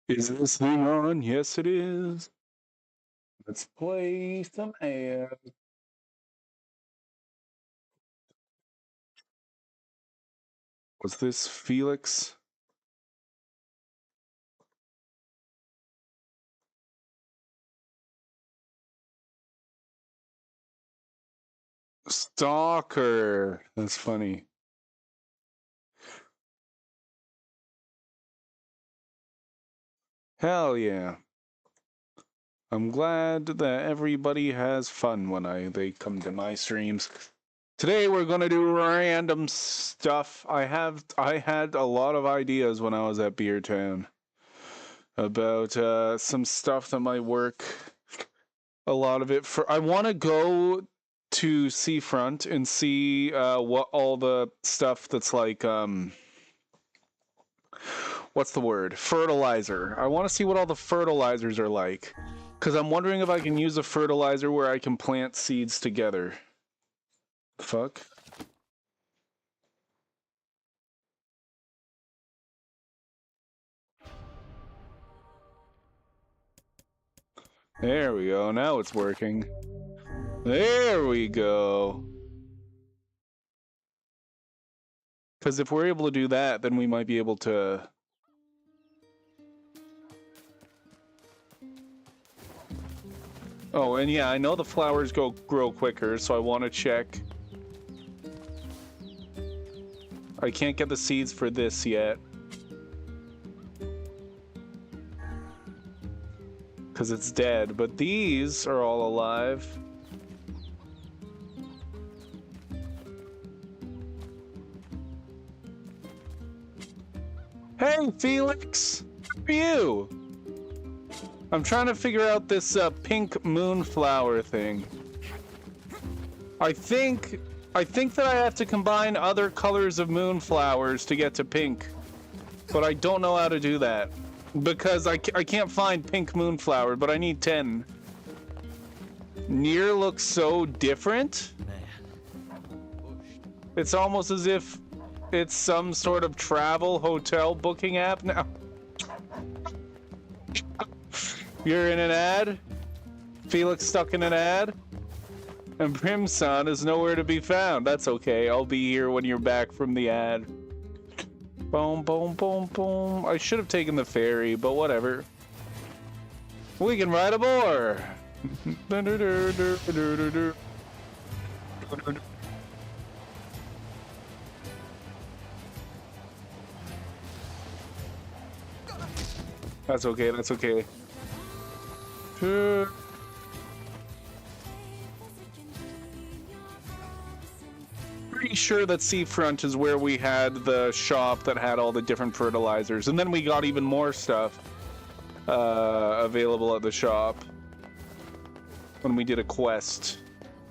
Is this thing on? Yes, it is. Let's play some ads. Was this Felix? Stalker. That's funny. Hell yeah. I'm glad that everybody has fun when they come to my streams. Today we're gonna do random stuff. I had a lot of ideas when I was at Beer Town about some stuff that might work. A lot of it for I want to go to Seafront and see what all the stuff that's like what's the word? Fertilizer. I want to see what all the fertilizers are like. Because I'm wondering if I can use a fertilizer where I can plant seeds together. Fuck. There we go. Now it's working. There we go. Because if we're able to do that, then we might be able to... Oh, and yeah, I know the flowers grow quicker, so I want to check. I can't get the seeds for this yet. Because it's dead, but these are all alive. Hey, Felix! How are you? I'm trying to figure out this pink moonflower thing. I think that I have to combine other colors of moonflowers to get to pink. But I don't know how to do that. Because I can't find pink moonflower, but I need 10. Nier looks so different. It's almost as if it's some sort of travel hotel booking app now. You're in an ad? Felix stuck in an ad? And Brim-san is nowhere to be found. That's okay. I'll be here when you're back from the ad. Boom, boom, boom, boom. I should have taken the ferry, but whatever. We can ride aboard. That's okay, that's okay. Pretty sure that Seafront is where we had the shop that had all the different fertilizers, and then we got even more stuff available at the shop when we did a quest.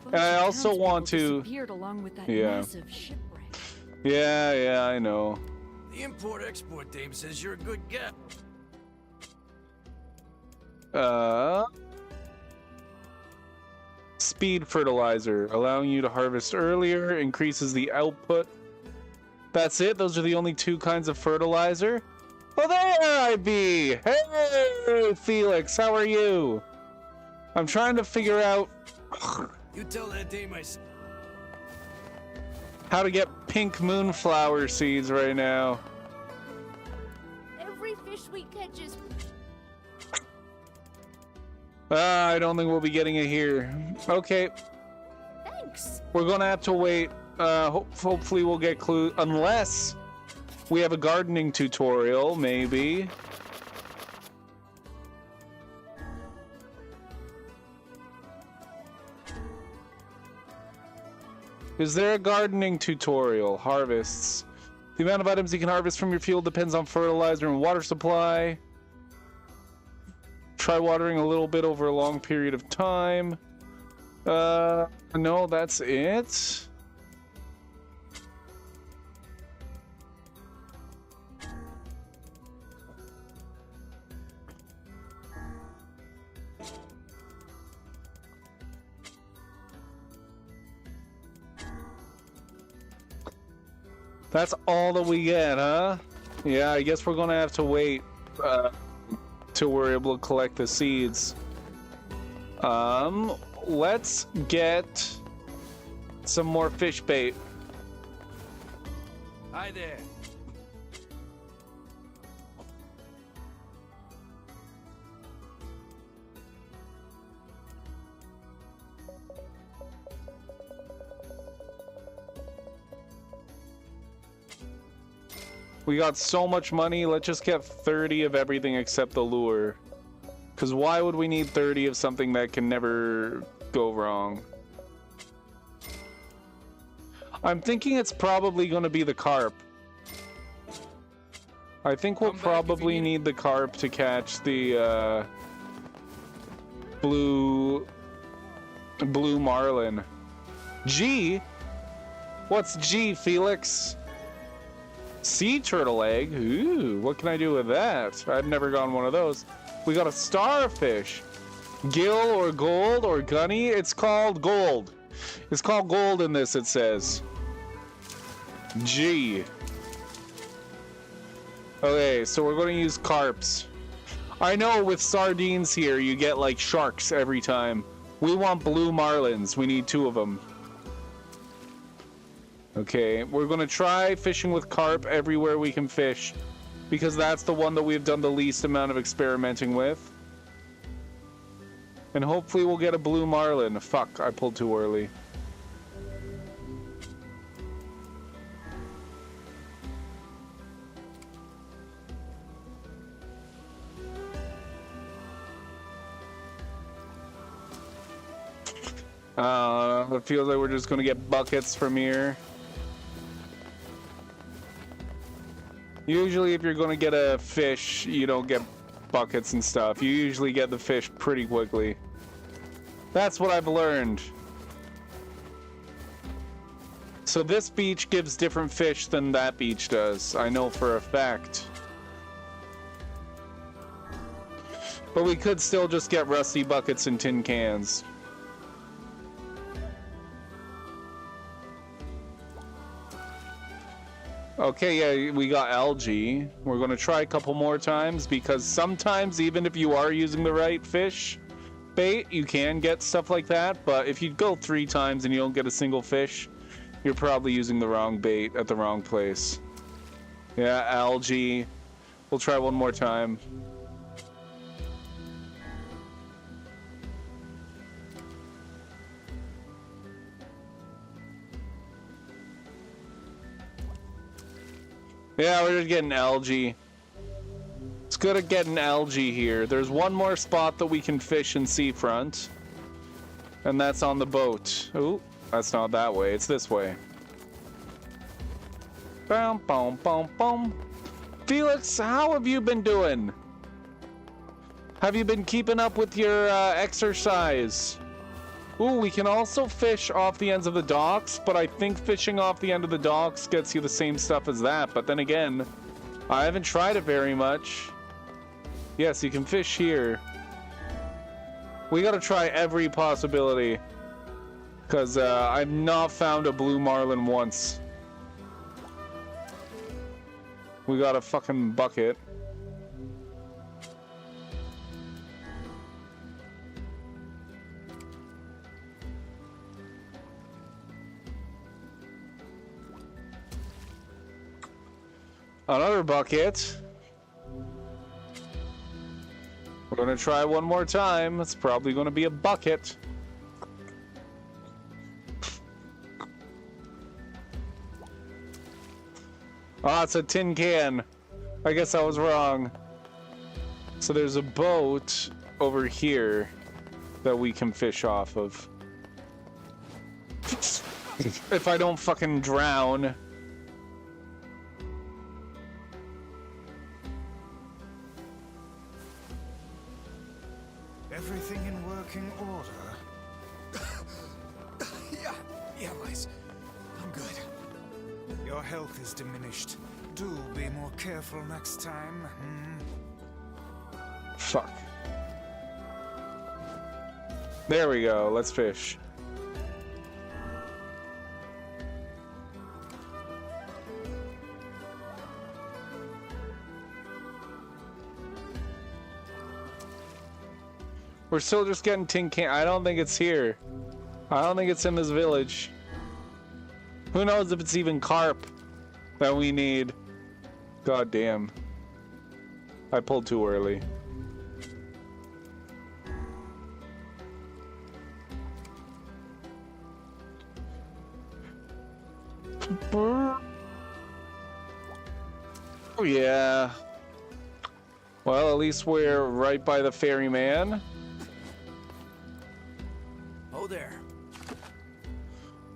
And I also want to... Along with that massive shipwreck. Yeah, I know. The import-export dame says you're a good guy. Speed fertilizer, allowing you to harvest earlier, increases the output. That's it? Those are the only two kinds of fertilizer? Well, there I be! Hey, Felix, how are you? I'm trying to figure out... You tell that dame I... how to get pink moonflower seeds right now. Every fish we catch is... I don't think we'll be getting it here. Okay. Thanks. We're gonna have to wait. Hopefully we'll get clues. Unless we have a gardening tutorial, maybe. Is there a gardening tutorial? Harvests. The amount of items you can harvest from your field depends on fertilizer and water supply. Try watering a little bit over a long period of time. No, that's it. That's all that we get, huh? Yeah, I guess we're gonna have to wait. till we're able to collect the seeds. Let's get some more fish bait. Hi there. We got so much money, let's just get 30 of everything except the lure. Because why would we need 30 of something that can never go wrong? I'm thinking it's probably going to be the carp. I think we'll probably need the carp to catch the blue marlin. G? What's G, Felix? Sea turtle egg? Ooh, what can I do with that? I've never gotten one of those. We got a starfish. Gill or gold or gunny? It's called gold. It's called gold in this, it says. G. Okay, so we're going to use carps. I know with sardines here, you get like sharks every time. We want blue marlins. We need 2 of them. Okay, we're going to try fishing with carp everywhere we can fish, because that's the one that we've done the least amount of experimenting with. And hopefully we'll get a blue marlin. Fuck, I pulled too early. It feels like we're just going to get buckets from here. Usually if you're going to get a fish, you don't get buckets and stuff. You usually get the fish pretty quickly. That's what I've learned. So this beach gives different fish than that beach does. I know for a fact. But we could still just get rusty buckets and tin cans. Okay, yeah, we got algae. We're going to try a couple more times, because sometimes even if you are using the right fish bait, you can get stuff like that. But if you go 3 times and you don't get a single fish, you're probably using the wrong bait at the wrong place. Yeah, algae. We'll try one more time. Yeah, we're just getting algae. It's good at getting algae here. There's one more spot that we can fish in seafront. And that's on the boat. Ooh, that's not that way. It's this way. Boom, boom, boom, boom. Felix, how have you been doing? Have you been keeping up with your exercise? Ooh, we can also fish off the ends of the docks, but I think fishing off the end of the docks gets you the same stuff as that. But then again, I haven't tried it very much. Yes, you can fish here. We gotta try every possibility, because I've not found a blue marlin once. We got a fucking bucket. Another bucket. We're gonna try one more time. It's probably gonna be a bucket. Oh, it's a tin can. I guess I was wrong. So there's a boat over here that we can fish off of. If I don't fucking drown. Everything in working order? Yeah, Lice. I'm good. Your health is diminished. Do be more careful next time. Fuck. There we go. Let's fish. We're still just getting tin can. I don't think it's here. I don't think it's in this village. Who knows if it's even carp that we need. God damn. I pulled too early. Oh yeah. Well, at least we're right by the ferryman. Oh there.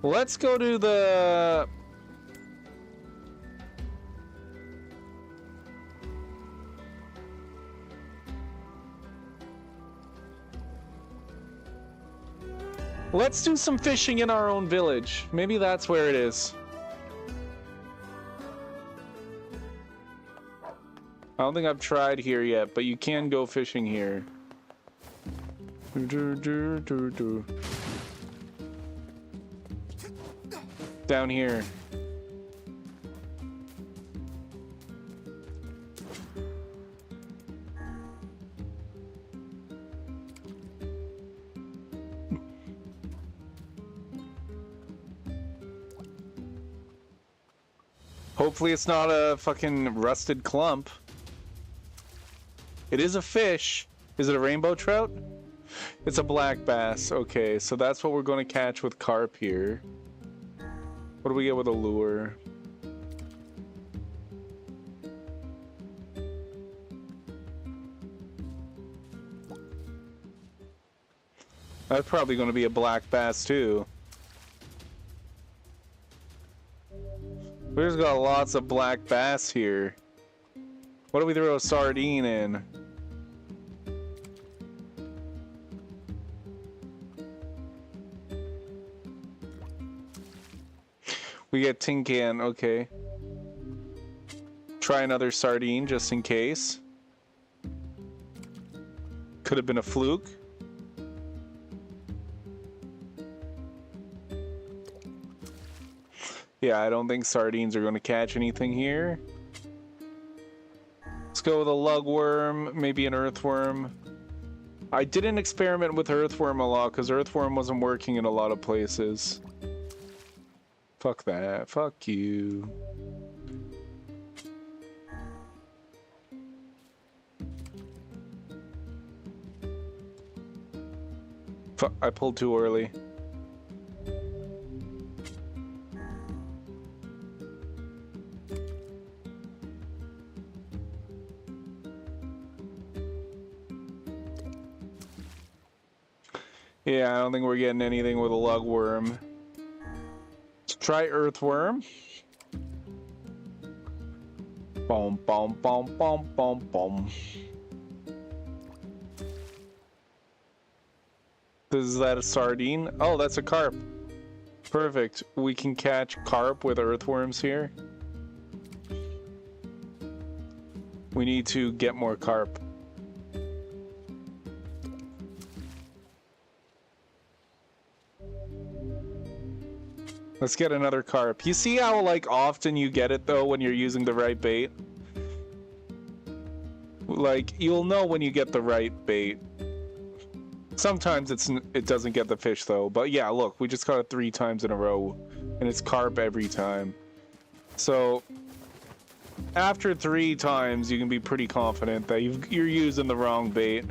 Let's go to the... Let's do some fishing in our own village. Maybe that's where it is. I don't think I've tried here yet, but you can go fishing here. Down here. Hopefully it's not a fucking rusted clump. It is a fish. Is it a rainbow trout? It's a black bass. Okay, so that's what we're going to catch with carp here. What do we get with a lure? That's probably going to be a black bass too. We just got lots of black bass here. What do we throw a sardine in? We get tin can, okay. Try another sardine just in case. Could have been a fluke. Yeah, I don't think sardines are going to catch anything here. Let's go with a lugworm, maybe an earthworm. I didn't experiment with earthworm a lot because earthworm wasn't working in a lot of places. Fuck that. Fuck you. Fuck, I pulled too early. Yeah, I don't think we're getting anything with a lugworm. Let's try earthworm. Boom, boom, boom, boom, boom, boom. Is that a sardine? Oh, that's a carp. Perfect. We can catch carp with earthworms here. We need to get more carp. Let's get another carp. You see how, like, often you get it, though, when you're using the right bait? Like, you'll know when you get the right bait. Sometimes it doesn't get the fish, though. But yeah, look, we just caught it 3 times in a row. And it's carp every time. So, after 3 times, you can be pretty confident that you're using the wrong bait.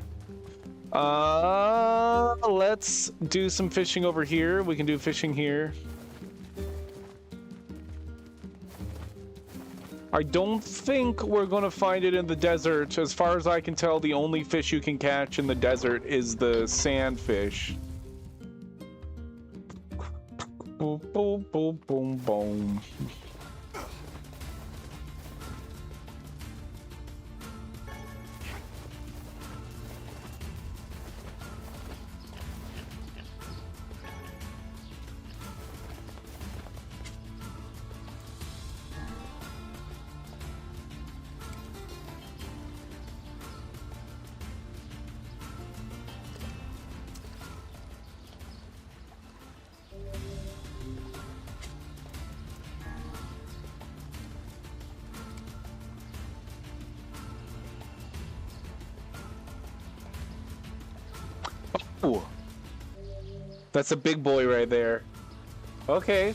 Let's do some fishing over here. We can do fishing here. I don't think we're gonna find it in the desert. As far as I can tell, the only fish you can catch in the desert is the sandfish. Boom, boom, boom, boom, boom. Ooh. That's a big boy right there. Okay.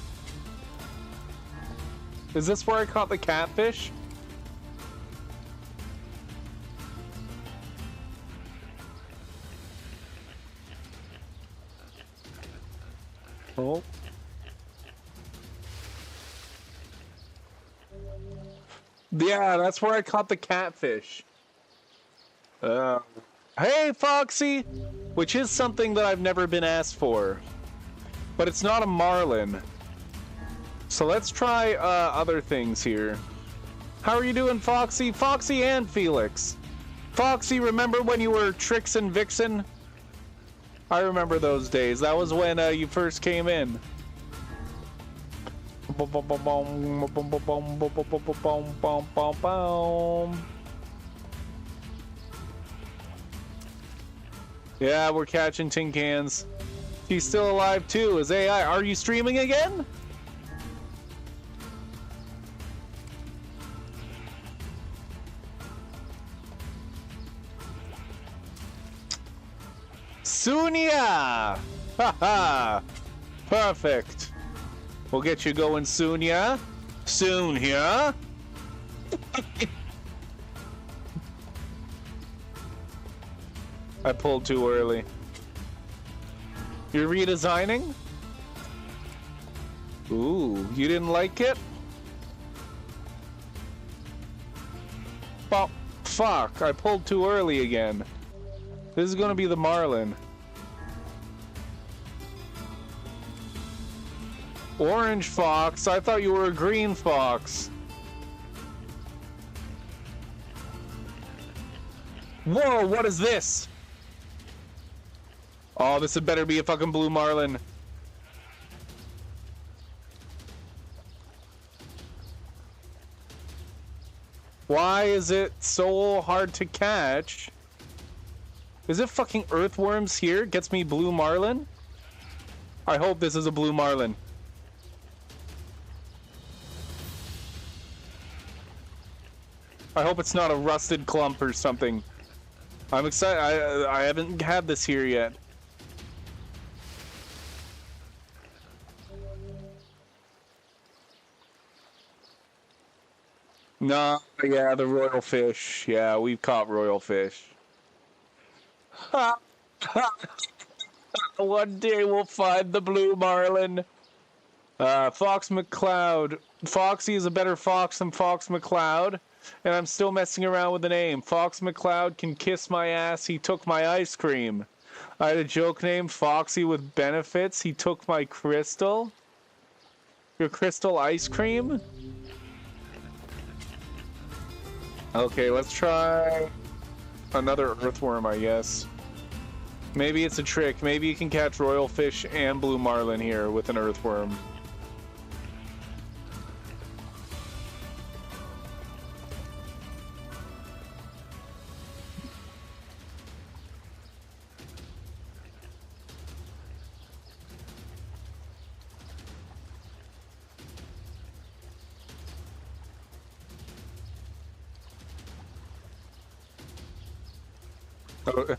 Is this where I caught the catfish? Oh. Yeah, that's where I caught the catfish. Hey, Foxy! Which is something that I've never been asked for. But it's not a marlin. So let's try other things here. How are you doing, Foxy? Foxy and Felix. Foxy, remember when you were Trix and Vixen? I remember those days. That was when you first came in. Yeah, we're catching tin cans. He's still alive too. Is AI? Are you streaming again? Sunya! Haha! Perfect. We'll get you going soon, yeah? Soon, yeah? I pulled too early. You're redesigning? Ooh, you didn't like it? Oh, fuck, I pulled too early again. This is gonna be the marlin. Orange fox? I thought you were a green fox. Whoa, what is this? Oh, this had better be a fucking blue marlin. Why is it so hard to catch? Is it fucking earthworms here? Gets me blue marlin? I hope this is a blue marlin. I hope it's not a rusted clump or something. I'm excited. I haven't had this here yet. No, yeah, the royal fish. Yeah, we've caught royal fish. One day we'll find the blue marlin. Fox McCloud. Foxy is a better fox than Fox McCloud. And I'm still messing around with the name. Fox McCloud can kiss my ass. He took my ice cream. I had a joke name, Foxy with benefits. He took my crystal. Your crystal ice cream? Okay, let's try another earthworm, I guess. Maybe it's a trick. Maybe you can catch royal fish and blue marlin here with an earthworm.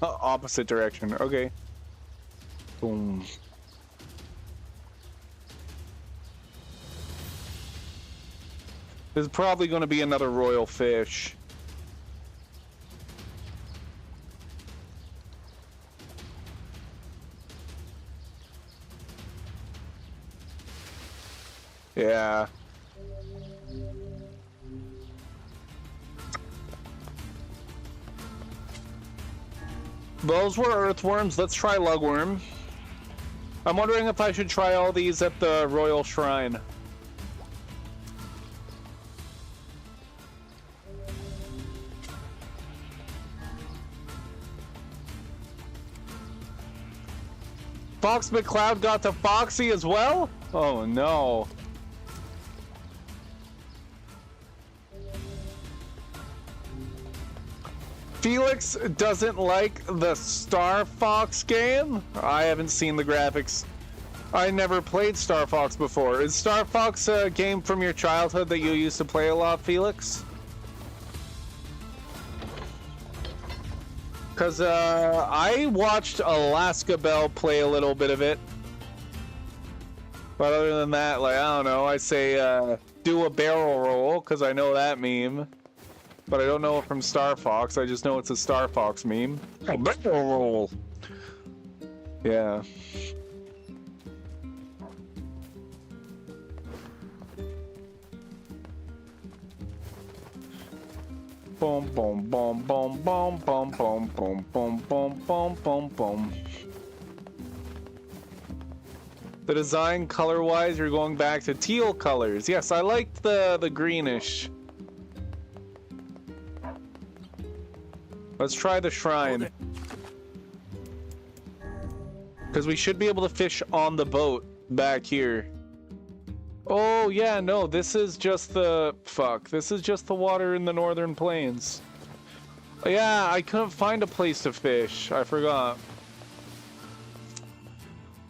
Oh, opposite direction. Okay. Boom. There's probably going to be another royal fish. Yeah. Those were earthworms. Let's try lugworm. I'm wondering if I should try all these at the Royal Shrine. Fox McCloud got to Foxy as well? Oh no. Felix doesn't like the Star Fox game? I haven't seen the graphics. I never played Star Fox before. Is Star Fox a game from your childhood that you used to play a lot, Felix? Cause I watched Alaska Bell play a little bit of it. But other than that, like, I don't know, I say do a barrel roll, cause I know that meme. But I don't know it from Star Fox, I just know it's a Star Fox meme. A barrel roll! Yeah. Boom, boom, boom, boom, boom, boom, boom, boom, boom, boom, boom, boom, boom. The design color-wise, you're going back to teal colors. Yes, I liked the greenish. Let's try the shrine. Because we should be able to fish on the boat back here. Oh, yeah, no, this is just the... Fuck, this is just the water in the northern plains. Yeah, I couldn't find a place to fish. I forgot.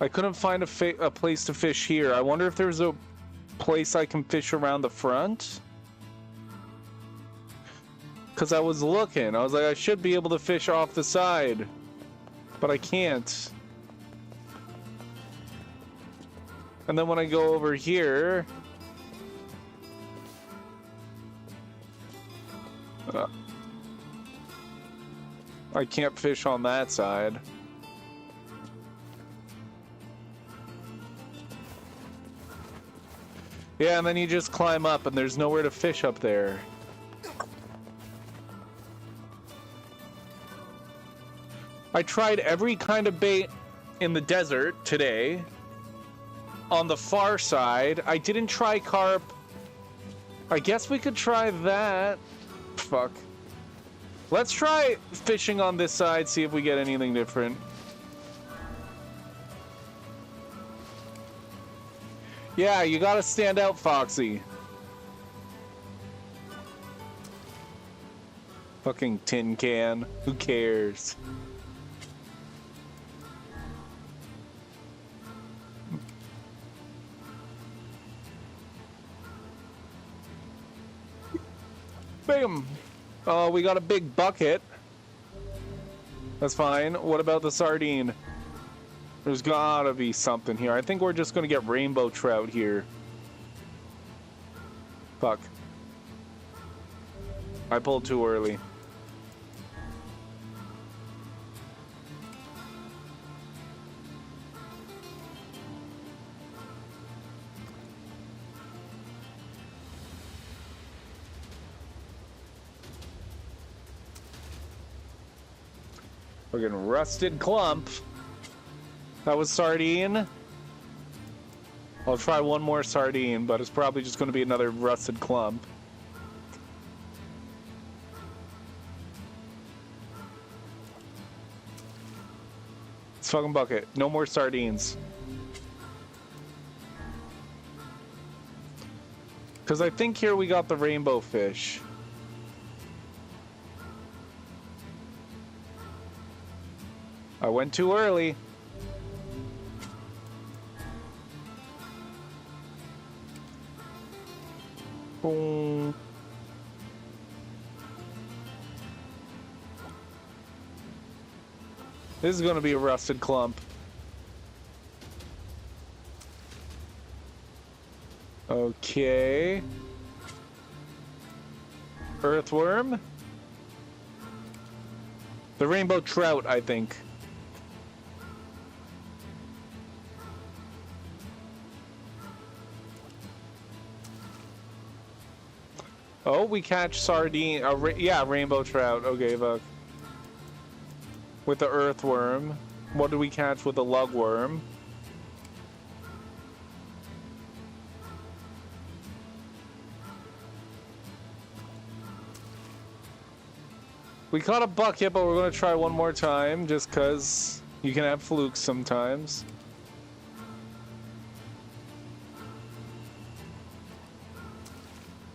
I couldn't find a place to fish here. I wonder if there's a place I can fish around the front? Because I was looking. I was like, I should be able to fish off the side. But I can't. And then when I go over here... I can't fish on that side. Yeah, and then you just climb up and there's nowhere to fish up there. I tried every kind of bait in the desert today. On the far side, I didn't try carp. I guess we could try that. Fuck. Let's try fishing on this side, see if we get anything different. Yeah, you gotta stand out, Foxy. Fucking tin can. Who cares? Bam! Oh, we got a big bucket. That's fine. What about the sardine? There's gotta be something here. I think we're just gonna get rainbow trout here. Fuck. I pulled too early. We're getting rusted clump. That was sardine. I'll try one more sardine, but it's probably just going to be another rusted clump. It's fucking bucket. No more sardines. Because I think here we got the rainbow fish. I went too early. Boom. This is gonna be a rusted clump. Okay. Earthworm. The rainbow trout, I think. Oh, we catch sardine. Yeah, rainbow trout. Okay, fuck. With the earthworm. What do we catch with the lugworm? We caught a bucket, but we're gonna try one more time, just cause you can have flukes sometimes.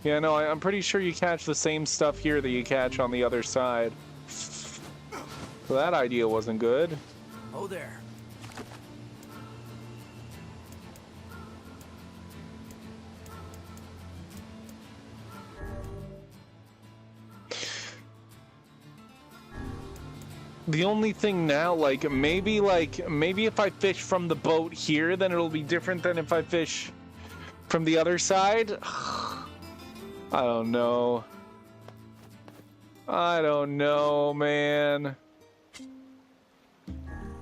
Yeah, no, I'm pretty sure you catch the same stuff here that you catch on the other side. So that idea wasn't good. Oh, there. The only thing now, like maybe if I fish from the boat here, then it'll be different than if I fish from the other side. I don't know. I don't know, man.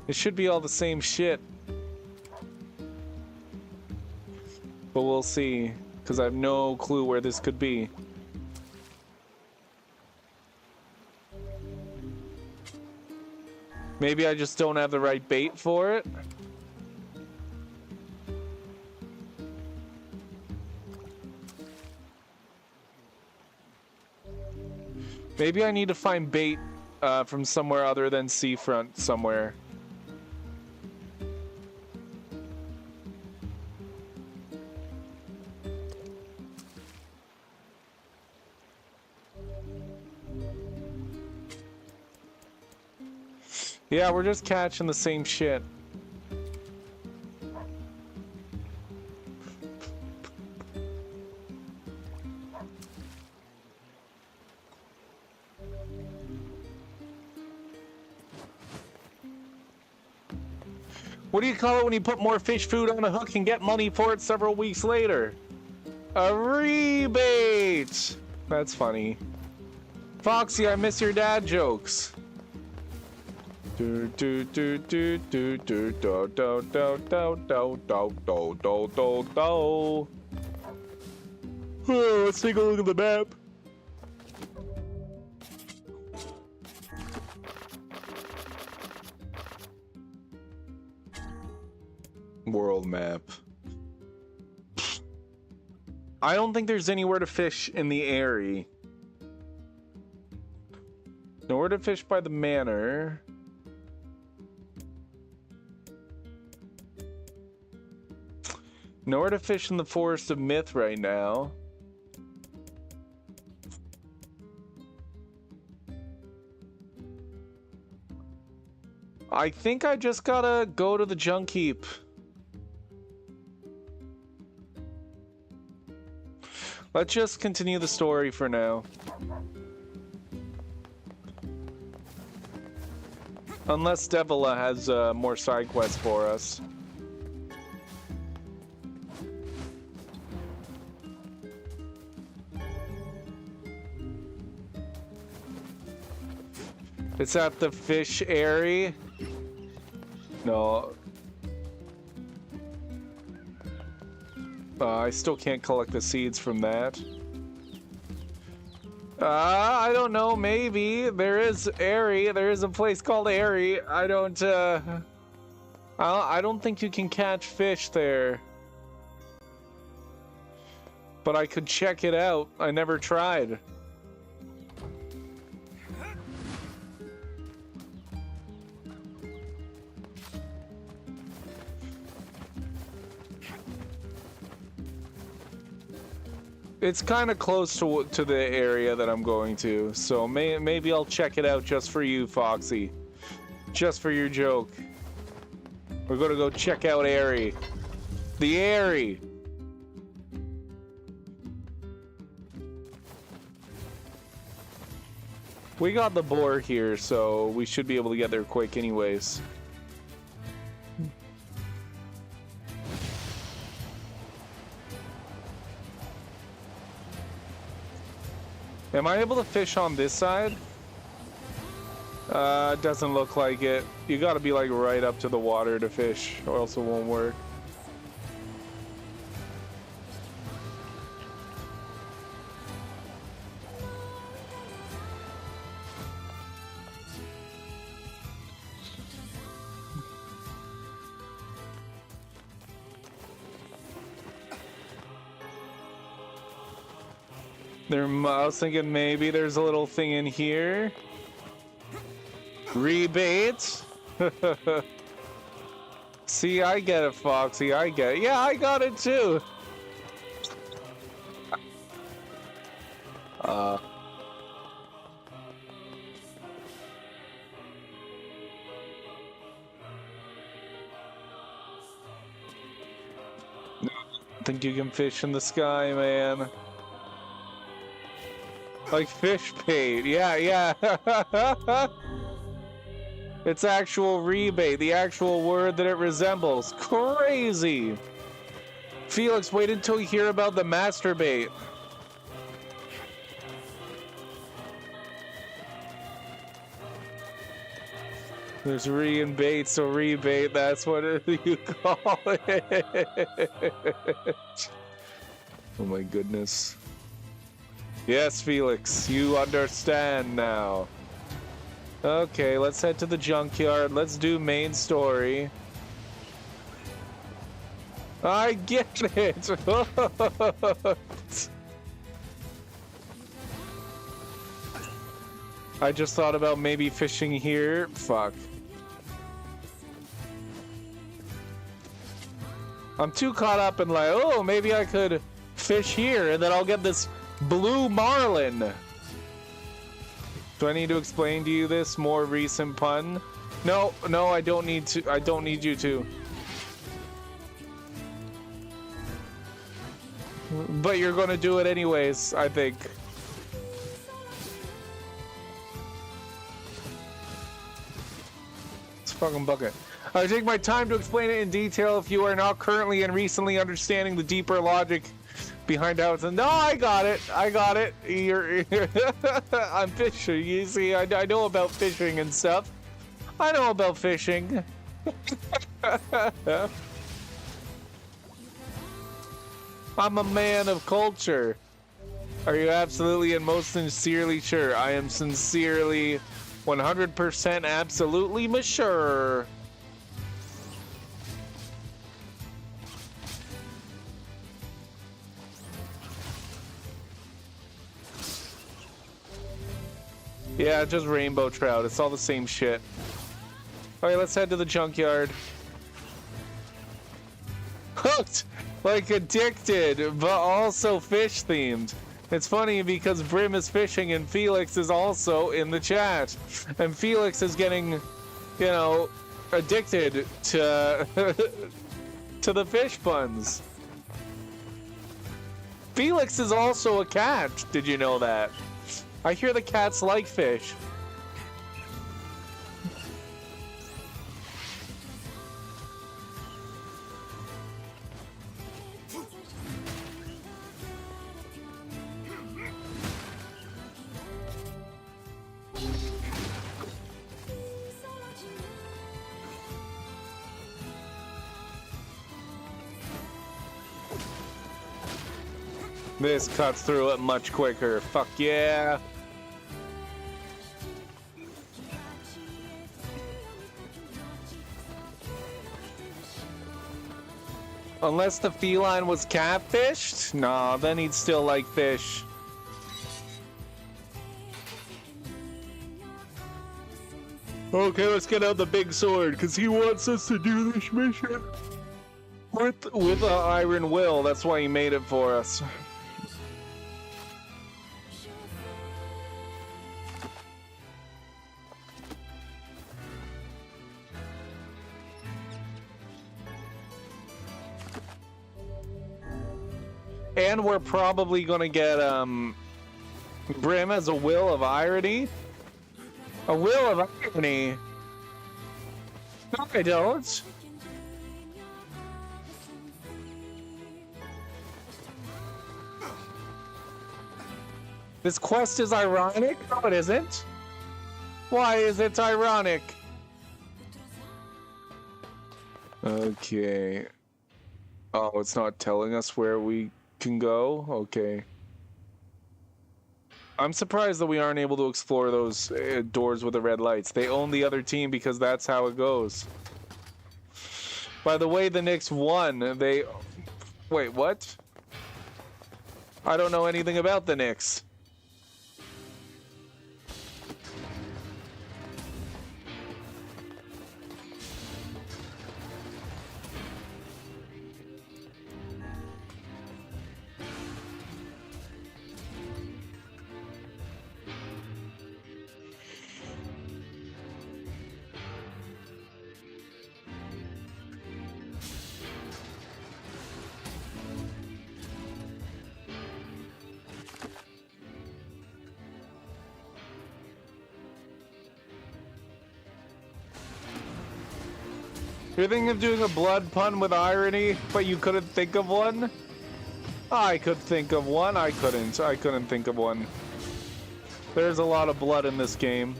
It should be all the same shit. But we'll see, because I have no clue where this could be. Maybe I just don't have the right bait for it. Maybe I need to find bait from somewhere other than seafront somewhere. Yeah, we're just catching the same shit. What do you call it when you put more fish food on a hook and get money for it several weeks later? A rebate! That's funny. Foxy, I miss your dad jokes. Do do do do do do do do do do do do do do do. Let's take a look at the map. World map. I don't think there's anywhere to fish in the area. Nowhere to fish by the manor. Nowhere to fish in the Forest of Myth right now. I think I just gotta go to the junk heap. Let's just continue the story for now. Unless Devila has more side quests for us. It's at the fish area. No. I still can't collect the seeds from that. I don't know, maybe. There is Airy. There is a place called Airy. I don't think you can catch fish there. But I could check it out. I never tried. It's kind of close to the area that I'm going to, so maybe I'll check it out just for you, Foxy. Just for your joke. We're gonna go check out Airy. The Airy! We got the boar here, so we should be able to get there quick anyways. Am I able to fish on this side? Doesn't look like it. You gotta be like right up to the water to fish, or else it won't work. I was thinking maybe there's a little thing in here. Rebates? See, I get it, Foxy. I get it. Yeah, I got it too. I think you can fish in the sky, man. Like fish bait, yeah. It's actual rebate, the actual word that it resembles. Crazy! Felix, wait until you hear about the masturbate. There's re and bait, so rebate, that's what you call it. Oh my goodness. Yes, Felix, you understand now. Okay, let's head to the junkyard. Let's do main story. I get it! I just thought about maybe fishing here. Fuck. I'm too caught up in like, oh, maybe I could fish here and then I'll get this blue marlin. Do I need to explain to you this more recent pun? No, I don't need to. I don't need you to. But you're gonna do it anyways, I think. It's a fucking bucket. I take my time to explain it in detail if you are not currently and recently understanding the deeper logic behind how it's. No, I got it. You're I'm fishing. You see, I know about fishing and stuff. I know about fishing. I'm a man of culture. Are you absolutely and most sincerely sure? I am sincerely 100% absolutely sure. Yeah, just rainbow trout. It's all the same shit. Alright, let's head to the junkyard. Hooked! Like addicted, but also fish themed. It's funny because Brim is fishing and Felix is also in the chat. And Felix is getting, you know, addicted to to the fish puns. Felix is also a cat. Did you know that? I hear the cats like fish. This cuts through it much quicker. Fuck yeah. Unless the feline was catfished? Nah, then he'd still like fish. Okay, let's get out the big sword, because he wants us to do this mission. With an iron will, that's why he made it for us. And we're probably gonna get Brim as a will of irony. A will of irony? No, I don't. This quest is ironic? No, it isn't. Why is it ironic? Okay. Oh, it's not telling us where we can go? Okay. I'm surprised that we aren't able to explore those doors with the red lights. They own the other team because that's how it goes. By the way, the Knicks won. They... Wait, what? I don't know anything about the Knicks. You're thinking of doing a blood pun with irony, but you couldn't think of one? I could think of one. I couldn't think of one. There's a lot of blood in this game.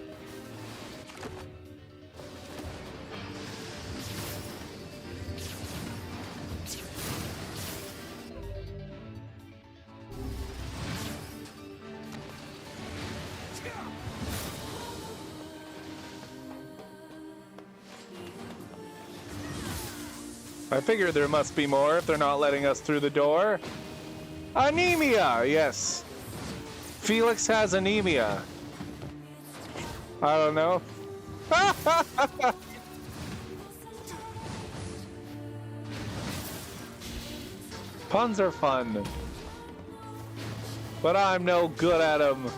I figured there must be more if they're not letting us through the door. Anemia, yes. Felix has anemia. I don't know. Puns are fun. But I'm no good at them.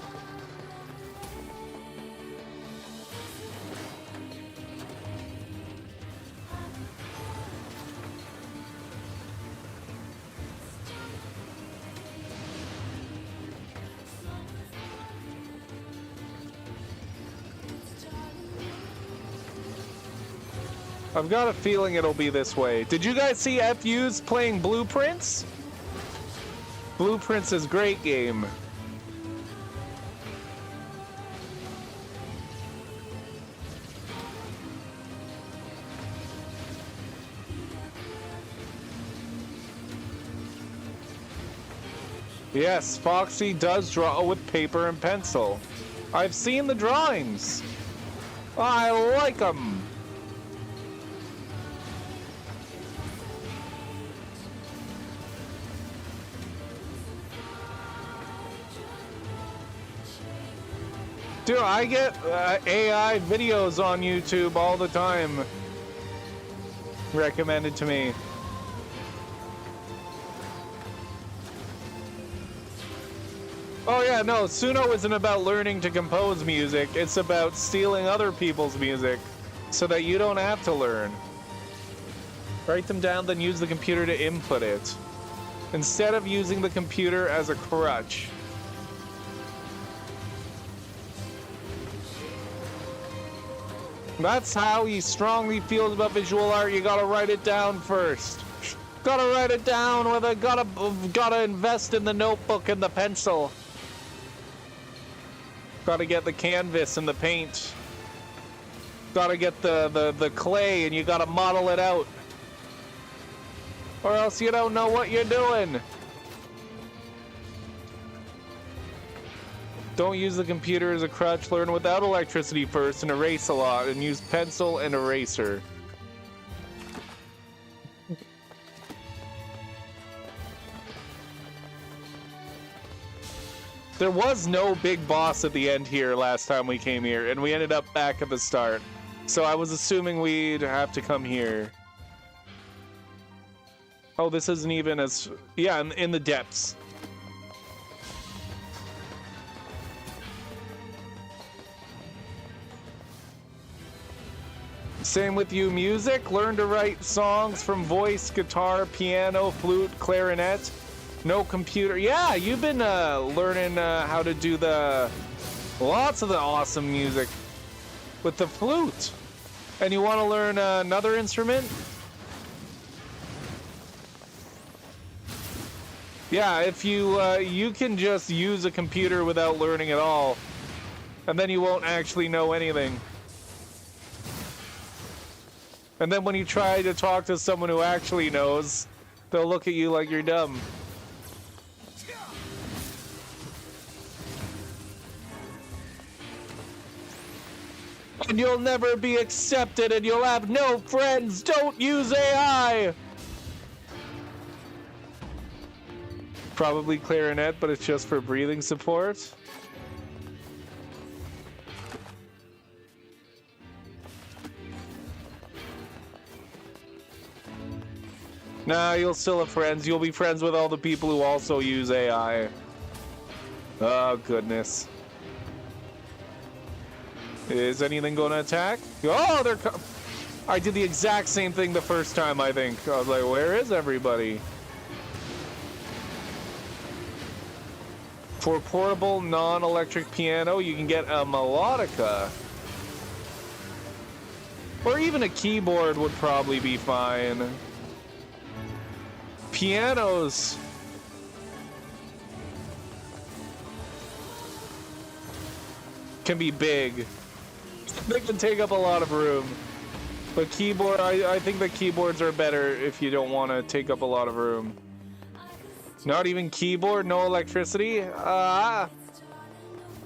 I've got a feeling it'll be this way. Did you guys see FU's playing Blueprints? Blueprints is a great game. Yes, Foxy does draw with paper and pencil. I've seen the drawings. I like them. Dude, I get AI videos on YouTube all the time recommended to me. Oh yeah, no, Suno isn't about learning to compose music, it's about stealing other people's music so that you don't have to learn. Write them down, then use the computer to input it, instead of using the computer as a crutch. That's how he strongly feels about visual art. You gotta write it down first. Gotta write it down with a gotta invest in the notebook and the pencil. Gotta get the canvas and the paint. Gotta get the clay and you gotta model it out. Or else you don't know what you're doing. Don't use the computer as a crutch. Learn without electricity first and erase a lot. And use pencil and eraser. There was no big boss at the end here last time we came here. And we ended up back at the start. So I was assuming we'd have to come here. Oh, this isn't even as... Yeah, in the depths. Same with you, music. Learn to write songs from voice, guitar, piano, flute, clarinet. No computer. Yeah, you've been learning how to do lots of the awesome music with the flute. And you want to learn another instrument? Yeah, if you can just use a computer without learning at all, and then you won't actually know anything. And then when you try to talk to someone who actually knows, they'll look at you like you're dumb. And you'll never be accepted and you'll have no friends. Don't use AI! Probably clarinet, but it's just for breathing support. Nah, you'll still have friends. You'll be friends with all the people who also use AI. Oh, goodness. Is anything going to attack? Oh, I did the exact same thing the first time, I think. I was like, where is everybody? For portable, non-electric piano, you can get a melodica. Or even a keyboard would probably be fine. Pianos. Can be big. They can take up a lot of room. But keyboard, I think the keyboards are better if you don't want to take up a lot of room. Not even keyboard, no electricity?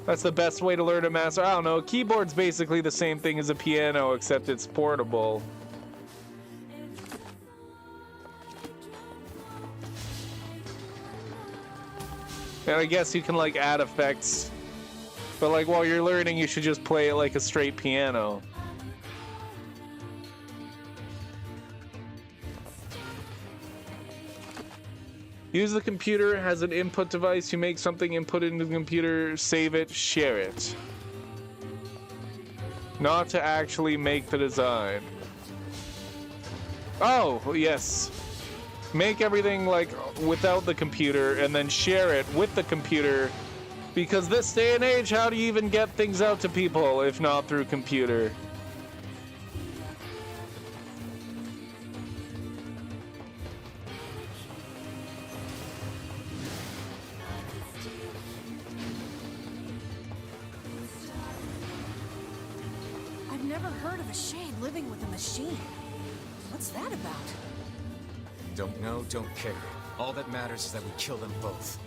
That's the best way to learn to master. I don't know, keyboard's basically the same thing as a piano, except it's portable. And I guess you can like add effects. But like while you're learning, you should just play it like a straight piano. Use the computer as an input device. You make something, input it into the computer, save it, share it. Not to actually make the design. Oh, yes. Make everything like without the computer and then share it with the computer. Because this day and age, how do you even get things out to people if not through computer? I've never heard of a shade living with a machine. What's that about? Don't know, don't care. All that matters is that we kill them both.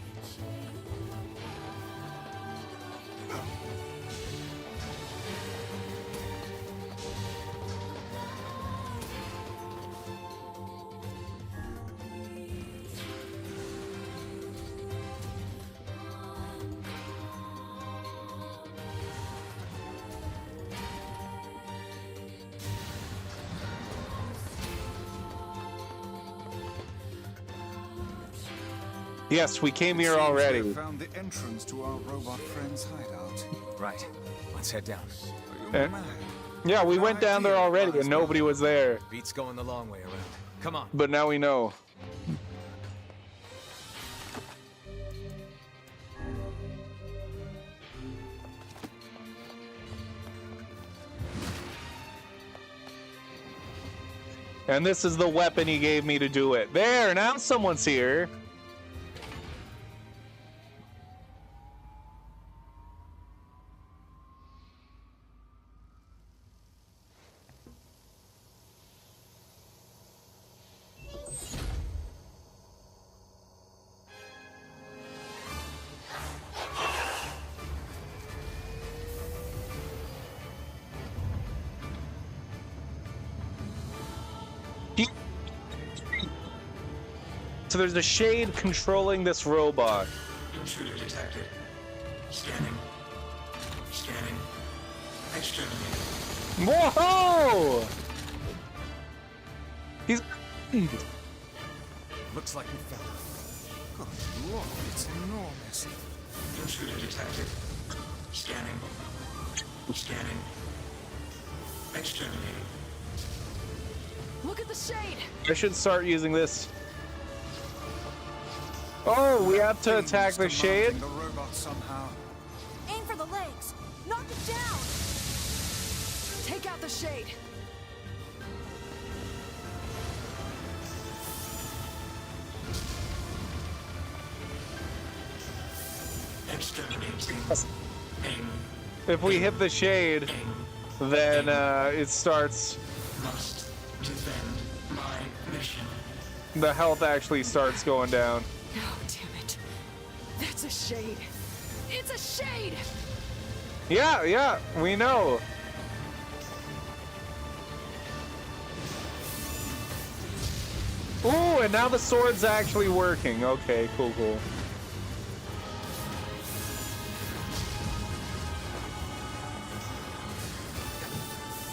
Yes, we came here already. We found the entrance to our robot friend's hideout. Right. Let's head down. Are you Eh? mad? Yeah, we went down there already and nobody was there. Beats going the long way around. Come on. But now we know. And this is the weapon he gave me to do it. There, now someone's here. So there's a shade controlling this robot. Intruder detected. Scanning. Scanning. Exterminating. Whoa! He's... Looks like we found it. Good lord, it's enormous. Intruder detected. Scanning. Scanning. Exterminating. Look at the shade! I should start using this. Oh, we have to attack the shade? The robot somehow. Aim for the legs! Knock it down! Take out the shade! Exterminating. Aim. If we hit the shade, Aim. then it starts... Must defend my mission. The health actually starts going down. Oh, damn it. That's a shade. It's a shade! Yeah, we know. Ooh, and now the sword's actually working. Okay, cool.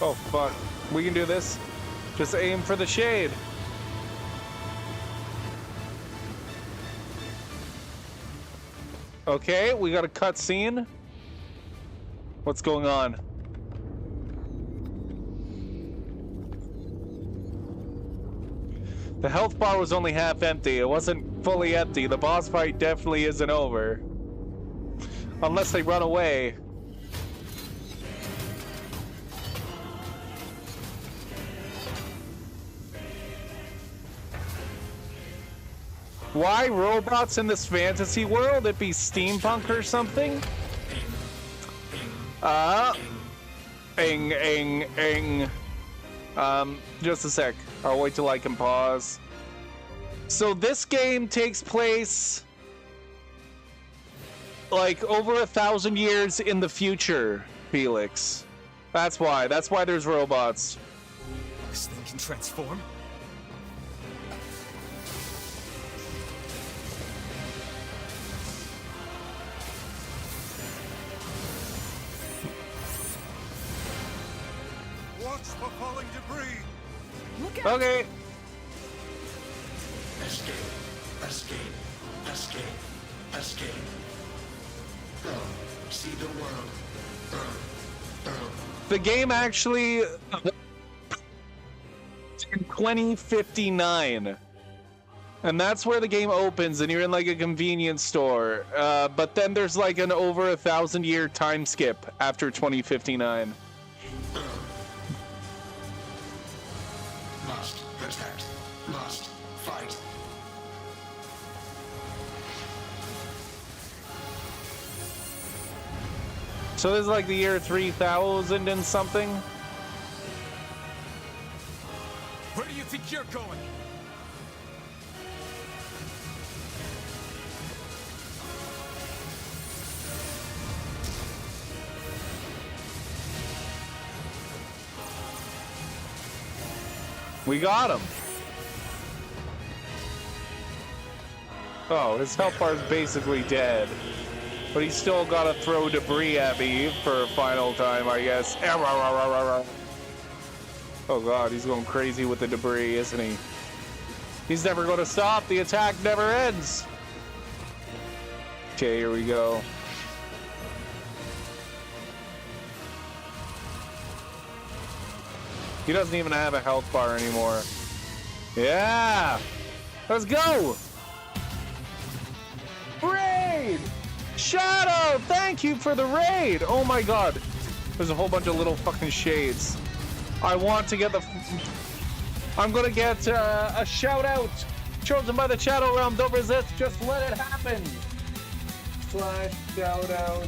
Oh, fuck. We can do this. Just aim for the shade. Okay, we got a cutscene. What's going on? The health bar was only half empty. It wasn't fully empty. The boss fight definitely isn't over. Unless they run away. Why robots in this fantasy world? It be steampunk or something? Ing. Just a sec. I'll wait till I can pause. So this game takes place like over 1,000 years in the future, Felix. That's why there's robots. This thing can transform? Watch for falling debris. Look out! Okay. Escape. Escape. Escape. Escape. Go. See the world. The game actually in 2059. And that's where the game opens, and you're in like a convenience store. But then there's like an over 1,000-year time skip after 2059. Must protect. Must fight. So this is like the year 3000 and something. Where do you think you're going? We got him. Oh, his health bar is basically dead. But he's still gotta throw debris at me for a final time, I guess. Oh god, he's going crazy with the debris, isn't he? He's never gonna stop. The attack never ends. Okay, here we go. He doesn't even have a health bar anymore. Yeah! Let's go! Raid! Shadow! Thank you for the raid! Oh my god. There's a whole bunch of little fucking shades. I want to get the... I'm gonna get a shout out. Chosen by the Shadow Realm. Don't resist. Just let it happen. Slash shout out.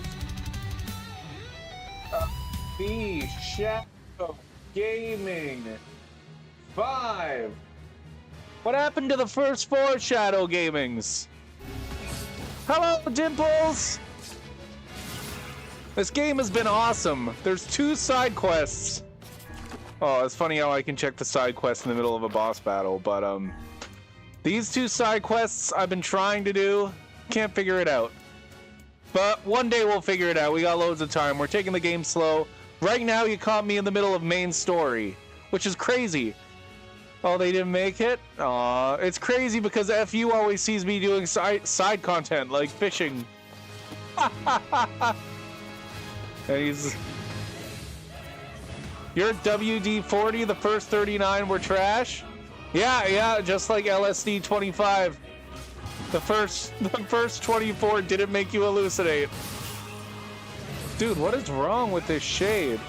The Shadow Gaming 5. What happened to the first 4 Shadow Gamings? Hello, Dimples! This game has been awesome. There's 2 side quests. Oh, it's funny how I can check the side quest in the middle of a boss battle, but these 2 side quests I've been trying to do, can't figure it out. But one day we'll figure it out. We got loads of time. We're taking the game slow. Right now, you caught me in the middle of main story, which is crazy. Oh, they didn't make it? Aw, it's crazy because FU always sees me doing side content, like fishing. And he's... You're WD-40, the first 39 were trash? Yeah, just like LSD 25. The first 24 didn't make you hallucinate. Dude, what is wrong with this shade?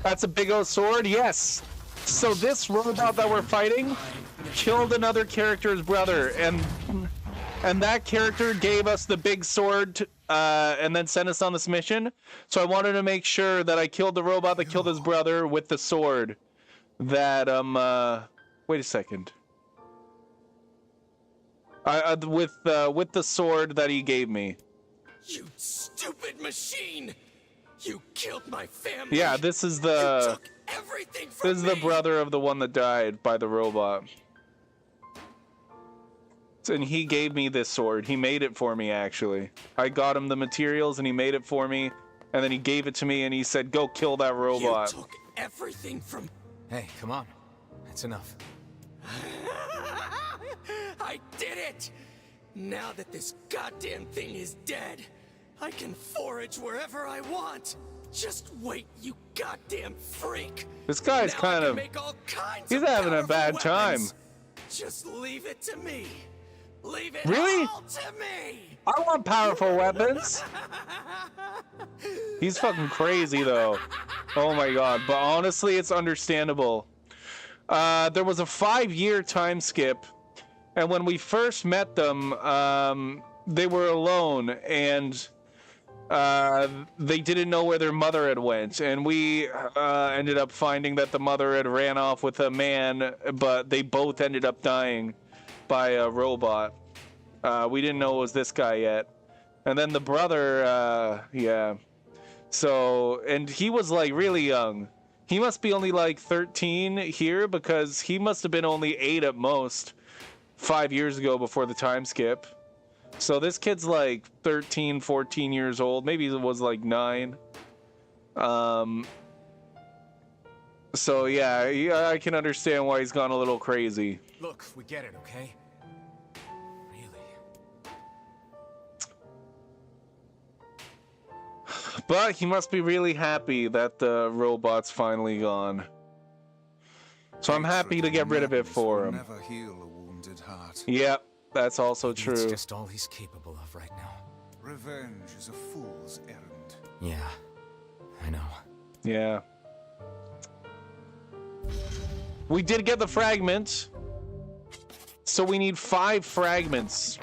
That's a big old sword? Yes. So this robot that we're fighting killed another character's brother, and that character gave us the big sword and then sent us on this mission. So I wanted to make sure that I killed the robot that killed his brother with the sword. That wait a second. With the sword that he gave me. You stupid machine! You killed my family. Yeah, this is You the took everything from this is the me. brother of the one that died by the robot. And he gave me this sword. He made it for me, actually. I got him the materials and he made it for me. And then he gave it to me and he said, go kill that robot. You took everything from... Hey, come on. That's enough. I did it! Now that this goddamn thing is dead, I can forage wherever I want. Just wait, you goddamn freak! This guy's Now I kind can of... make all kinds He's of having a powerful bad time. weapons. Just leave it to me. Leave it Really? all to me. I want powerful weapons. He's fucking crazy, though. Oh my god. But honestly, it's understandable. There was a 5-year time skip. And when we first met them, they were alone. And they didn't know where their mother had went. And we ended up finding that the mother had ran off with a man. But they both ended up dying by a robot. We didn't know it was this guy yet. And then the brother, yeah. So, and he was like really young. He must be only like 13 here because he must have been only 8 at most 5 years ago before the time skip. So this kid's like 13, 14 years old. Maybe it was like 9. So yeah, I can understand why he's gone a little crazy. Look, we get it, okay? But he must be really happy that the robot's finally gone. So I'm happy to get rid of it for him. Never heal a wounded heart. Yep, that's also It's true. just all he's capable of right now. Revenge is a fool's errand. Yeah, I know. Yeah. We did get the fragment. So we need 5 fragments.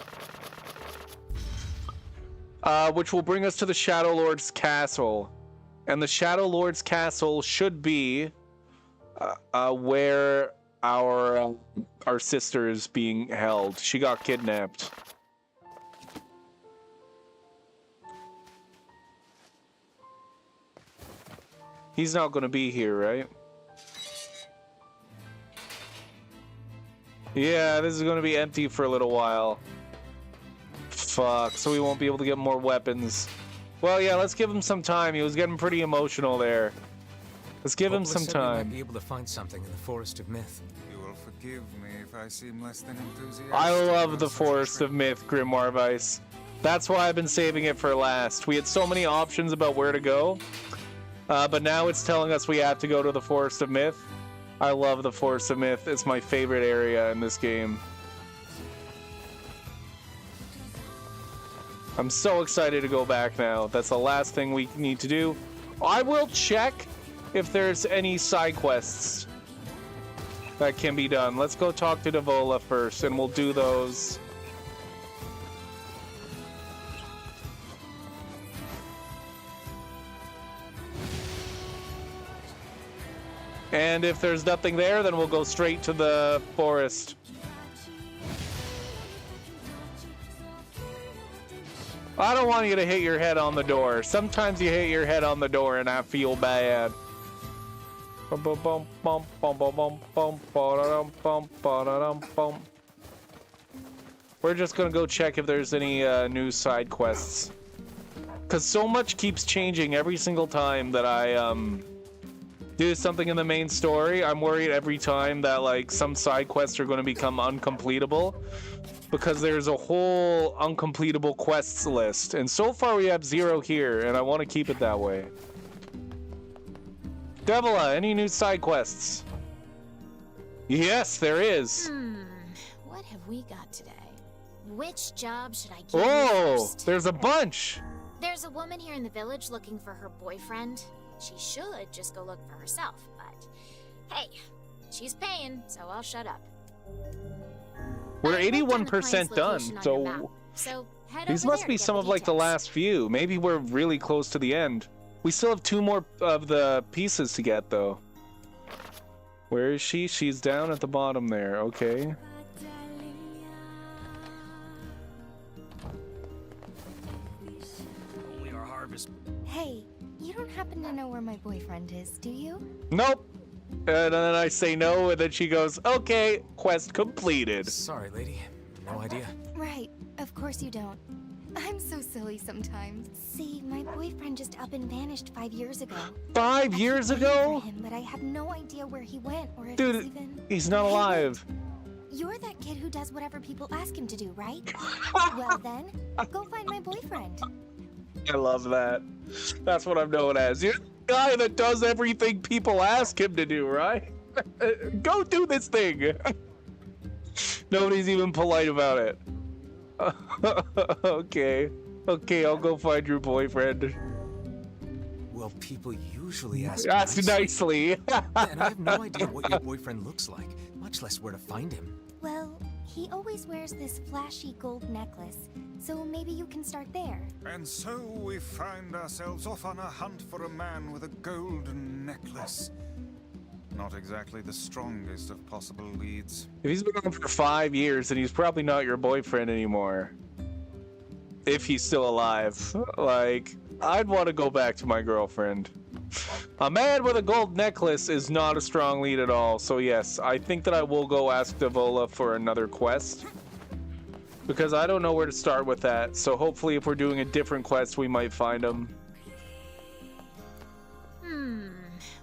Which will bring us to the Shadow Lord's castle. And the Shadow Lord's castle should be where our sister is being held. She got kidnapped. He's not going to be here, right? Yeah, this is going to be empty for a little while. Fuck, so we won't be able to get more weapons. Well, yeah, let's give him some time. He was getting pretty emotional there. Let's give him some We time. might be able to find something in the Forest of Myth. You will forgive me if I seem less than enthusiastic. I love about the such a Forest trip. of Myth, Grimoire Vice. That's why I've been saving it for last. We had so many options about where to go. But now it's telling us we have to go to the Forest of Myth. I love the Forest of Myth. It's my favorite area in this game. I'm so excited to go back now. That's the last thing we need to do. I will check if there's any side quests that can be done. Let's go talk to Devola first, and we'll do those. And if there's nothing there, then we'll go straight to the forest. I don't want you to hit your head on the door. Sometimes you hit your head on the door and I feel bad. We're just gonna go check if there's any new side quests. Cause so much keeps changing every single time that I do something in the main story. I'm worried every time that like some side quests are gonna become uncompletable. Because there's a whole uncompletable quests list. And so far we have 0 here, and I want to keep it that way. Devila, any new side quests? Yes, there is. What have we got today? Which job should I give Oh, first? there's a bunch. There's a woman here in the village looking for her boyfriend. She should just go look for herself, but hey, she's paying, so I'll shut up. We're I wrote down the 81% client's done, location on your map, so so head these over must there be to get some of like the details. last few. Maybe we're really close to the end. We still have 2 more of the pieces to get, though. Where is she? She's down at the bottom there. Okay. Only our harvest. Hey, you don't happen to know where my boyfriend is, do you? Nope. And then I say no, and then she goes, okay, quest completed. Sorry, lady. No idea. Right, of course you don't. I'm so silly sometimes. See, my boyfriend just up and vanished 5 years ago. 5 years I keep waiting ago? for him, but I have no idea where he went or if Dude, he's even... he's not Hey, alive. wait. You're that kid who does whatever people ask him to do, right? Well then, go find my boyfriend. I love that. That's what I'm known as. You're the guy that does everything people ask him to do, right? Go do this thing. Nobody's even polite about it. Okay. Okay, I'll go find your boyfriend. Well, people usually ask Ask nicely. and I have no idea what your boyfriend looks like, much less where to find him. Well, he always wears this flashy gold necklace, so maybe you can start there. And so we find ourselves off on a hunt for a man with a golden necklace. Not exactly the strongest of possible leads. If he's been on for 5 years, then he's probably not your boyfriend anymore. If he's still alive. Like, I'd want to go back to my girlfriend. A man with a gold necklace is not a strong lead at all. So yes, I think that I will go ask Devola for another quest. Because I don't know where to start with that. So hopefully if we're doing a different quest, we might find him.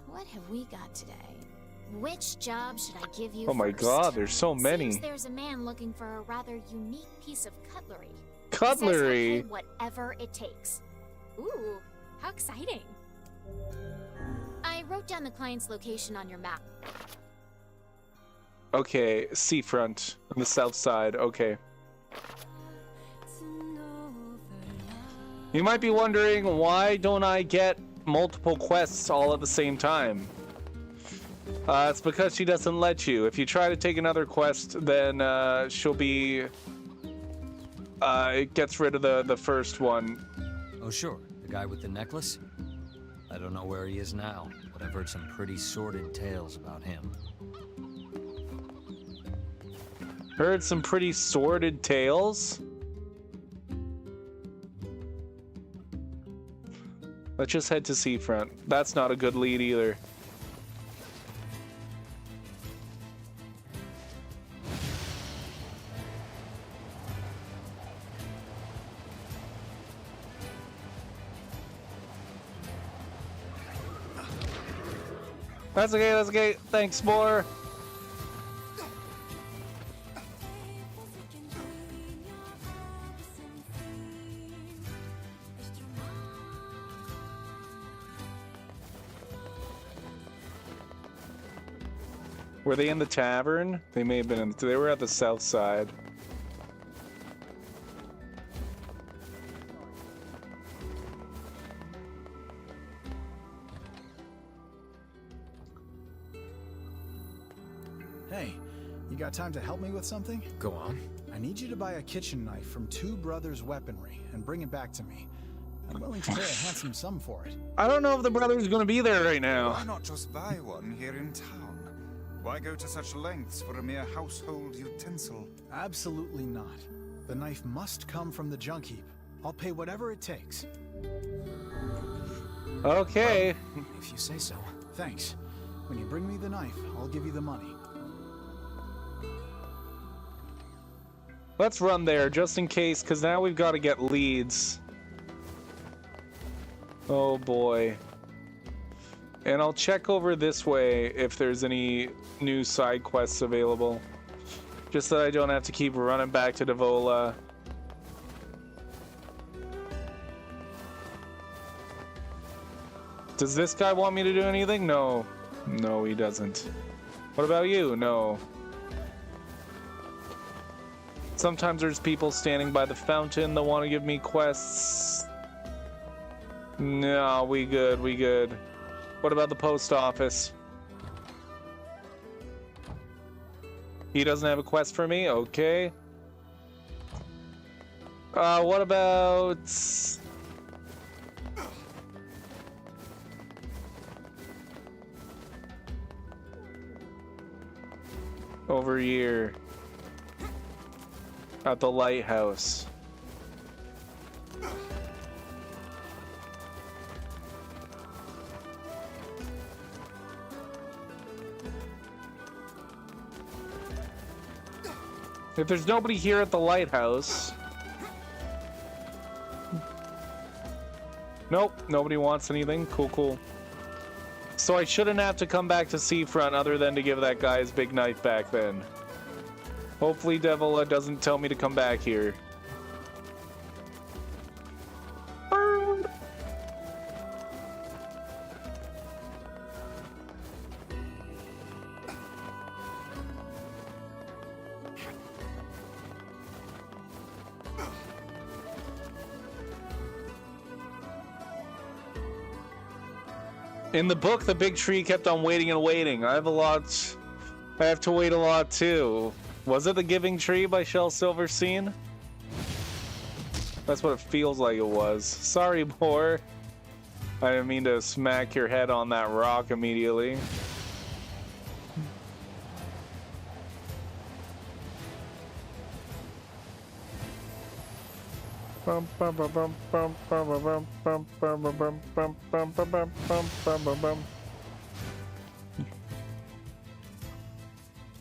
What have we got today? Which job should I give you Oh my first? god, there's so many. Seems there's a man looking for a rather unique piece of cutlery. Cutlery? Says he'll pay whatever it takes. Ooh, how exciting. I wrote down the client's location on your map. Okay, seafront on the south side. Okay. You might be wondering, why don't I get multiple quests all at the same time? It's because she doesn't let you. If you try to take another quest, then she'll be... it gets rid of the first one. Oh sure, the guy with the necklace? I don't know where he is now, but I've heard some pretty sordid tales about him. Heard some pretty sordid tales? Let's just head to seafront. That's not a good lead either. That's okay, that's okay. Thanks, more. Were they in the tavern? They may have been in. They were at the south side. Hey, you got time to help me with something? Go on. I need you to buy a kitchen knife from Two Brothers Weaponry and bring it back to me. I'm willing to pay a handsome sum for it. I don't know if the brother's gonna be there right now. Why not just buy one here in town? Why go to such lengths for a mere household utensil? Absolutely not. The knife must come from the junk heap. I'll pay whatever it takes. Okay. If you say so. Thanks. When you bring me the knife, I'll give you the money. Let's run there just in case, because now we've got to get leads. Oh boy. And I'll check over this way if there's any new side quests available. Just that I don't have to keep running back to Devola. Does this guy want me to do anything? No. No, he doesn't. What about you? No. Sometimes there's people standing by the fountain that want to give me quests. No, we good, we good. What about the post office? He doesn't have a quest for me? Okay. What about... over here. At the lighthouse. If there's nobody here at the lighthouse... Nope, nobody wants anything. Cool, cool. So I shouldn't have to come back to seafront other than to give that guy his big knife back then. Hopefully Devola doesn't tell me to come back here. In the book, the big tree kept on waiting and waiting. I have to wait a lot too. Was it The Giving Tree by Shel Silverstein? That's what it feels like it was. Sorry, Boar. I didn't mean to smack your head on that rock immediately. You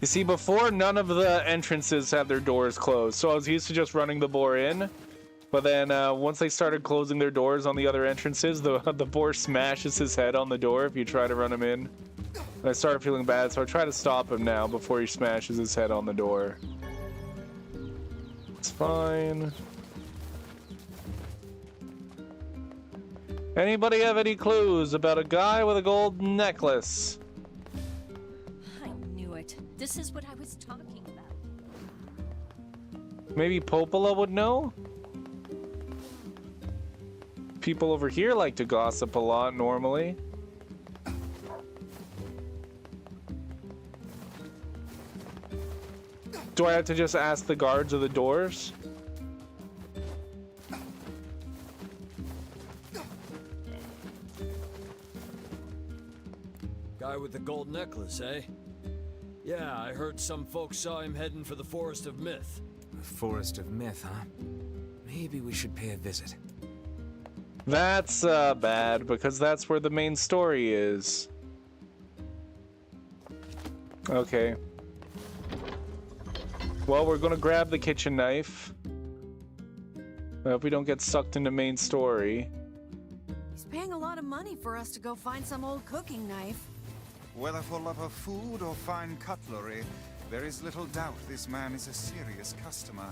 see, before, none of the entrances had their doors closed, so I was used to just running the boar in. But then once they started closing their doors on the other entrances, the boar smashes his head on the door if you try to run him in. And I started feeling bad, so I try to stop him now before he smashes his head on the door. It's fine. Anybody have any clues about a guy with a gold necklace? I knew it. This is what I was talking about. Maybe Popola would know? People over here like to gossip a lot normally. Do I have to just ask the guards of the doors? Guy with the gold necklace, eh? Yeah, I heard some folks saw him heading for the Forest of Myth. The Forest of Myth, huh? Maybe we should pay a visit. That's bad, because that's where the main story is. Okay. Well, we're gonna grab the kitchen knife. I hope we don't get sucked into main story. He's paying a lot of money for us to go find some old cooking knife. Whether for love of food or fine cutlery, there is little doubt this man is a serious customer.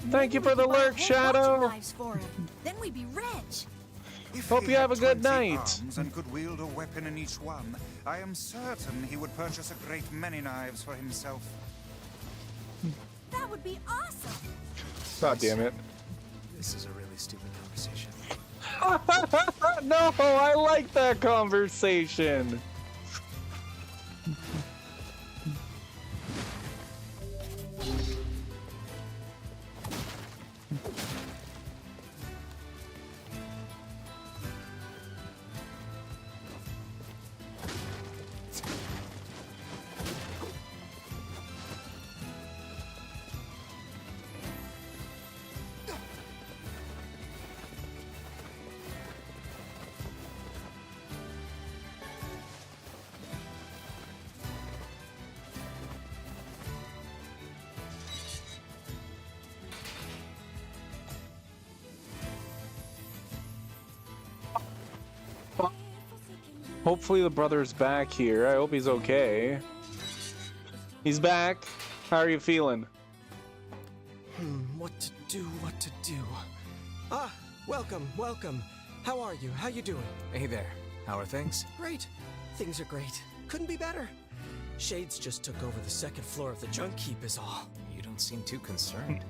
Thank you for the lurk, Shadow. For him. Then we'd be rich. If Hope he you had have a good 20 night. arms and could wield a weapon in each one, I am certain he would purchase a great many knives for himself. That would be awesome. God damn it. This is a really stupid conversation. No, I like that conversation. Hopefully the brother's back here. I hope he's okay. He's back. How are you feeling? What to do? Ah, welcome. How are you? How you doing? Hey there. How are things? Great. Things are great. Couldn't be better. Shades just took over the second floor of the junk heap is all. You don't seem too concerned.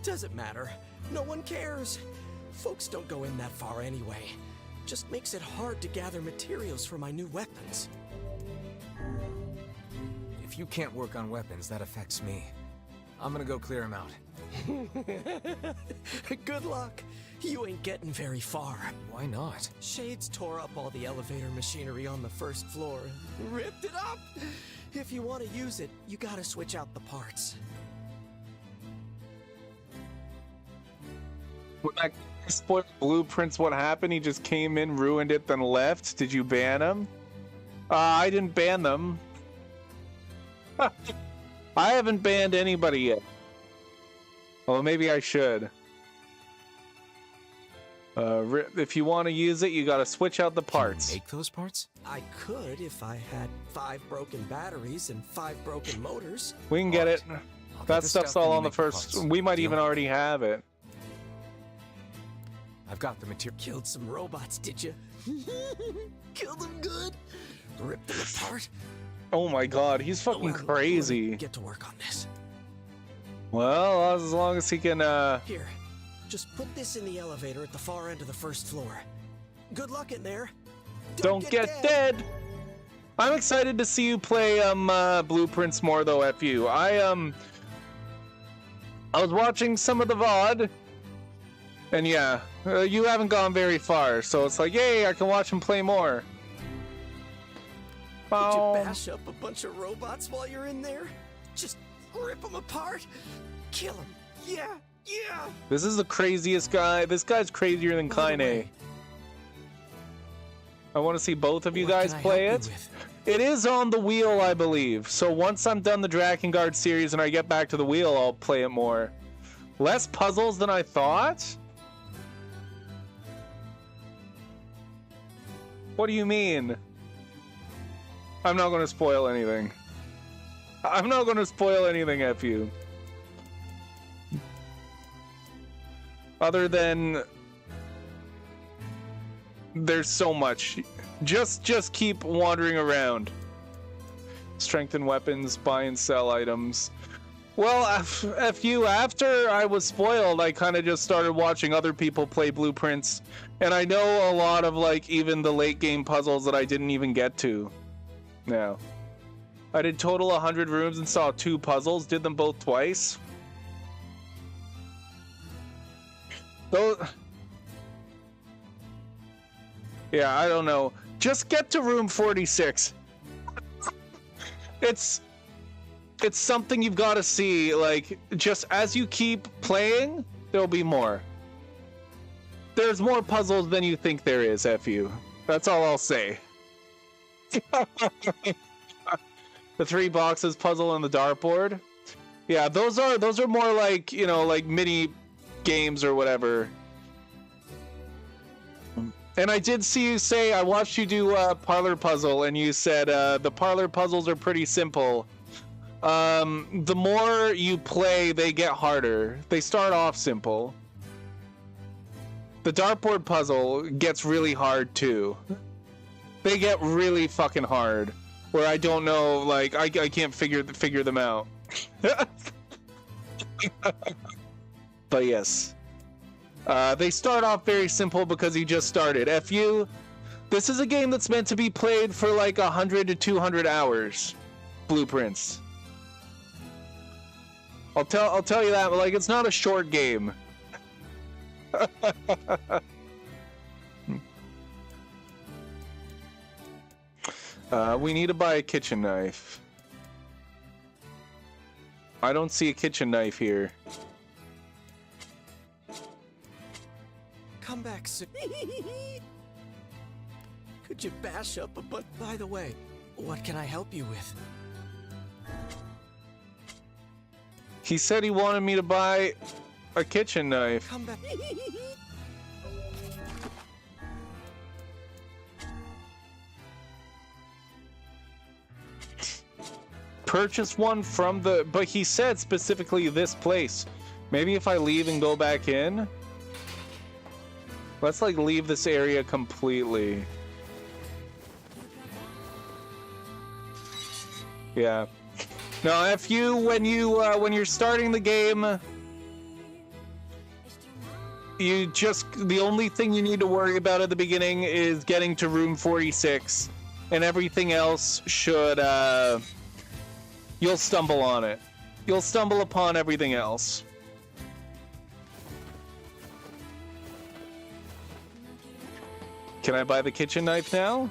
Doesn't matter. No one cares. Folks don't go in that far anyway. Just makes it hard to gather materials for my new weapons. If you can't work on weapons, that affects me. I'm gonna go clear him out. Good luck. You ain't getting very far. Why not? Shades tore up all the elevator machinery on the first floor. Ripped it up! If you want to use it, you gotta switch out the parts. When that spoiled blueprints, what happened? He just came in, ruined it, then left. Did you ban him? I didn't ban them. I haven't banned anybody yet. Well, maybe I should. If you want to use it, you gotta switch out the parts. Can you make those parts? I could if I had 5 broken batteries and 5 broken motors. We can get it. I'll get That the stuff's stuff and all you on the make first. parts. We might even Deal? already have it. I've got the material. Killed some robots, did you? Killed them good? Ripped them apart? Oh my god, he's fucking Well, crazy. Get to work on this. Well, as long as he can, Here, just put this in the elevator at the far end of the first floor. Good luck in there. Don't get dead. I'm excited to see you play Blueprints more though, FU. I was watching some of the VOD, and yeah, you haven't gone very far, so it's like, yay, I can watch him play more. Did you bash up a bunch of robots while you're in there? Just rip them apart? Kill them. Yeah, yeah. This is the craziest guy. This guy's crazier than Kaine. I want to see both of you guys play it. It is on the wheel, I believe. So once I'm done the Drakengard series and I get back to the wheel, I'll play it more. Less puzzles than I thought? What do you mean? I'm not going to spoil anything. I'm not going to spoil anything, FU. Other than... there's so much. Just keep wandering around. Strengthen weapons, buy and sell items. Well, FU, after I was spoiled, I kind of just started watching other people play Blueprints. And I know a lot of, like, even the late game puzzles that I didn't even get to. Now, I did total 100 rooms and saw 2 puzzles, did them both twice. Those... yeah, I don't know. Just get to room 46. It's something you've got to see. Like, just as you keep playing, there'll be more. There's more puzzles than you think there is, FU. That's all I'll say. The 3 boxes puzzle and the dartboard. Yeah, those are more like, you know, like mini games or whatever. And I did see you say, I watched you do a parlor puzzle, and you said the parlor puzzles are pretty simple. The more you play, they get harder. They start off simple. The dartboard puzzle gets really hard too. They get really fucking hard, where I don't know, like, I can't figure them out. But yes. They start off very simple because he just started. FU, this is a game that's meant to be played for like 100 to 200 hours. Blueprints. I'll tell you that, but like, it's not a short game. We need to buy a kitchen knife. I don't see a kitchen knife here. Come back soon. Could you bash up a bunch? By the way, what can I help you with? He said he wanted me to buy a kitchen knife. Come back. Purchase one from the... but he said specifically this place. Maybe if I leave and go back in? Let's like leave this area completely. Yeah. No, if you when you're starting the game, you just, the only thing you need to worry about at the beginning is getting to room 46, and everything else should you'll stumble on it. You'll stumble upon everything else. Can I buy the kitchen knife now?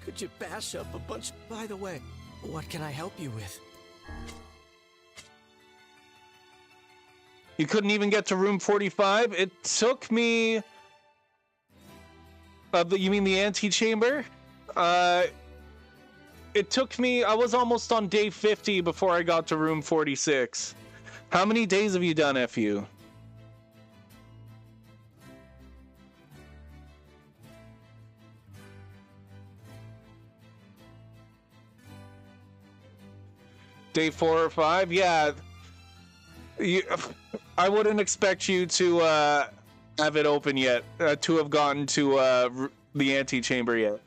Could you bash up a bunch? By the way, what can I help you with? You couldn't even get to room 45? It took me... you mean the antechamber? It took me... I was almost on day 50 before I got to room 46. How many days have you done, FU? Day 4 or 5? Yeah. I wouldn't expect you to have it open yet, to have gotten to the antechamber yet.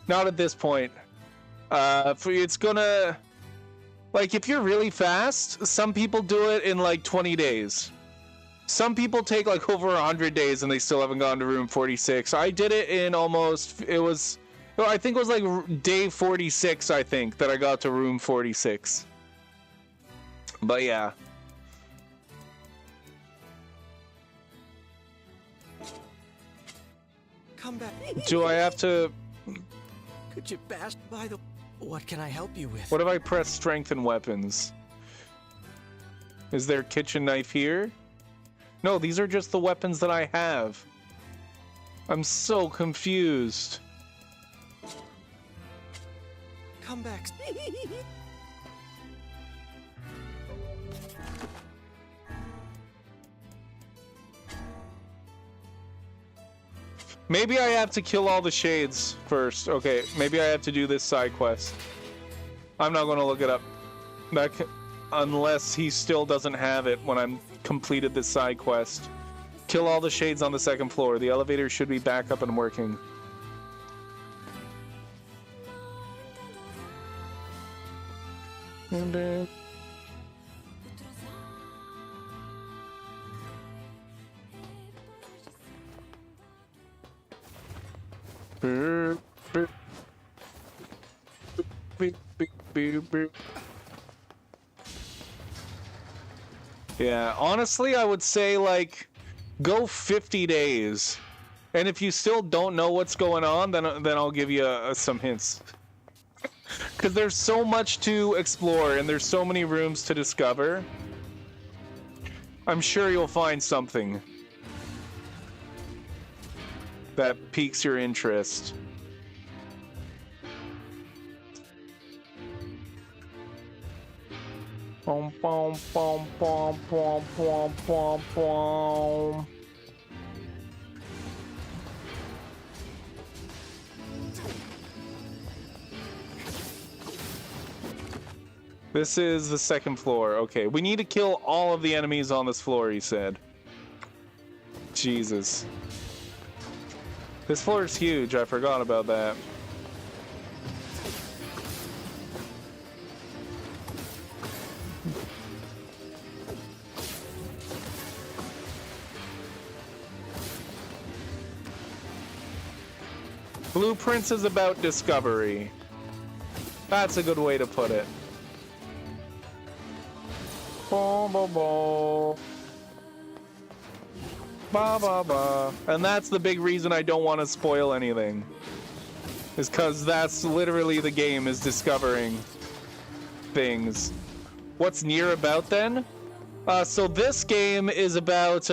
Not at this point. It's gonna, like, if you're really fast, some people do it in like 20 days. Some people take like over 100 days and they still haven't gone to room 46. I did it in almost, I think it was like day 46, I think, that I got to room 46. But yeah. Come back. Do I have to... Could you bash by the... What can I help you with? What if I press strengthen weapons? Is there a kitchen knife here? No, these are just the weapons that I have. I'm so confused. Come back. Maybe I have to kill all the shades first. Okay, maybe I have to do this side quest. I'm not going to look it up. Unless he still doesn't have it when I'm completed this side quest. Kill all the shades on the second floor. The elevator should be back up and working. Yeah, honestly, I would say, like, go 50 days. And if you still don't know what's going on, then I'll give you some hints. Because there's so much to explore, and there's so many rooms to discover. I'm sure you'll find something that piques your interest. Pom pom pom pom pom pom pom pom. This is the second floor. Okay, we need to kill all of the enemies on this floor, he said. Jesus. This floor is huge, I forgot about that. Blueprints is about discovery. That's a good way to put it. Ba ba ba. Ba ba ba. And that's the big reason I don't want to spoil anything. Is because that's literally the game, is discovering things. What's Nier about then? So this game is about,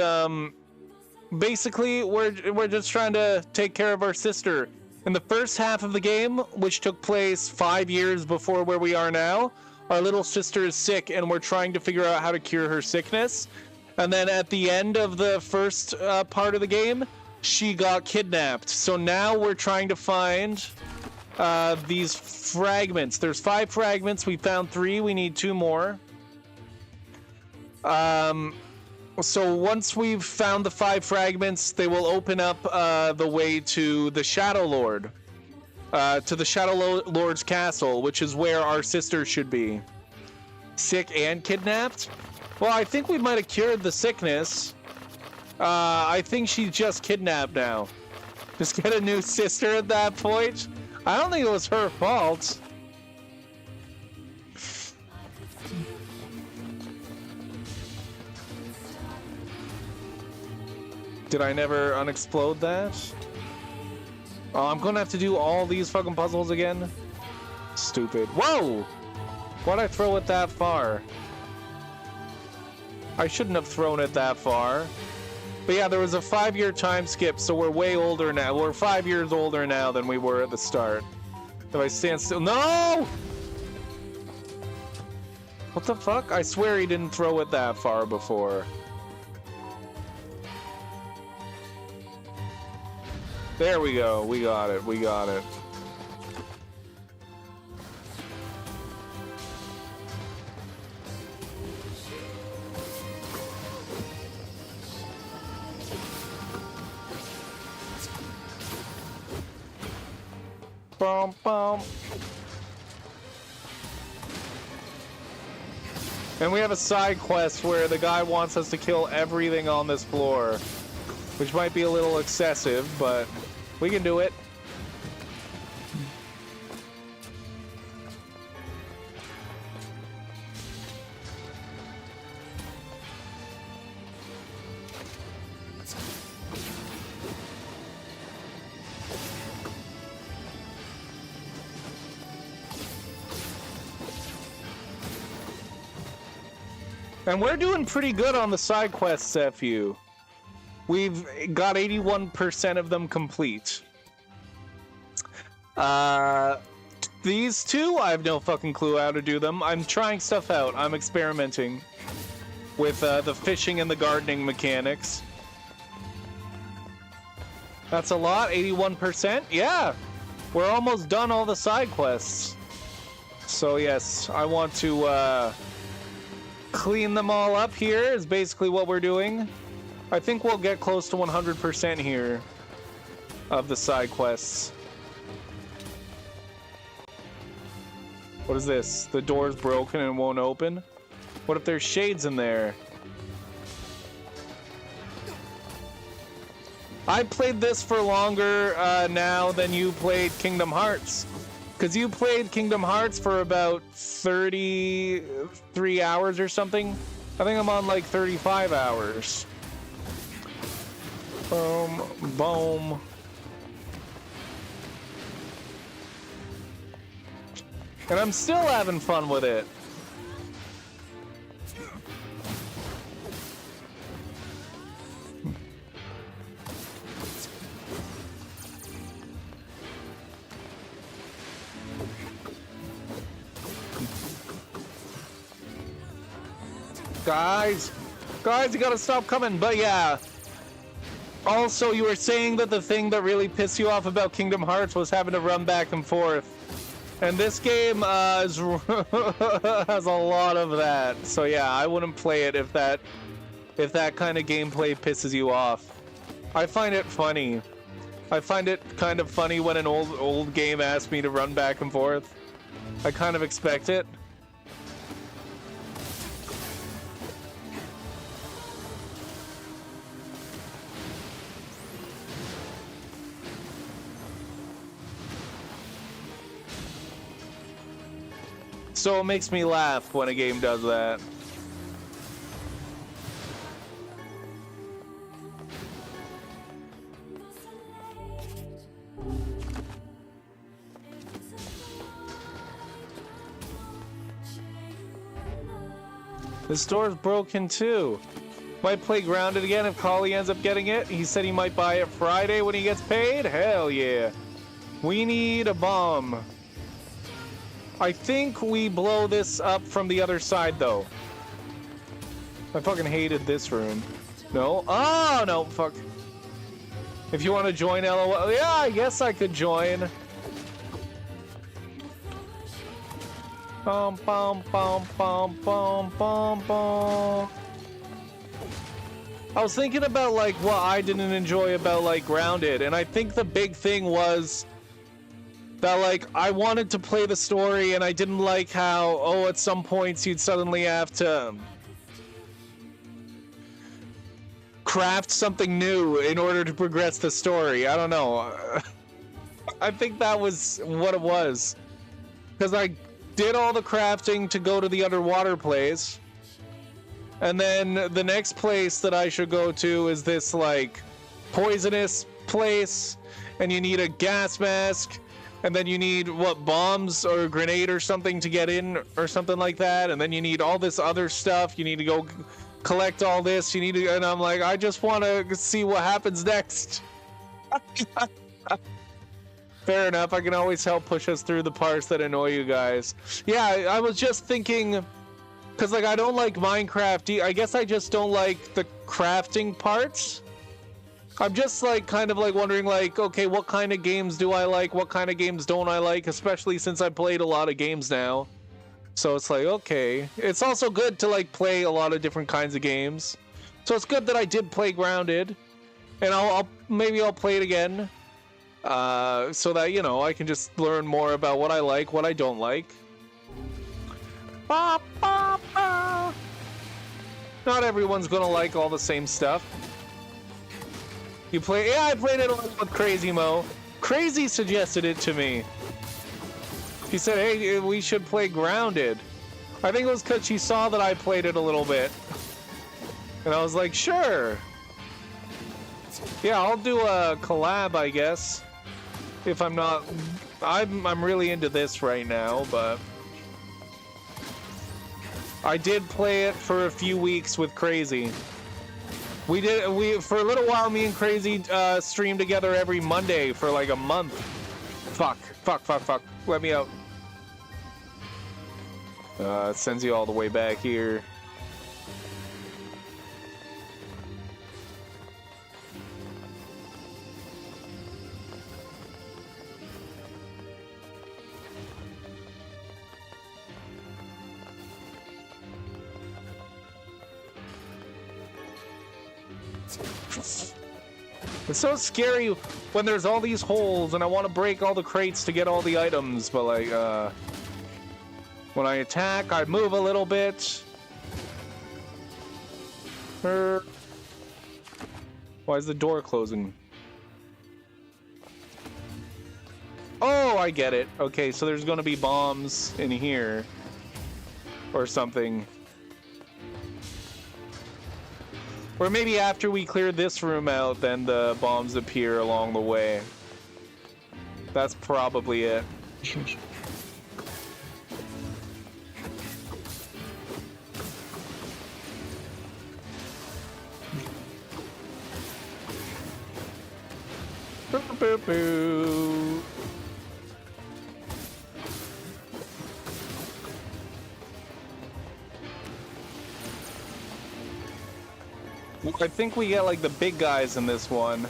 basically we're just trying to take care of our sister. In the first half of the game, which took place 5 years before where we are now, our little sister is sick and we're trying to figure out how to cure her sickness. And then at the end of the first part of the game, she got kidnapped. So now we're trying to find these fragments. There's 5 fragments. We found 3. We need 2 more. So once we've found the 5 fragments, they will open up the way to the Shadow Lord. To the Shadow Lord's castle, which is where our sister should be. Sick and kidnapped? Well, I think we might have cured the sickness. I think she's just kidnapped now. Just get a new sister at that point? I don't think it was her fault. Did I never unexplode that? Oh, I'm gonna have to do all these fucking puzzles again? Stupid. Whoa! Why'd I throw it that far? I shouldn't have thrown it that far. But yeah, there was a 5-year time skip, so we're way older now. We're 5 years older now than we were at the start. If I stand still... No! What the fuck? I swear he didn't throw it that far before. There we go. We got it. We got it. Bum, bum. And we have a side quest where the guy wants us to kill everything on this floor, which might be a little excessive, but we can do it. And we're doing pretty good on the side quests, FU. We've got 81% of them complete. These two, I have no fucking clue how to do them. I'm trying stuff out. I'm experimenting with the fishing and the gardening mechanics. That's a lot, 81%? Yeah! We're almost done all the side quests. So yes, I want to clean them all up here is basically what we're doing. I think we'll get close to 100% here of the side quests. What is this? The door's broken and won't open? What if there's shades in there? I played this for longer now than you played Kingdom Hearts. Because you played Kingdom Hearts for about 33 hours or something. I think I'm on like 35 hours. Boom, boom. And I'm still having fun with it. Guys, you gotta stop coming. But yeah, also you were saying that the thing that really pissed you off about Kingdom Hearts was having to run back and forth, and this game has a lot of that. So yeah, I wouldn't play it if that kind of gameplay pisses you off. I find it funny. I find it kind of funny when an old game asks me to run back and forth. I kind of expect it. So it makes me laugh when a game does that. This door's broken too. Might play Grounded again if Collie ends up getting it. He said he might buy it Friday when he gets paid. Hell yeah. We need a bomb. I think we blow this up from the other side, though. I fucking hated this room. No? Oh, no, fuck. If you want to join, LOL. Yeah, I guess I could join. Bum, bum, bum, bum, bum, bum, bum. I was thinking about, like, what I didn't enjoy about, like, Grounded, and I think the big thing was that, like, I wanted to play the story and I didn't like how, oh, at some points you'd suddenly have to craft something new in order to progress the story. I don't know. I think that was what it was. Because I did all the crafting to go to the underwater place. And then the next place that I should go to is this, like, poisonous place. And you need a gas mask. And then you need, what, bombs or a grenade or something to get in or something like that. And then you need all this other stuff. You need to go collect all this. You need to, and I'm like, I just want to see what happens next. Fair enough. I can always help push us through the parts that annoy you guys. Yeah, I was just thinking, because, like, I don't like Minecraft. I guess I just don't like the crafting parts. I'm just, like, kind of, like, wondering, like, okay, what kind of games do I like? What kind of games don't I like? Especially since I played a lot of games now. So it's like, okay. It's also good to, like, play a lot of different kinds of games. So it's good that I did play Grounded. And maybe I'll play it again. So that, you know, I can just learn more about what I like, what I don't like. Ba, ba, ba. Not everyone's gonna like all the same stuff. You play? Yeah, I played it a lot with Crazy Mo. Crazy suggested it to me. He said, hey, we should play Grounded. I think it was because she saw that I played it a little bit. And I was like, sure. Yeah, I'll do a collab, I guess. If I'm not... I'm really into this right now, but... I did play it for a few weeks with Crazy. For a little while, me and Crazy streamed together every Monday for like a month. Fuck. Let me out. It sends you all the way back here. It's so scary when there's all these holes and I want to break all the crates to get all the items, but like, when I attack, I move a little bit. Why is the door closing? Oh, I get it. Okay, so there's gonna be bombs in here. Or something. Or maybe after we clear this room out, then the bombs appear along the way. That's probably it. Boo, boo, boo. I think we get like the big guys in this one.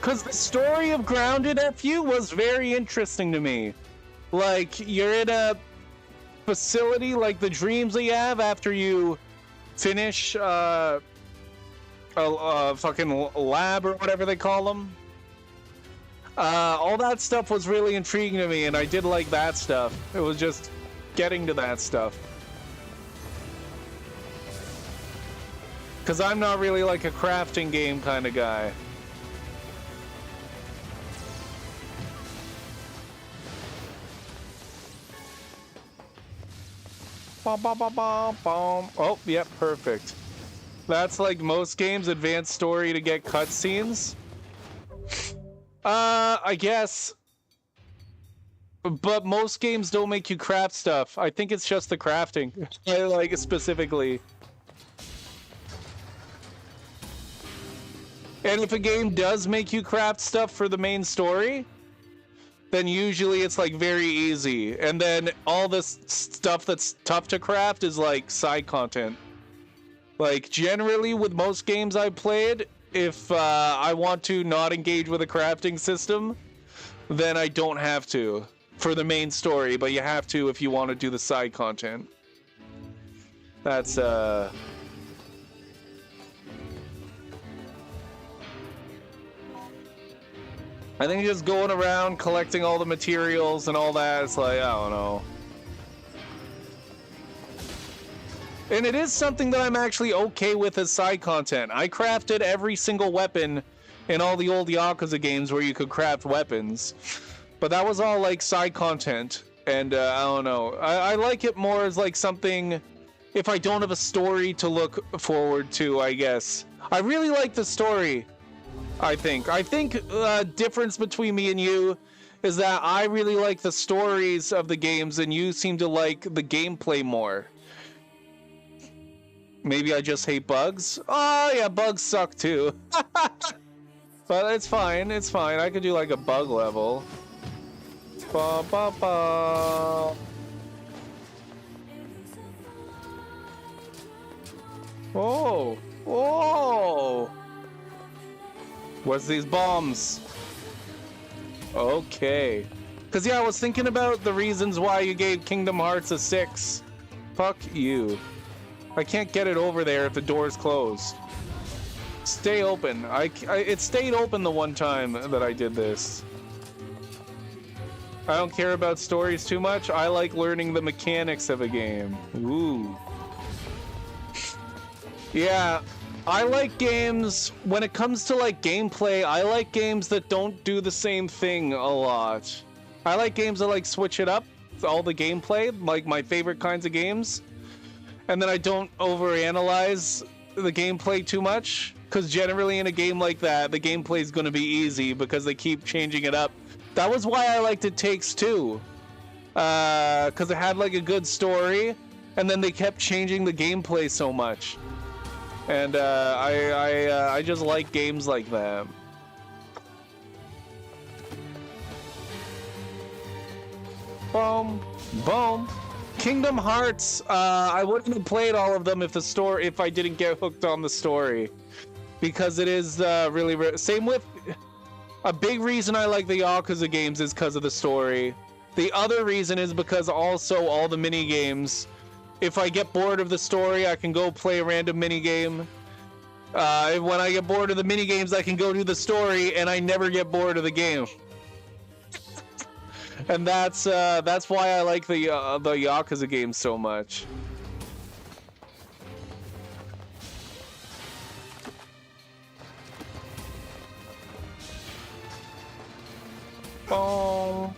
Because the story of Grounded FU was very interesting to me. Like, you're in a facility, like the dreams that you have after you finish a fucking lab or whatever they call them. All that stuff was really intriguing to me, and I did like that stuff. It was just getting to that stuff. Because I'm not really like a crafting game kind of guy. Oh, yep, perfect. That's like most games, advanced story to get cutscenes. I guess. But most games don't make you craft stuff. I think it's just the crafting. Like, specifically. And if a game does make you craft stuff for the main story, then usually it's like very easy. And then all this stuff that's tough to craft is like side content. Like generally with most games I've played, if I want to not engage with a crafting system, then I don't have to for the main story, but you have to if you want to do the side content. That's I think just going around collecting all the materials and all that, it's like, I don't know. And it is something that I'm actually okay with as side content. I crafted every single weapon in all the old Yakuza games where you could craft weapons. But that was all like side content. And I don't know. I like it more as like something, if I don't have a story to look forward to, I guess. I really like the story. I think difference between me and you is that I really like the stories of the games and you seem to like the gameplay more. Maybe I just hate bugs? Oh yeah, bugs suck too. But it's fine, it's fine. I could do like a bug level. Ba ba ba. Oh, whoa. What's these bombs? Okay. Cause yeah, I was thinking about the reasons why you gave Kingdom Hearts a 6. Fuck you. I can't get it over there if the door's closed. Stay open. It stayed open the one time that I did this. I don't care about stories too much. I like learning the mechanics of a game. Ooh. Yeah, I like games, when it comes to like gameplay, I like games that don't do the same thing a lot. I like games that like switch it up, all the gameplay, like my favorite kinds of games. And then I don't overanalyze the gameplay too much, because generally in a game like that, the gameplay is going to be easy because they keep changing it up. That was why I liked It Takes Two, because it had like a good story, and then they kept changing the gameplay so much. And I just like games like that. Boom, boom. Kingdom Hearts. I wouldn't have played all of them if I didn't get hooked on the story, because it is really same with. A big reason I like the Yakuza games is because of the story. The other reason is because also all the mini games. If I get bored of the story, I can go play a random mini game. When I get bored of the mini games, I can go do the story, and I never get bored of the game. And that's why I like the Yakuza games so much. Boom.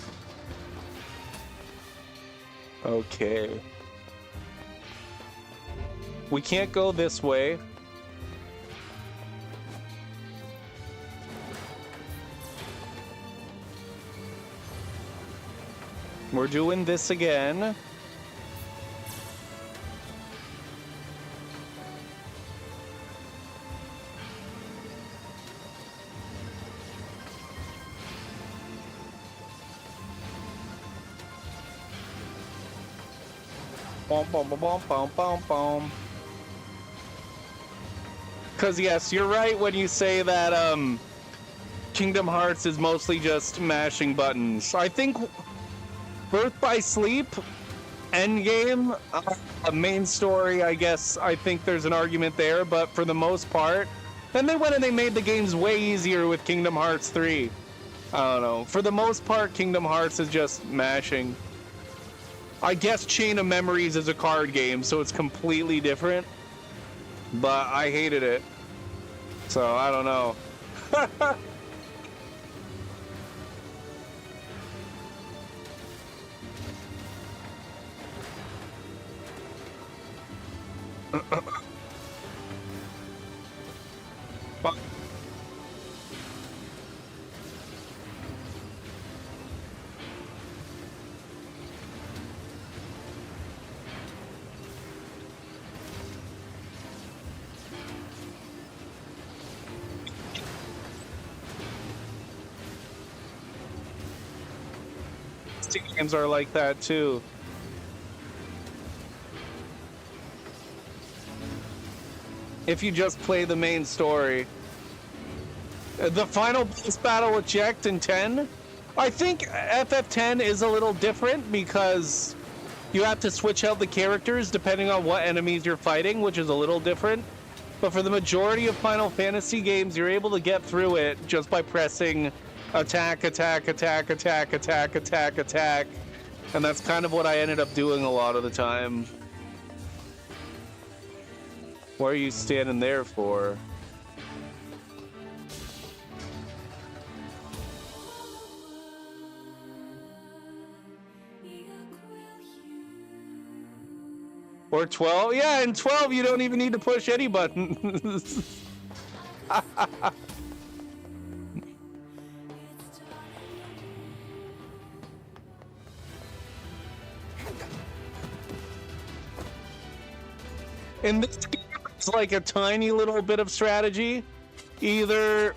Okay. We can't go this way. We're doing this again. Boom, boom, boom, boom, boom, boom, boom. Because yes, you're right when you say that Kingdom Hearts is mostly just mashing buttons. I think Birth by Sleep, Endgame, main story, I guess, I think there's an argument there, but for the most part, then they went and they made the games way easier with Kingdom Hearts 3. I don't know. For the most part, Kingdom Hearts is just mashing. I guess Chain of Memories is a card game, so it's completely different, but I hated it. So, I don't know. Games are like that too. If you just play the main story. The final boss battle with Jecht in 10, I think FF10 is a little different because you have to switch out the characters depending on what enemies you're fighting, which is a little different. But for the majority of Final Fantasy games, you're able to get through it just by pressing attack, attack, attack, attack, attack, attack, attack. And that's kind of what I ended up doing a lot of the time. What are you standing there for? Or 12? Yeah, in 12 you don't even need to push any buttons. In this game, it's like a tiny little bit of strategy. Either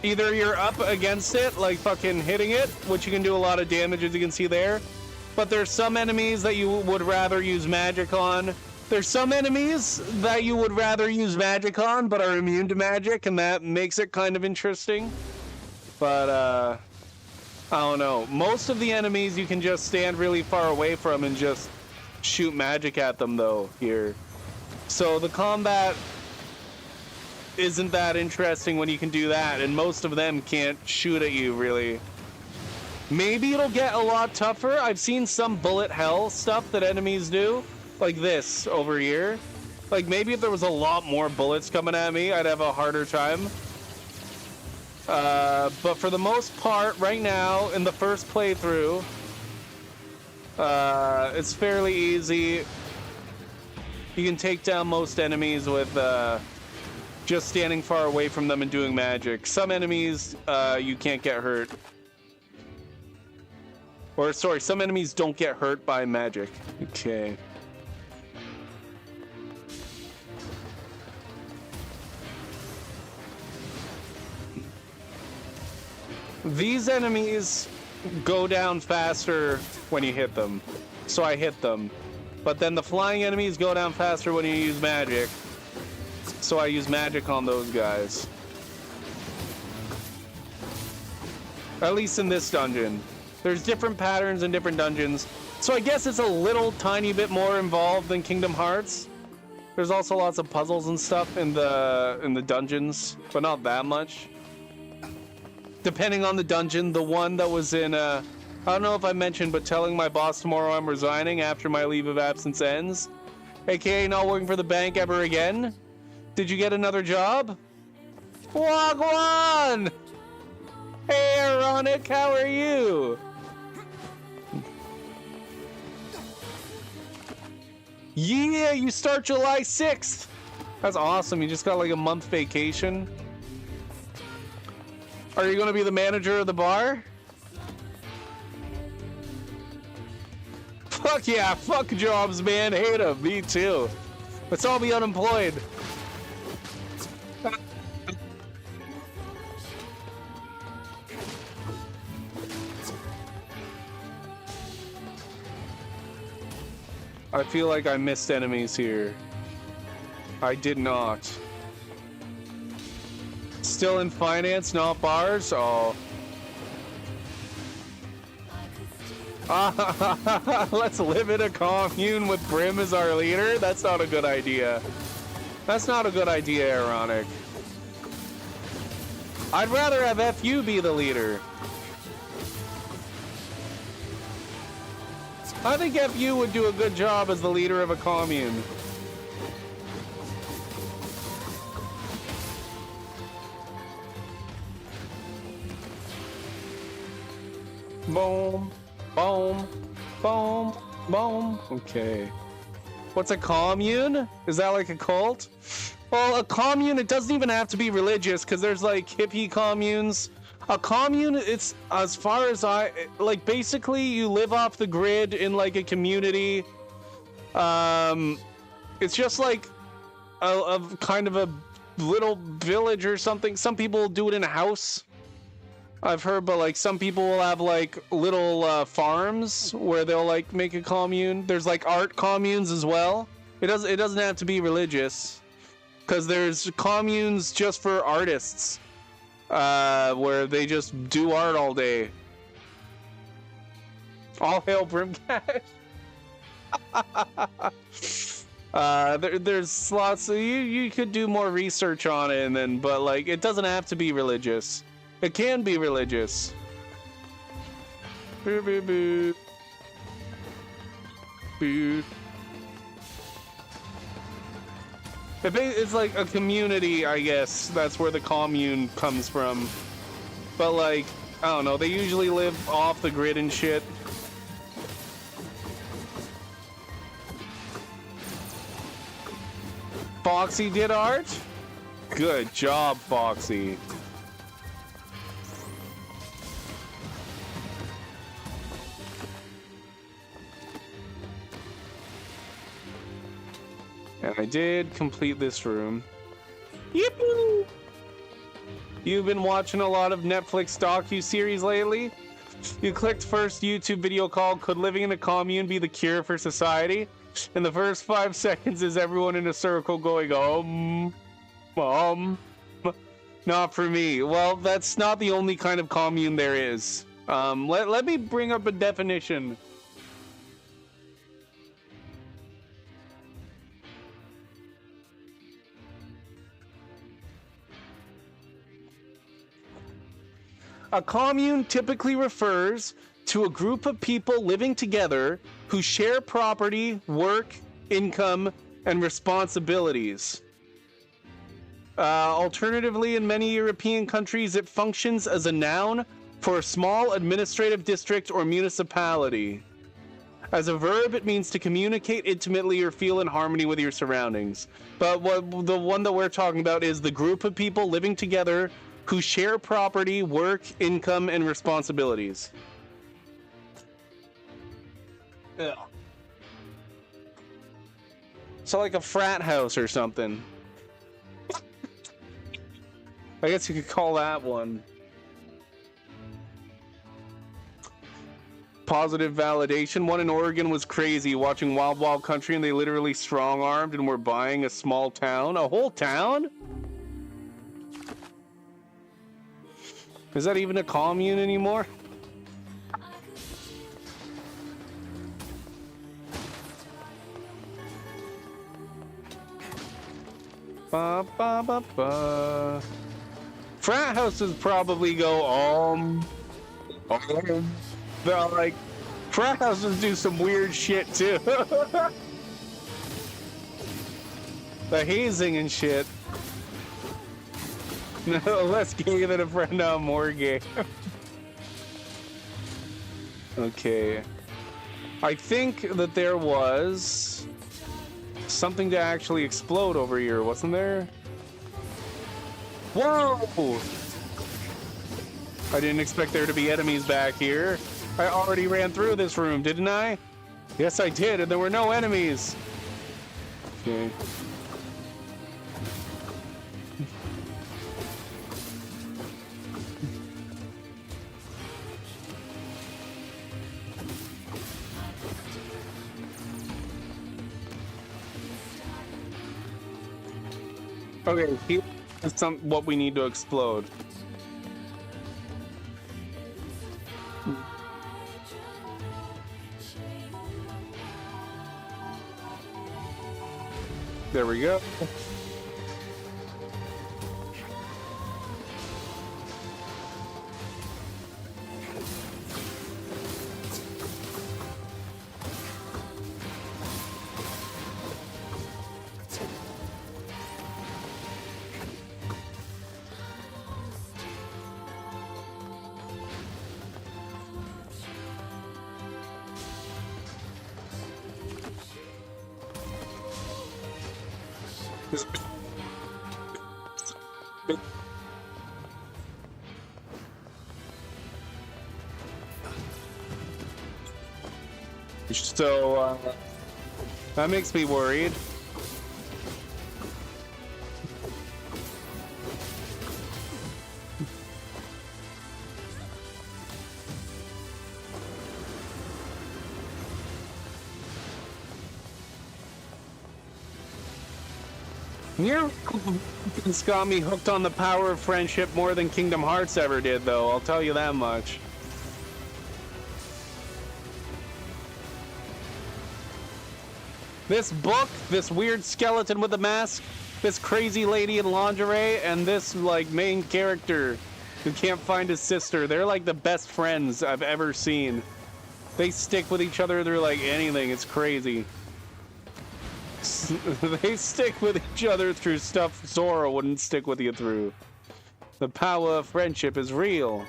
you're up against it, like fucking hitting it, which you can do a lot of damage, as you can see there. But there's some enemies that you would rather use magic on, There's some enemies that you would rather use magic on, but are immune to magic, and that makes it kind of interesting. But, I don't know. Most of the enemies you can just stand really far away from and just shoot magic at them, though, here. So the combat isn't that interesting when you can do that, and most of them can't shoot at you, really. Maybe it'll get a lot tougher. I've seen some bullet hell stuff that enemies do, like this over here. Like, maybe if there was a lot more bullets coming at me, I'd have a harder time. But for the most part, right now, in the first playthrough, it's fairly easy. You can take down most enemies with just standing far away from them and doing magic. Some enemies, you can't get hurt. Or, sorry, some enemies don't get hurt by magic. Okay. These enemies go down faster when you hit them. So I hit them. But then the flying enemies go down faster when you use magic. So I use magic on those guys. At least in this dungeon. There's different patterns in different dungeons. So I guess it's a little tiny bit more involved than Kingdom Hearts. There's also lots of puzzles and stuff in the dungeons, but not that much. Depending on the dungeon, the one that was in I don't know if I mentioned, but telling my boss tomorrow I'm resigning after my leave of absence ends. AKA not working for the bank ever again. Did you get another job? Wagwan! Hey, Ironic, how are you? Yeah, you start July 6th. That's awesome. You just got like a month vacation. Are you going to be the manager of the bar? Fuck yeah, fuck jobs, man. Hate them. Me too. Let's all be unemployed. I feel like I missed enemies here. I did not. Still in finance, not bars? Oh. Let's live in a commune with Brim as our leader? That's not a good idea. That's not a good idea, Ironic. I'd rather have FU be the leader. I think FU would do a good job as the leader of a commune. Boom, boom, boom, boom. Okay. What's a commune? Is that like a cult? Well, a commune, it doesn't even have to be religious, because there's like hippie communes. A commune, it's, as far as like, basically you live off the grid in like a community. It's just like a kind of a little village or something. Some people do it in a house, I've heard, but like some people will have like little farms where they'll like make a commune. There's like art communes as well. It doesn't have to be religious, because there's communes just for artists. Where they just do art all day. All hail Brimcash. There's lots of, you could do more research on it, and then, but like, it doesn't have to be religious. It can be religious. Boo boo boo. Boo. It's like a community, I guess. That's where the commune comes from. But like, I don't know, they usually live off the grid and shit. Foxy did art? Good job, Foxy. And I did complete this room. Yippee! You've been watching a lot of Netflix docu-series lately? You clicked first YouTube video called "Could Living in a Commune Be the Cure for Society?" In the first 5 seconds is everyone in a circle going, not for me. Well, that's not the only kind of commune there is. Let me bring up a definition. A commune typically refers to a group of people living together who share property, work, income, and responsibilities. Alternatively, in many European countries, it functions as a noun for a small administrative district or municipality. As a verb, it means to communicate intimately or feel in harmony with your surroundings. But the one that we're talking about is the group of people living together who share property, work, income, and responsibilities. Yeah. So like a frat house or something. I guess you could call that one. Positive validation. One in Oregon was crazy, watching Wild Wild Country, and they literally strong-armed and were buying a small town. A whole town? Is that even a commune anymore? Ba, ba, ba, ba. Frat houses probably go, they're like, frat houses do some weird shit too. The hazing and shit. No, less gay than a friend, now more gay. Okay. I think that there was something to actually explode over here, wasn't there? Whoa! I didn't expect there to be enemies back here. I already ran through this room, didn't I? Yes, I did, and there were no enemies. Okay. Okay, here's what we need to explode. There we go. So, that makes me worried. Nier Replicant's got me hooked on the power of friendship more than Kingdom Hearts ever did, though. I'll tell you that much. This book, this weird skeleton with a mask, this crazy lady in lingerie, and this, like, main character who can't find his sister, they're like the best friends I've ever seen. They stick with each other through, like, anything. It's crazy. They stick with each other through stuff Zora wouldn't stick with you through. The power of friendship is real.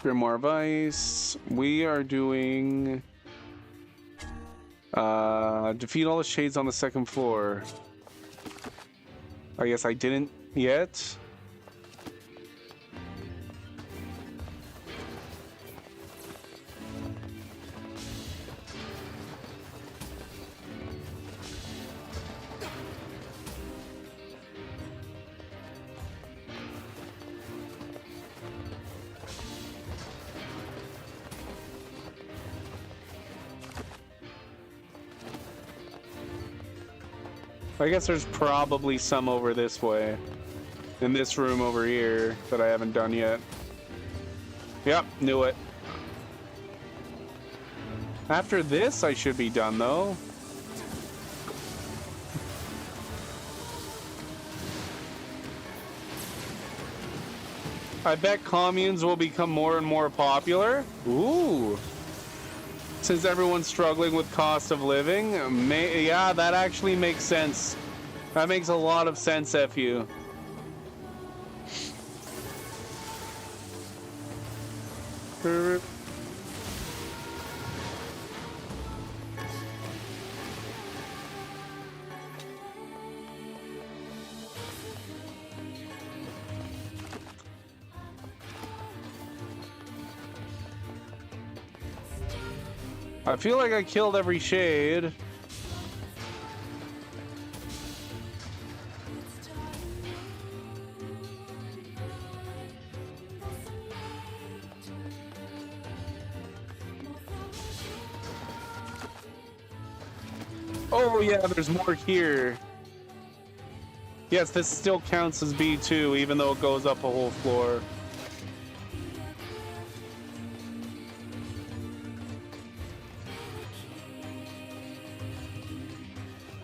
Grimoire Vice. We are doing... defeat all the shades on the second floor. I guess I didn't yet. I guess there's probably some over this way. In this room over here that I haven't done yet. Yep, knew it. After this, I should be done, though. I bet communes will become more and more popular. Ooh. Since everyone's struggling with cost of living. Yeah, that actually makes sense. That makes a lot of sense, FU. I feel like I killed every shade. Oh yeah, there's more here. Yes, this still counts as B2, even though it goes up a whole floor.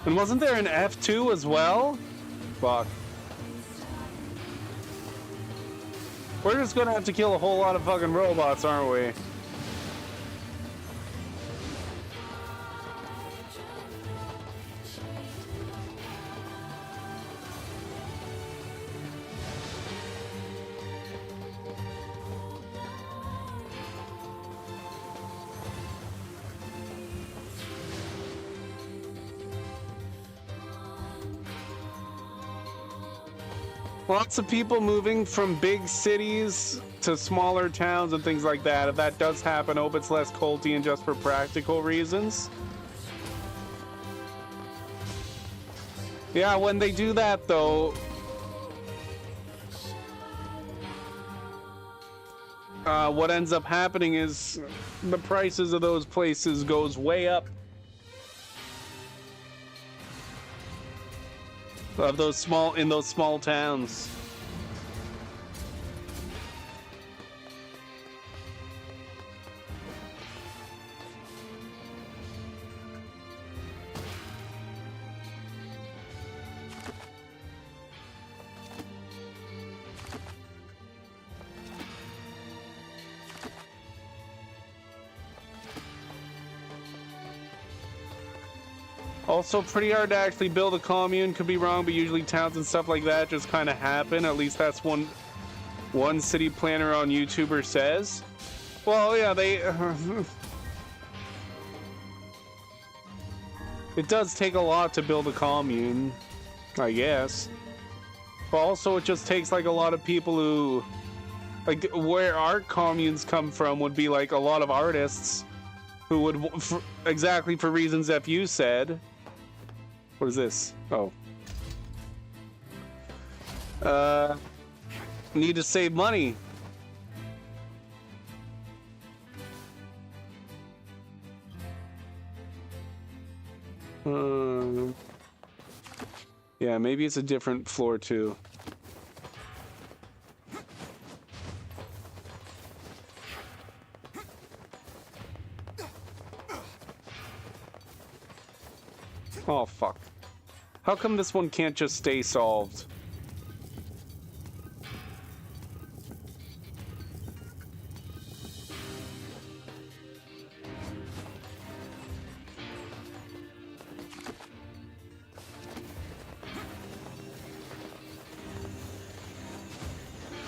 And wasn't there an F2 as well? Fuck. We're just gonna have to kill a whole lot of fucking robots, aren't we? Lots of people moving from big cities to smaller towns and things like that. If that does happen, I hope it's less culty and just for practical reasons. Yeah, when they do that though, what ends up happening is the prices of those places goes way up. Of those small towns. Also pretty hard to actually build a commune. Could be wrong, but usually towns and stuff like that just kind of happen. At least that's one city planner on YouTuber says. Well, yeah, they it does take a lot to build a commune, I guess. But also it just takes like a lot of people who, like, where art communes come from would be like a lot of artists who would, exactly for reasons that you said. What is this? Oh. Need to save money. Yeah, maybe it's a different floor too. Oh, fuck. How come this one can't just stay solved?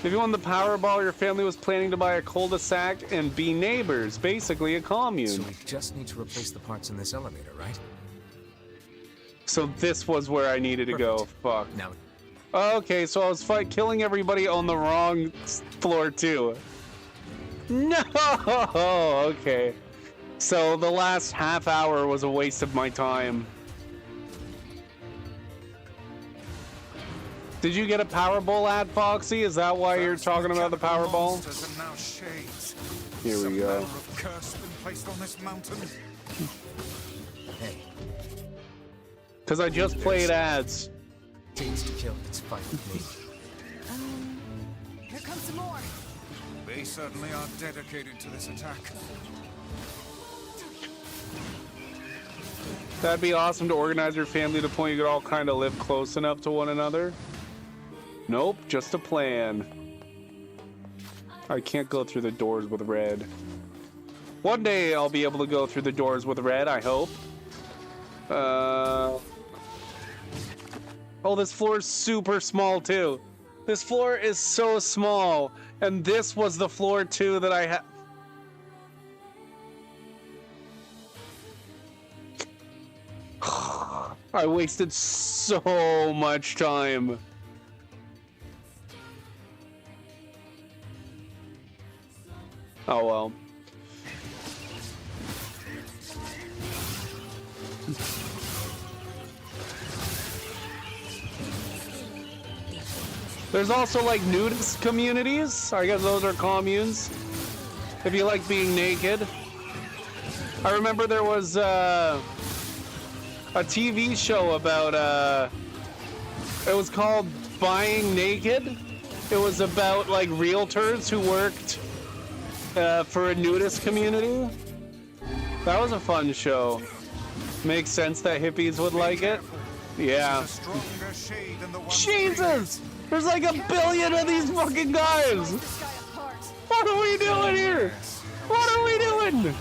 If you won the Powerball, your family was planning to buy a cul-de-sac and be neighbors. Basically a commune. So we just need to replace the parts in this elevator, right? So this was where I needed to go. Fuck. Now. Okay, so I was killing everybody on the wrong floor too. No. Okay. So the last half hour was a waste of my time. Did you get a Powerball ad, Foxy? Is that why you're talking about the Powerball? Here we go. Because I just played ads. Days to kill, it's fine with me. Here comes some more. They certainly are dedicated to this attack. That'd be awesome to organize your family to the point you could all kind of live close enough to one another. Nope, just a plan. I can't go through the doors with red. One day I'll be able to go through the doors with red, I hope. Oh, this floor is super small too. This floor is so small. And this was the floor too that I had. I wasted so much time. Oh well. There's also like nudist communities. I guess those are communes. If you like being naked. I remember there was a TV show about it was called Buying Naked. It was about like realtors who worked for a nudist community. That was a fun show. Makes sense that hippies would like it. Yeah. Jesus! There's like a billion of these fucking guys! What are we doing here? What are we doing?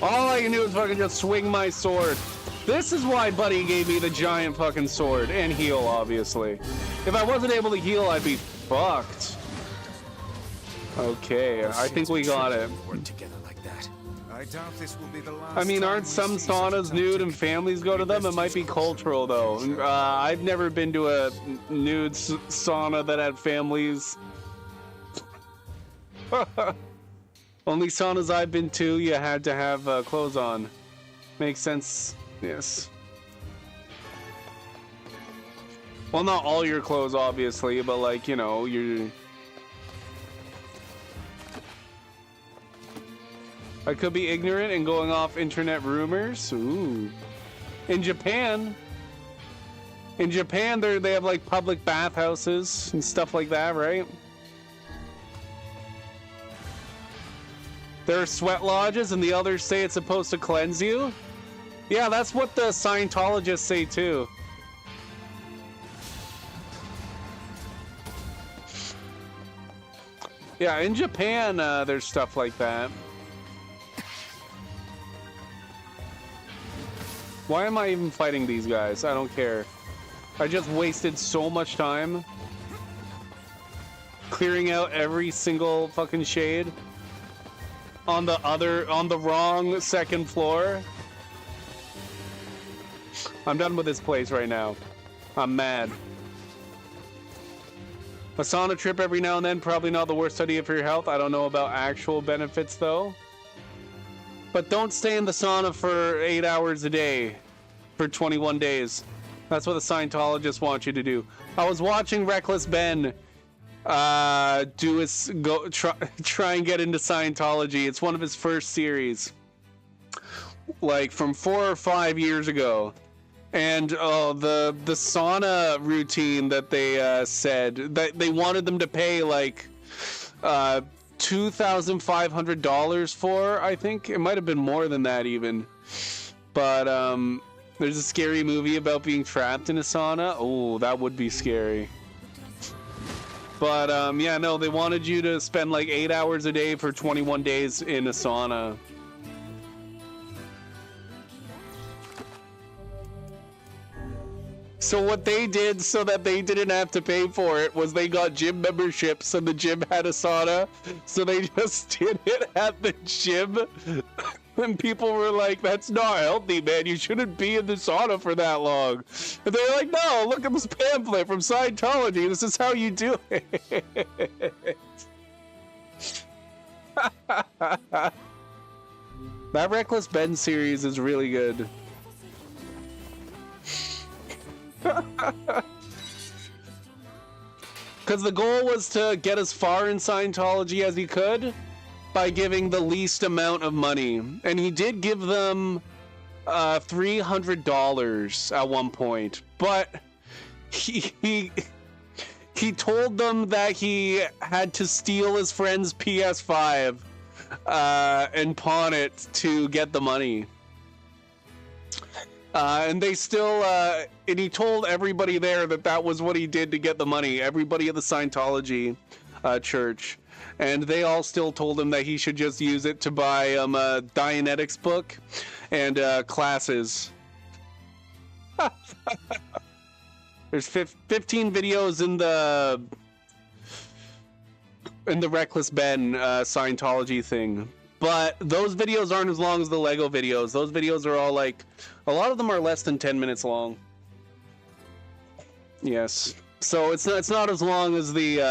All I can do is fucking just swing my sword. This is why Buddy gave me the giant fucking sword, and heal, obviously. If I wasn't able to heal, I'd be fucked. Okay, I think we got it. Work together like that. I doubt this will be the last. I mean, aren't some saunas nude and families go to them? It might be cultural, though. I've never been to a nude sauna that had families. Only saunas I've been to, you had to have clothes on. Makes sense, yes. Well, not all your clothes, obviously, but like, you know, your... I could be ignorant and going off internet rumors. Ooh. In Japan, they have like public bathhouses and stuff like that, right? There are sweat lodges and the others say it's supposed to cleanse you. Yeah, that's what the Scientologists say too. Yeah, in Japan, there's stuff like that. Why am I even fighting these guys? I don't care. I just wasted so much time clearing out every single fucking shade on the wrong second floor. I'm done with this place right now. I'm mad. A sauna trip every now and then, probably not the worst idea for your health. I don't know about actual benefits though. But don't stay in the sauna for 8 hours a day for 21 days. That's what the Scientologists want you to do. I was watching Reckless Ben try and get into Scientology. It's one of his first series, like from 4 or 5 years ago. And the sauna routine that they said that they wanted them to pay like $2,500 for, I think it might have been more than that even. But there's a scary movie about being trapped in a sauna. Oh, that would be scary. But yeah, no, they wanted you to spend like 8 hours a day for 21 days in a sauna. So what they did so that they didn't have to pay for it was they got gym memberships and the gym had a sauna. So they just did it at the gym. And people were like, that's not healthy, man. You shouldn't be in the sauna for that long. And they're like, no, look at this pamphlet from Scientology. This is how you do it. That Reckless Ben series is really good. Because the goal was to get as far in Scientology as he could by giving the least amount of money. And he did give them $300 at one point. But he told them that he had to steal his friend's PS5 and pawn it to get the money. And they still, and he told everybody there that that was what he did to get the money. Everybody at the Scientology church. And they all still told him that he should just use it to buy a Dianetics book and classes. There's 15 videos in the Reckless Ben Scientology thing. But those videos aren't as long as the Lego videos. Those videos are all like, a lot of them are less than 10 minutes long. Yes. So it's not as long as the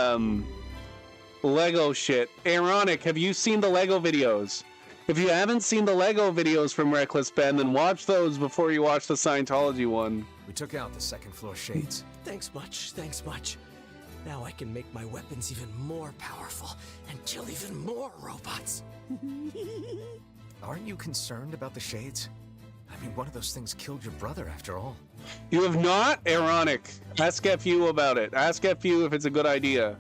Lego shit. Ironic, have you seen the Lego videos? If you haven't seen the Lego videos from Reckless Ben, then watch those before you watch the Scientology one. We took out the second floor shades. Thanks much, thanks much. Now I can make my weapons even more powerful and kill even more robots. Aren't you concerned about the shades? I mean, one of those things killed your brother after all. You have not? Ironic. Ask FU about it. Ask FU if it's a good idea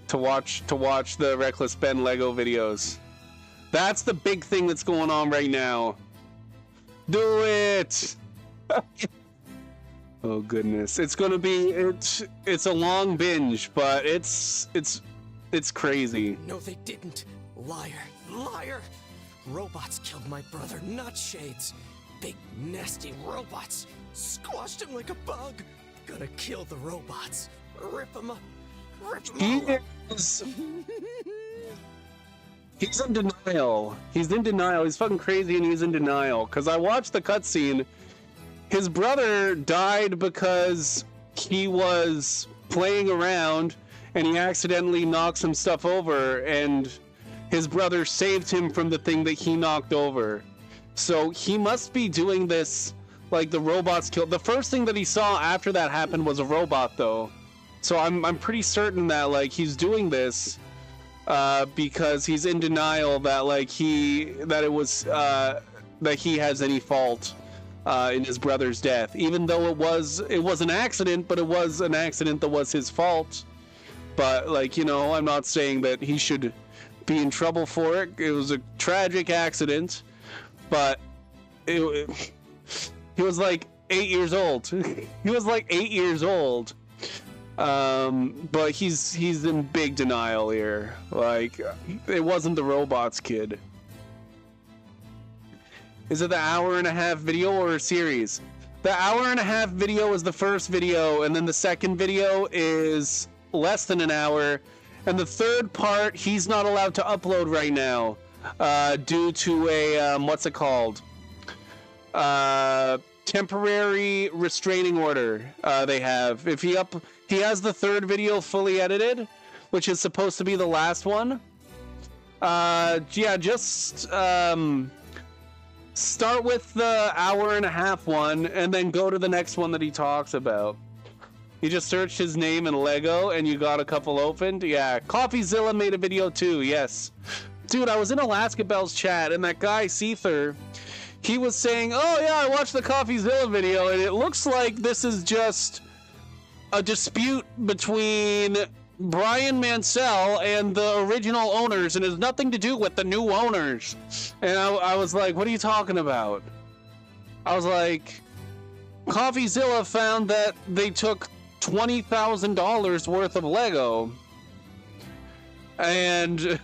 to watch the Reckless Ben Lego videos. That's the big thing that's going on right now. Do it! Oh goodness. It's gonna be it's a long binge, but it's crazy. No, they didn't. Liar, liar. Robots killed my brother, not shades. Big, nasty robots. Squashed him like a bug. Gonna kill the robots. Rip him up. Rip him up. He's in denial. He's in denial. He's fucking crazy and he's in denial. Because I watched the cutscene. His brother died because he was playing around and he accidentally knocked some stuff over and his brother saved him from the thing that he knocked over. So he must be doing this like the robots killed. The first thing that he saw after that happened was a robot though. So I'm pretty certain that like he's doing this because he's in denial that like that he has any fault in his brother's death, even though it was an accident, but it was an accident that was his fault. But like, you know, I'm not saying that he should be in trouble for it. It was a tragic accident, but he was like 8 years old. He was like 8 years old. But he's in big denial here. Like, it wasn't the robots, kid. Is it the hour-and-a-half video or a series? The hour-and-a-half video is the first video, and then the second video is less than an hour, and the third part he's not allowed to upload right now due to a what's it called? Temporary restraining order they have. If he has the third video fully edited, which is supposed to be the last one. Yeah, just start with the hour-and-a-half one and then go to the next one that he talks about. You just searched his name in Lego and you got a couple opened. Yeah, CoffeeZilla made a video too, yes. Dude, I was in Alaska Bell's chat and that guy, Seether, he was saying, oh yeah, I watched the CoffeeZilla video and it looks like this is just a dispute between Brian Mansell and the original owners and has nothing to do with the new owners. And I was like, what are you talking about? I was like, CoffeeZilla found that they took $20,000 worth of Lego and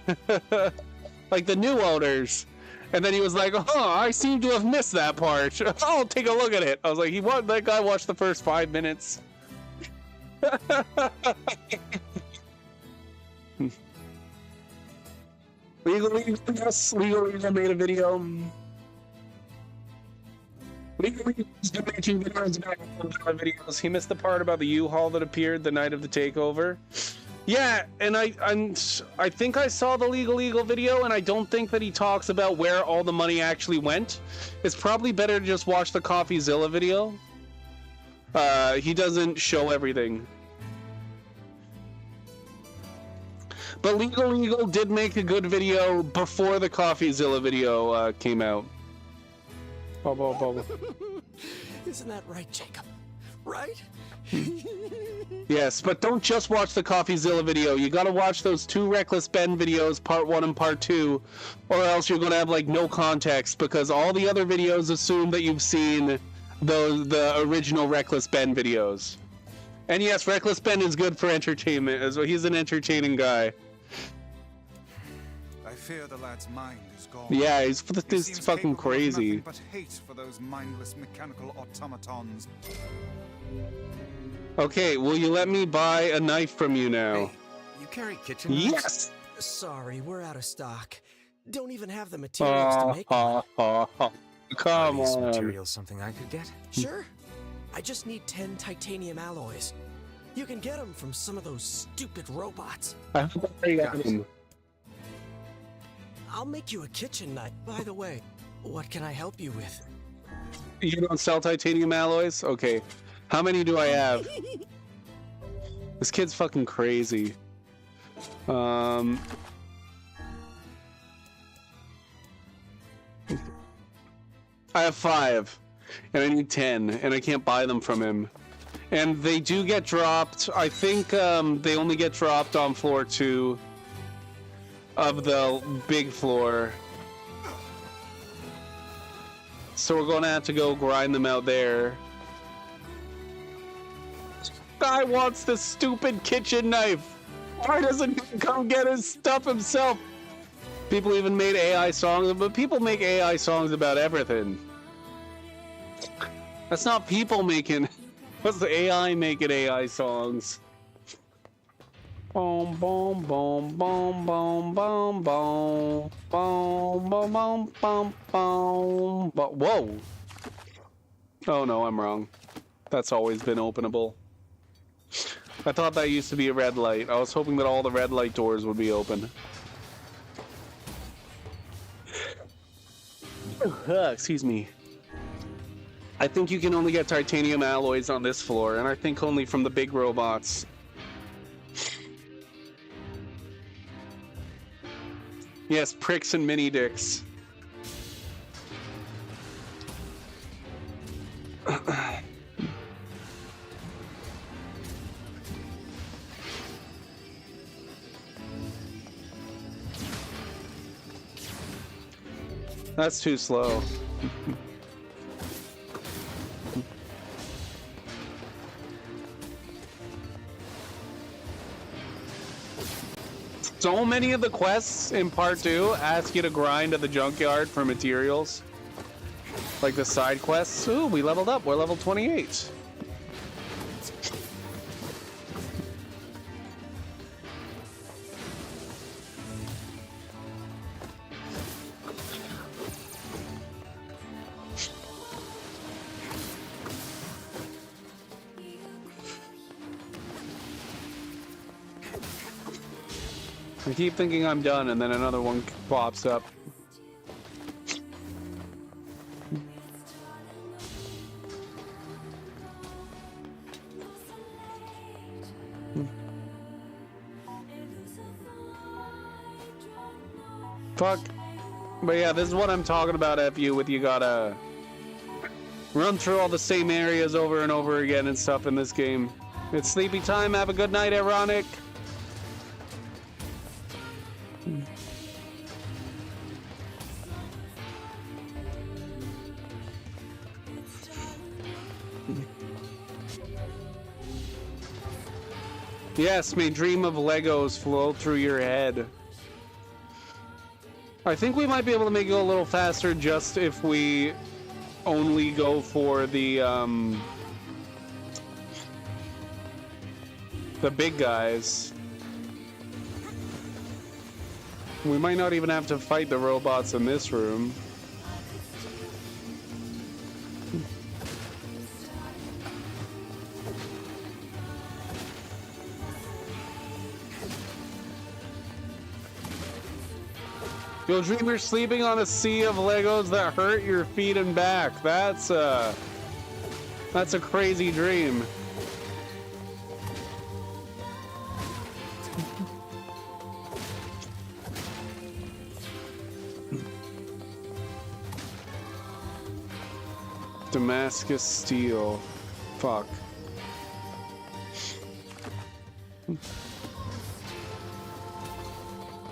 like the new owners. And then he was like, oh, I seem to have missed that part. I'll take a look at it. I was like, that guy watched the first 5 minutes. Legally, yes, Legally made a video. Legally, he's been making videos about videos. He missed the part about the U-Haul that appeared the night of the takeover. Yeah, and I think I saw the Legal video, and I don't think that he talks about where all the money actually went. It's probably better to just watch the CoffeeZilla video. He doesn't show everything. But Legal Eagle did make a good video before the CoffeeZilla video came out. Isn't that right, Jacob? Right? Yes, but don't just watch the CoffeeZilla video. You gotta watch those 2 Reckless Ben videos, part 1 and part 2, or else you're gonna have like no context, because all the other videos assume that you've seen the original Reckless Ben videos. And yes, Reckless Ben is good for entertainment as well. He's an entertaining guy. I fear the lad's mind is gone. Yeah, he's He seems fucking capable of crazy. nothing but hate for those mindless mechanical automatons. Okay, will you let me buy a knife from you now? Hey, you carry kitchen knives? Yes! Sorry, we're out of stock. Don't even have the materials to make one. Come Are these on. materials something I could get? Sure. I just need 10 titanium alloys. You can get them from some of those stupid robots. I hope I already got him. I'll make you a kitchen knife. By the way, what can I help you with? You don't sell titanium alloys? Okay. How many do I have? This kid's fucking crazy. I have 5, and I need 10, and I can't buy them from him. And they do get dropped. I think they only get dropped on floor 2 of the big floor. So we're going to have to go grind them out there. Guy wants the stupid kitchen knife. Why doesn't he come get his stuff himself? People even made AI songs, but people make AI songs about everything. That's not people making. What's the AI making AI songs? Boom, boom, boom, boom, boom, boom, boom, boom, boom, boom, boom, boom. But whoa! Oh no, I'm wrong. That's always been openable. I thought that used to be a red light. I was hoping that all the red light doors would be open. Excuse me. I think you can only get titanium alloys on this floor, and I think only from the big robots. Yes, pricks and mini dicks. That's too slow. So many of the quests in part 2 ask you to grind at the junkyard for materials. Like the side quests. Ooh, we leveled up. We're level 28. I keep thinking I'm done, and then another one pops up. Fuck. But yeah, this is what I'm talking about, FU, with you gotta run through all the same areas over and over again and stuff in this game. It's sleepy time. Have a good night, Ironic. Yes, may dream of Legos flow through your head. I think we might be able to make it a little faster just if we only go for the big guys. We might not even have to fight the robots in this room. You'll dream you're sleeping on a sea of Legos that hurt your feet and back. That's a crazy dream. Damascus steel. Fuck.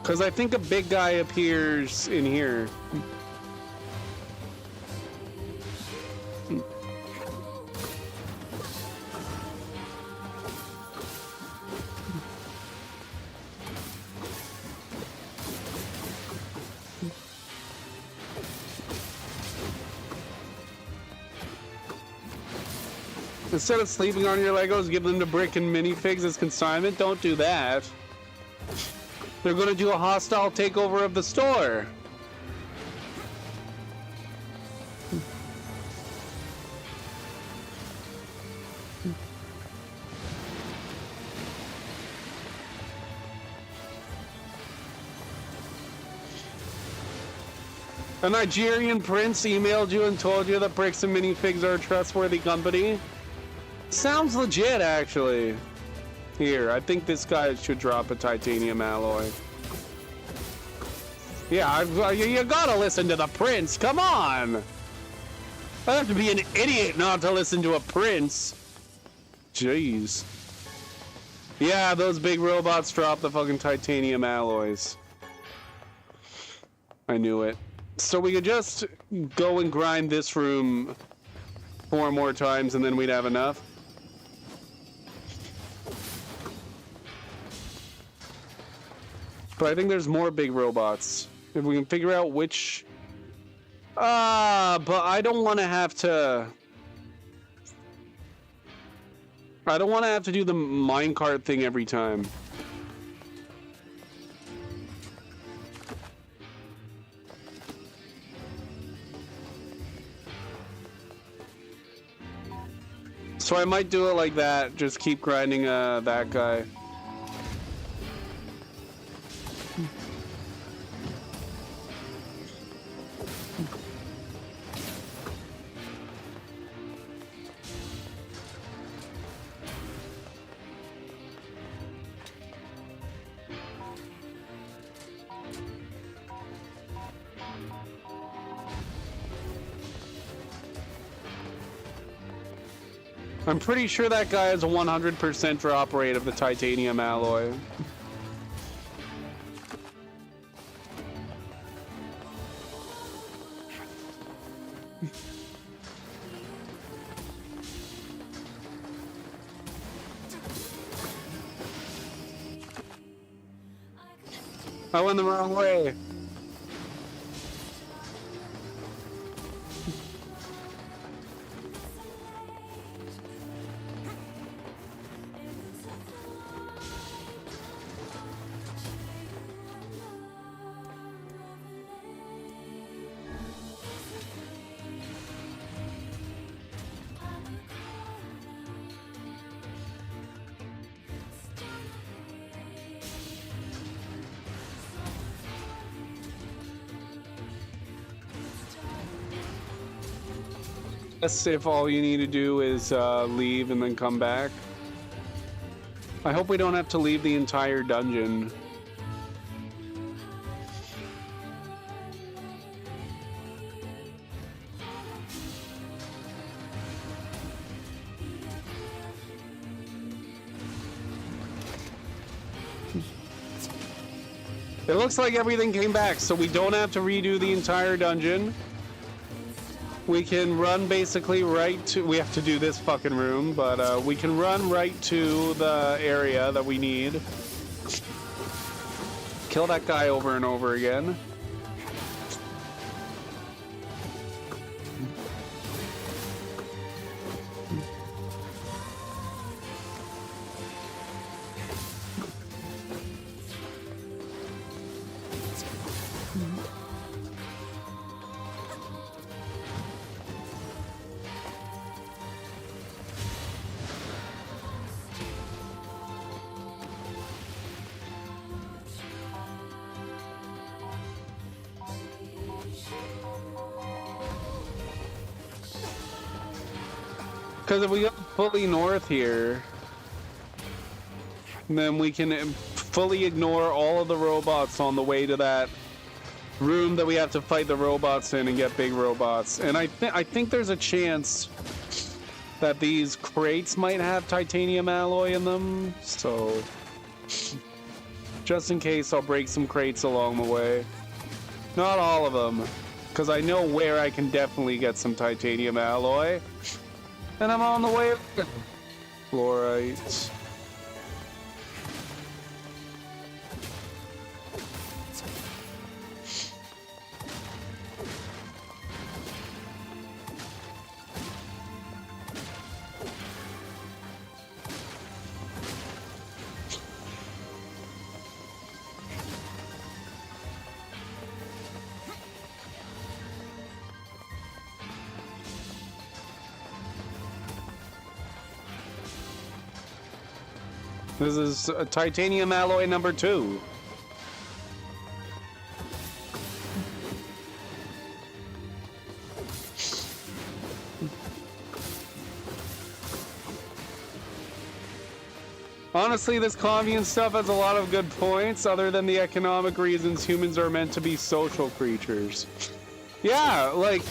Because I think a big guy appears in here. Instead of sleeping on your Legos, give them to Brick and minifigs as consignment. Don't do that. They're gonna do a hostile takeover of the store. A Nigerian prince emailed you and told you that Bricks and Minifigs are a trustworthy company? Sounds legit, actually. Here, I think this guy should drop a titanium alloy. Yeah, you gotta listen to the prince, come on! I have to be an idiot not to listen to a prince. Jeez. Yeah, those big robots drop the fucking titanium alloys. I knew it. So we could just go and grind this room 4 more times and then we'd have enough. But I think there's more big robots. If we can figure out which... but I don't want to have to... I don't want to have to do the minecart thing every time. So I might do it like that, just keep grinding that guy. I'm pretty sure that guy has a 100% drop rate of the titanium alloy. I went the wrong way. If all you need to do is leave and then come back. I hope we don't have to leave the entire dungeon. It looks like everything came back, so we don't have to redo the entire dungeon. We can run basically right to... We have to do this fucking room, but we can run right to the area that we need. Kill that guy over and over again. Because if we go fully north here, then we can fully ignore all of the robots on the way to that room that we have to fight the robots in and get big robots. And I think there's a chance that these crates might have titanium alloy in them, so just in case, I'll break some crates along the way. Not all of them, because I know where I can definitely get some titanium alloy. And I'm on the way. Fluorite. This is titanium alloy number 2. Honestly, this commune stuff has a lot of good points, other than the economic reasons humans are meant to be social creatures. Yeah, like,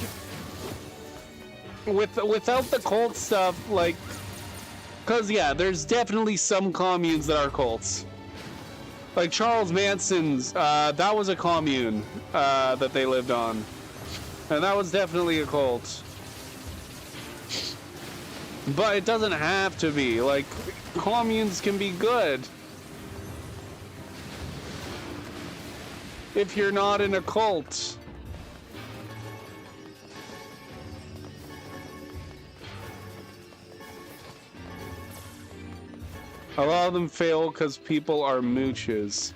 without the cult stuff, like, because, yeah, there's definitely some communes that are cults. Like Charles Manson's, that was a commune that they lived on. And that was definitely a cult. But it doesn't have to be. Like, communes can be good. If you're not in a cult. A lot of them fail because people are mooches.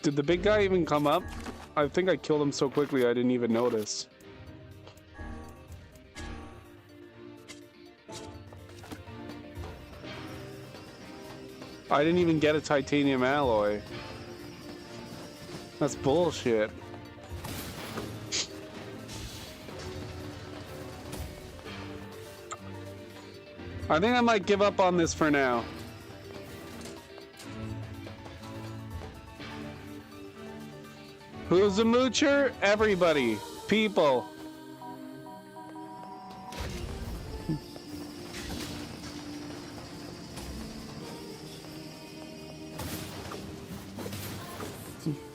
Did the big guy even come up? I think I killed him so quickly I didn't even notice. I didn't even get a titanium alloy. That's bullshit. I think I might give up on this for now. Who's a moocher? Everybody. People.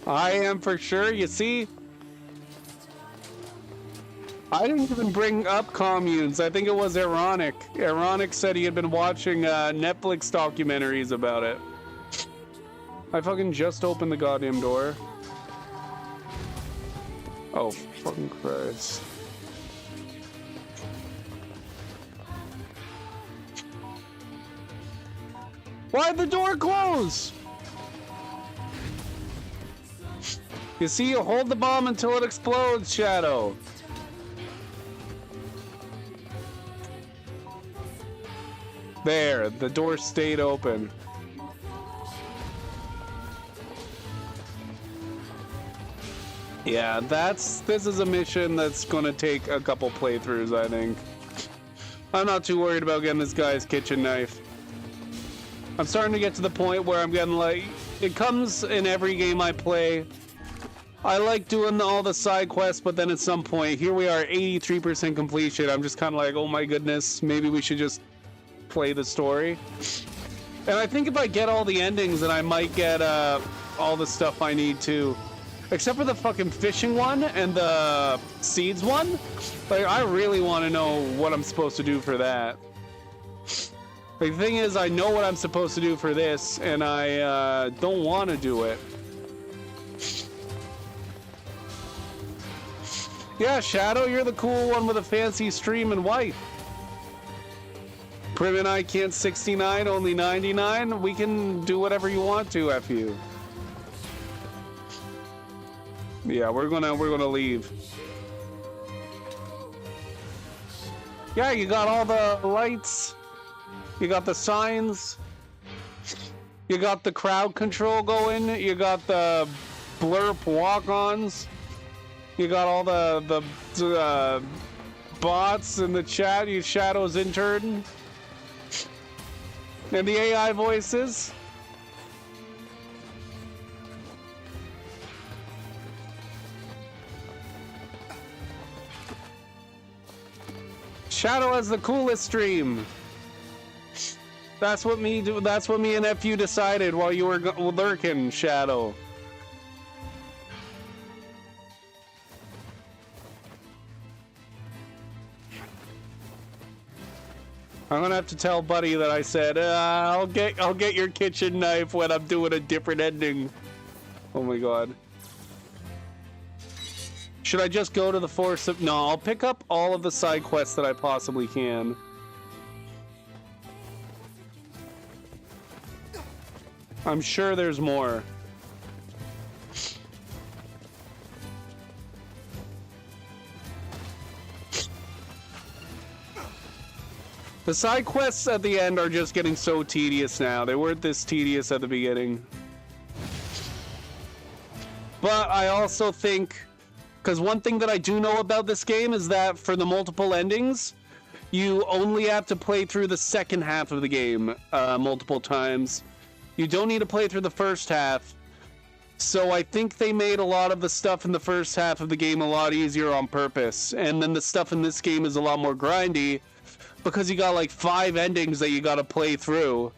I am for sure, you see? I didn't even bring up communes. I think it was Ironic. Ironic said he had been watching Netflix documentaries about it. I fucking just opened the goddamn door. Oh, fucking Christ. Why'd the door close? You see, you hold the bomb until it explodes, Shadow. There, the door stayed open. Yeah, this is a mission that's gonna take a couple playthroughs, I think. I'm not too worried about getting this guy's kitchen knife. I'm starting to get to the point where I'm getting like, it comes in every game I play. I like doing all the side quests, but then at some point, here we are, 83% completion. I'm just kind of like, oh my goodness, maybe we should just play the story. And I think if I get all the endings, then I might get all the stuff I need too. Except for the fucking fishing one and the seeds one. Like, I really want to know what I'm supposed to do for that. The thing is, I know what I'm supposed to do for this, and I don't want to do it. Yeah, Shadow, you're the cool one with a fancy stream and wife. Brim and I can't 69, only 99. We can do whatever you want to, F you. Yeah, we're gonna leave. Yeah, you got all the lights. You got the signs. You got the crowd control going. You got the blurp walk-ons. You got all the bots in the chat. You Shadow's intern. And the AI voices. Shadow has the coolest stream. That's what me and FU decided while you were lurking, Shadow. I'm gonna have to tell Buddy that I said I'll get your kitchen knife when I'm doing a different ending. Oh my god. Should I just go to the force of... No, I'll pick up all of the side quests that I possibly can. I'm sure there's more. The side quests at the end are just getting so tedious now. They weren't this tedious at the beginning. But I also think... Because one thing that I do know about this game is that for the multiple endings, you only have to play through the second half of the game multiple times. You don't need to play through the first half. So I think they made a lot of the stuff in the first half of the game a lot easier on purpose. And then the stuff in this game is a lot more grindy because you got like 5 endings that you got to play through.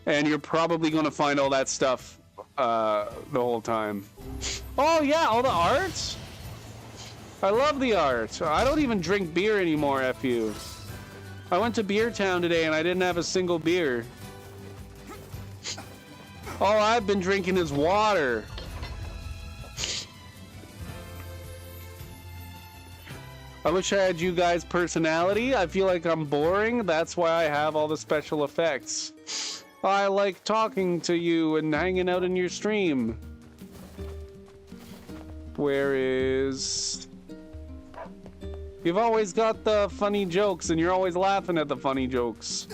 And you're probably going to find all that stuff the whole time. Oh yeah, all the art? I love the art. I don't even drink beer anymore, FU. I went to Beer Town today and I didn't have a single beer. All I've been drinking is water. I wish I had you guys' personality. I feel like I'm boring. That's why I have all the special effects. I like talking to you and hanging out in your stream. Where is... You've always got the funny jokes, and you're always laughing at the funny jokes.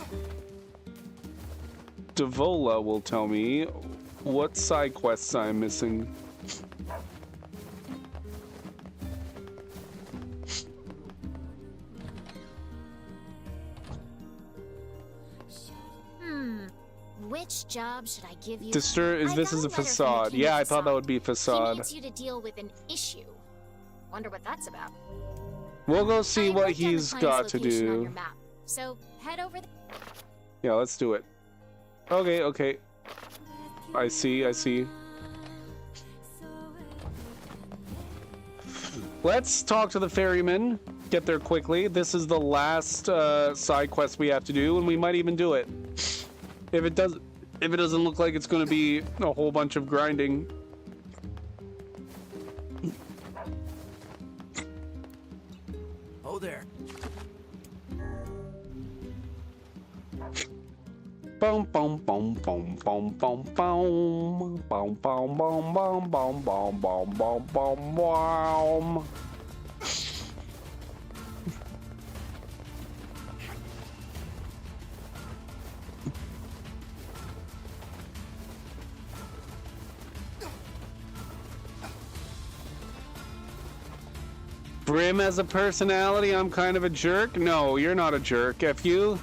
Devola will tell me what side quests I'm missing. Which job should I give you? This is a facade. Yeah, I thought that would be facade. He needs you to deal with an issue. Wonder what that's about. We'll go see what he's got to do. Map, so head over there. Yeah, let's do it. Okay, okay. I see, I see. Let's talk to the ferryman. Get there quickly. This is the last side quest we have to do, and we might even do it. If it doesn't look like it's going to be a whole bunch of grinding. Oh there. Boom, boom, boom, boom, boom, boom, boom, boom, boom, boom, boom, boom, boom, boom, boom, boom. Brim has a personality. I'm kind of a jerk. No, you're not a jerk. F you.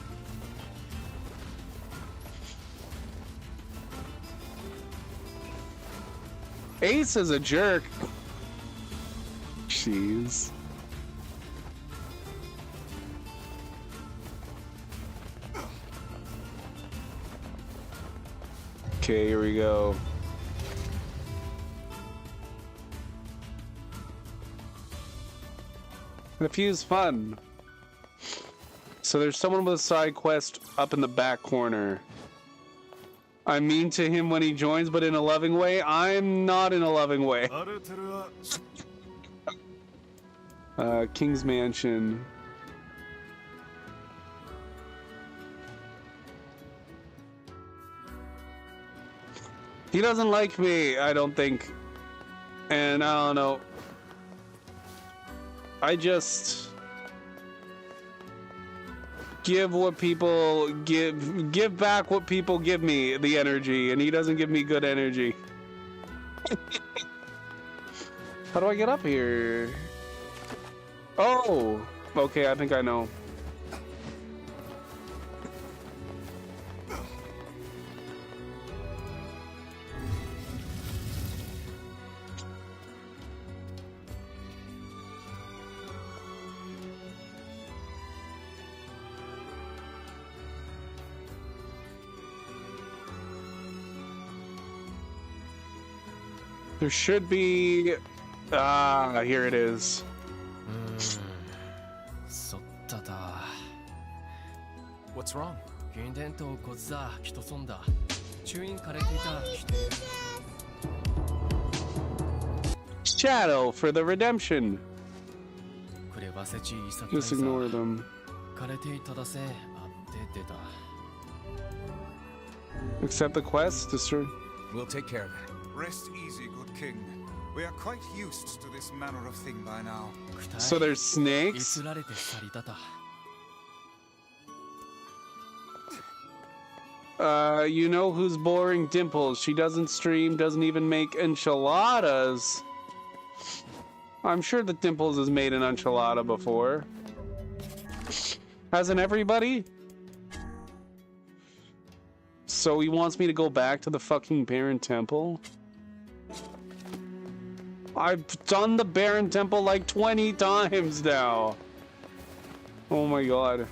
Ace is a jerk. Jeez. Okay, here we go. The few's fun. So there's someone with a side quest up in the back corner. I'm mean to him when he joins, but in a loving way. I'm not in a loving way. King's Mansion. He doesn't like me, I don't think. And I don't know. I just give what people give back what people give me, the energy, and he doesn't give me good energy. How do I get up here? Oh, okay, I think I know. There should be... Ah, here it is. What's wrong? Shadow for the redemption. Just ignore them. Accept the quest, destroy. We'll take care of it. Rest easy, good king. We are quite used to this manner of thing by now. So there's snakes? You know who's boring? Dimples. She doesn't stream, doesn't even make enchiladas. I'm sure that Dimples has made an enchilada before. Hasn't everybody? So he wants me to go back to the fucking Barren Temple? I've done the Barren Temple like 20 times now. Oh my god.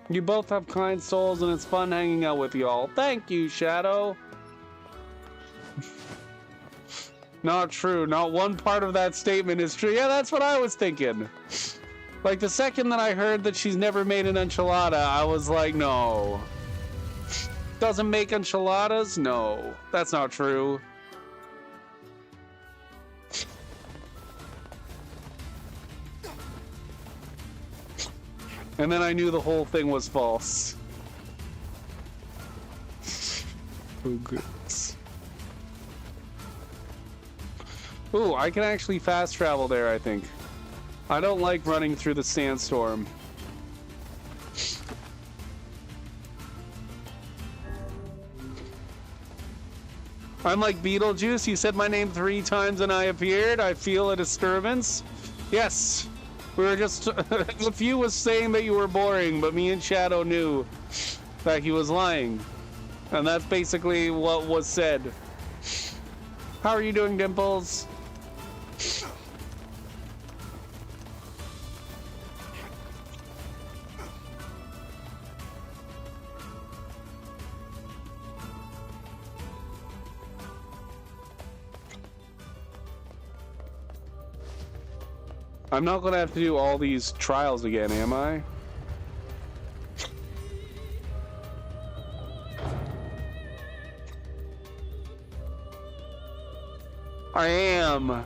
You both have kind souls and it's fun hanging out with y'all. Thank you, Shadow. Not true. Not one part of that statement is true. Yeah, that's what I was thinking. Like, the second that I heard that she's never made an enchilada, I was like, no. Doesn't make enchiladas? No. That's not true. And then I knew the whole thing was false. Oh, goodness. Ooh, I can actually fast travel there, I think. I don't like running through the sandstorm. I'm like Beetlejuice. You said my name 3 times and I appeared. I feel a disturbance. Yes. We were just... A few was saying that you were boring, but me and Shadow knew that he was lying. And that's basically what was said. How are you doing, Dimples? I'm not gonna have to do all these trials again, am I? I am.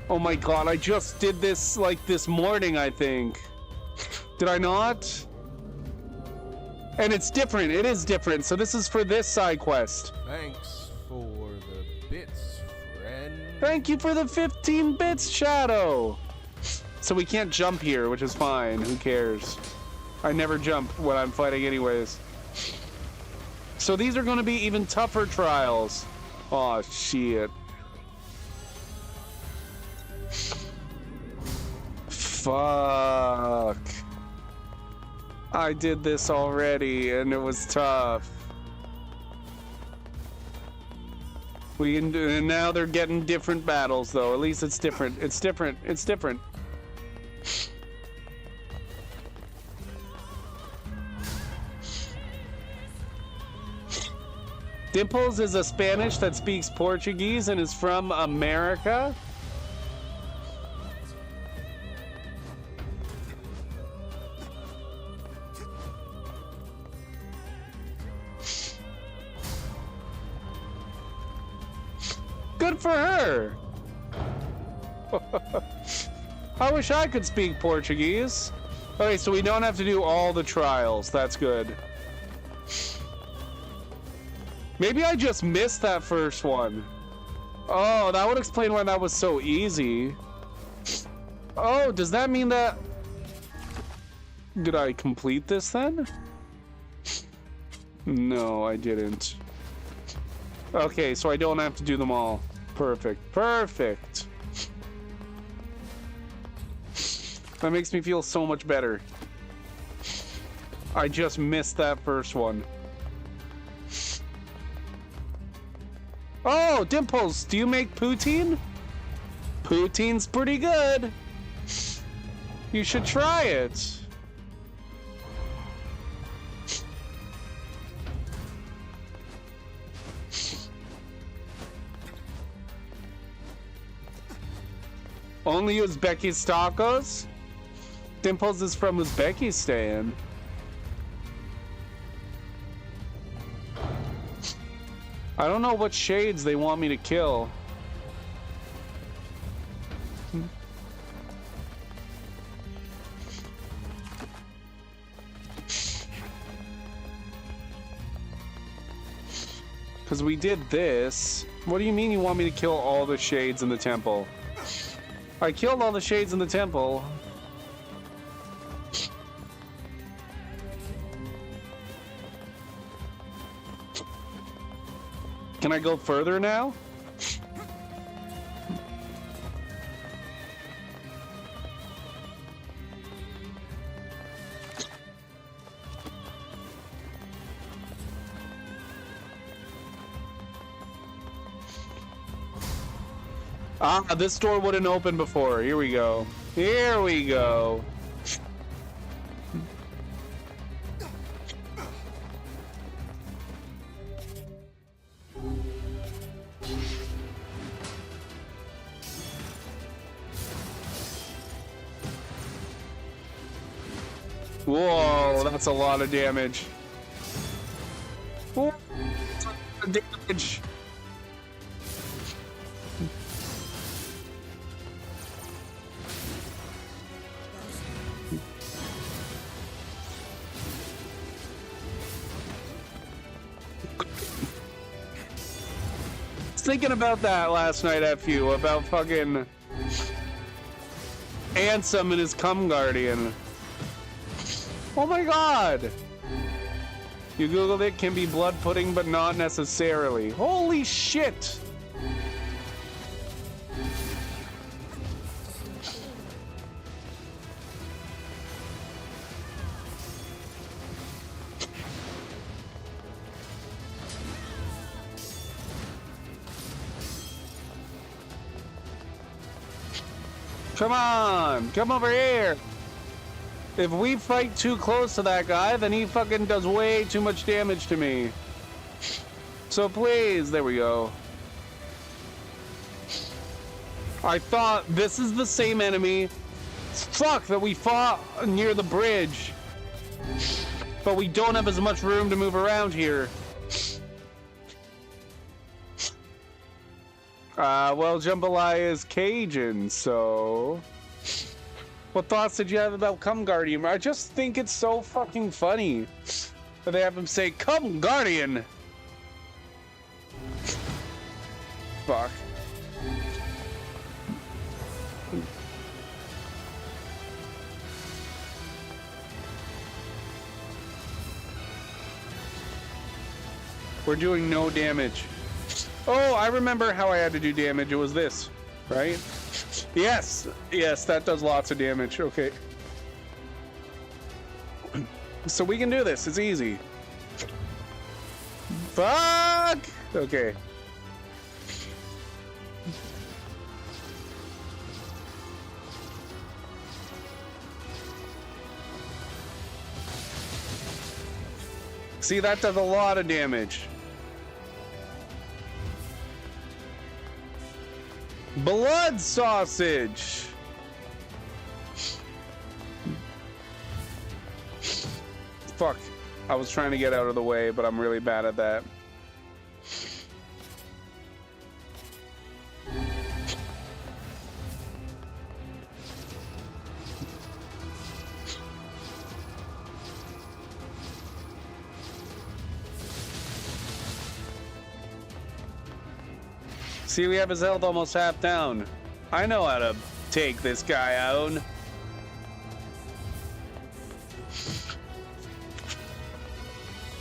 Oh my god, I just did this like this morning, I think. Did I not? And it's different, it is different. So this is for this side quest. Thanks for the bits, friend. Thank you for the 15 bits, Shadow! So we can't jump here, which is fine. Who cares? I never jump when I'm fighting anyways. So these are going to be even tougher trials. Oh shit. Fuck. I did this already and it was tough. We can do, and now they're getting different battles though. At least it's different. It's different. It's different. Dimples is a Spanish that speaks Portuguese and is from America. Good for her. I wish I could speak Portuguese. Okay, so we don't have to do all the trials. That's good. Maybe I just missed that first one. Oh, that would explain why that was so easy. Oh, does that mean that... Did I complete this then? No, I didn't. Okay, so I don't have to do them all. Perfect. Perfect. That makes me feel so much better. I just missed that first one. Oh, Dimples, do you make poutine? Poutine's pretty good. You should try it. Only Uzbeki's tacos? Dimples is from Uzbekistan. I don't know what shades they want me to kill. Because we did this. What do you mean you want me to kill all the shades in the temple? I killed all the shades in the temple. Can I go further now? Ah, this door wouldn't open before. Here we go. Here we go. Whoa, that's a lot of damage. Whoa, that's a lot of damage. Thinking about that last night, F.U. about fucking Ansem and his cum guardian. Oh my god! You googled it, can be blood pudding, but not necessarily. Holy shit! Come on! Come over here! If we fight too close to that guy, then he fucking does way too much damage to me. So please, there we go. I thought this is the same enemy. Fuck, that we fought near the bridge. But we don't have as much room to move around here. Well, Jambalaya is Cajun, so... What thoughts did you have about Cum Guardian? I just think it's so fucking funny that they have him say, Cum Guardian! Fuck. We're doing no damage. Oh, I remember how I had to do damage. It was this, right? Yes, yes, that does lots of damage. Okay. So we can do this. It's easy. Fuck! Okay. See, that does a lot of damage. Blood sausage! Fuck. I was trying to get out of the way, but I'm really bad at that. See, we have his health almost half down. I know how to take this guy out.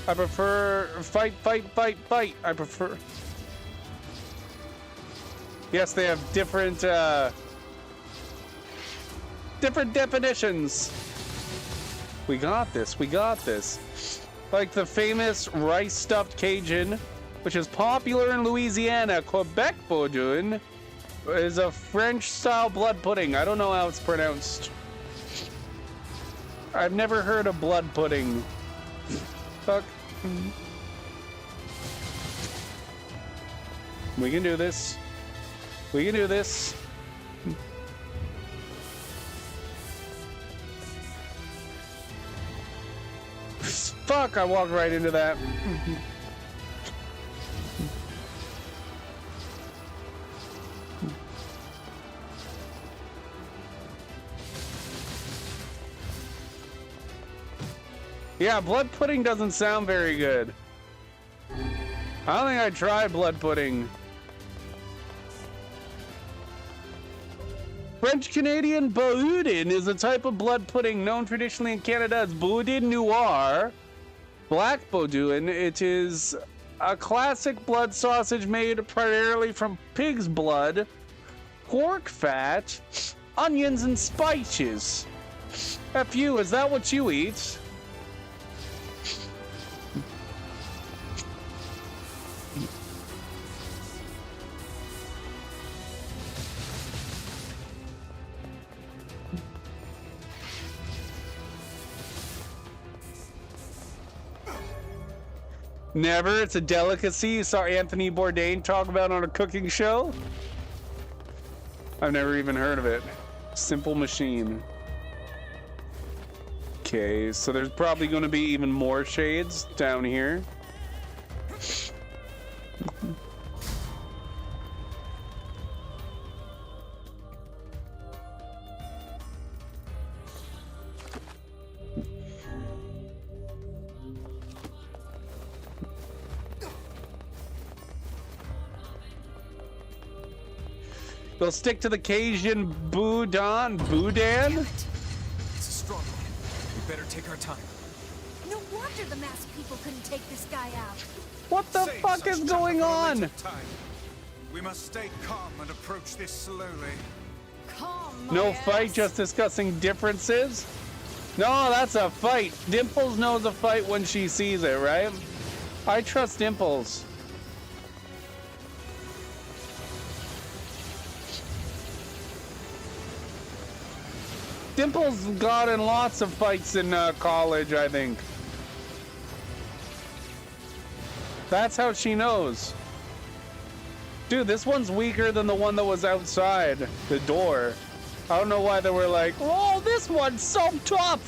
I prefer fight, fight, fight, fight. I prefer... Yes, they have different, different definitions. We got this, we got this. Like the famous rice-stuffed Cajun, which is popular in Louisiana. Quebec Baudouin is a French-style blood pudding. I don't know how it's pronounced. I've never heard of blood pudding. Fuck. We can do this. We can do this. Fuck, I walked right into that. Yeah, blood pudding doesn't sound very good. I don't think I'd try blood pudding. French-Canadian boudin is a type of blood pudding known traditionally in Canada as boudin noir. Black boudin. It is a classic blood sausage made primarily from pig's blood, pork fat, onions, and spices. F you, is that what you eat? Never. It's a delicacy you saw Anthony Bourdain talk about on a cooking show. I've never even heard of it. Simple machine. Okay, so there's probably going to be even more shades down here. They'll stick to the Cajun boudin. Boudin? It's a strong one. We better take our time. No wonder the masked people couldn't take this guy out. What the fuck is going on? We must stay calm and approach this slowly. Calm, No my fight, ass. just discussing differences? No, that's a fight. Dimples knows a fight when she sees it, right? I trust Dimples. Dimples got in lots of fights in college, I think. That's how she knows. Dude, this one's weaker than the one that was outside the door. I don't know why they were like, oh, this one's so tough,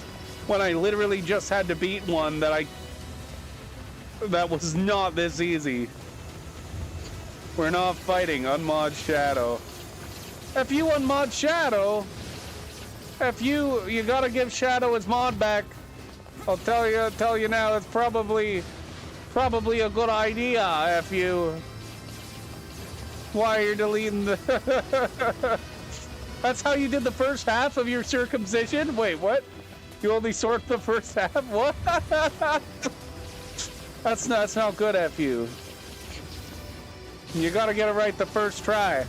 when I literally just had to beat one that was not this easy. We're not fighting Unmod Shadow. If you unmod Shadow, if you gotta give Shadow his mod back. I'll tell you now, it's probably a good idea if you. Why you're deleting the? That's how you did the first half of your circumcision? Wait, what? You only sort the first half? What? That's not good, F you. You gotta get it right the first try.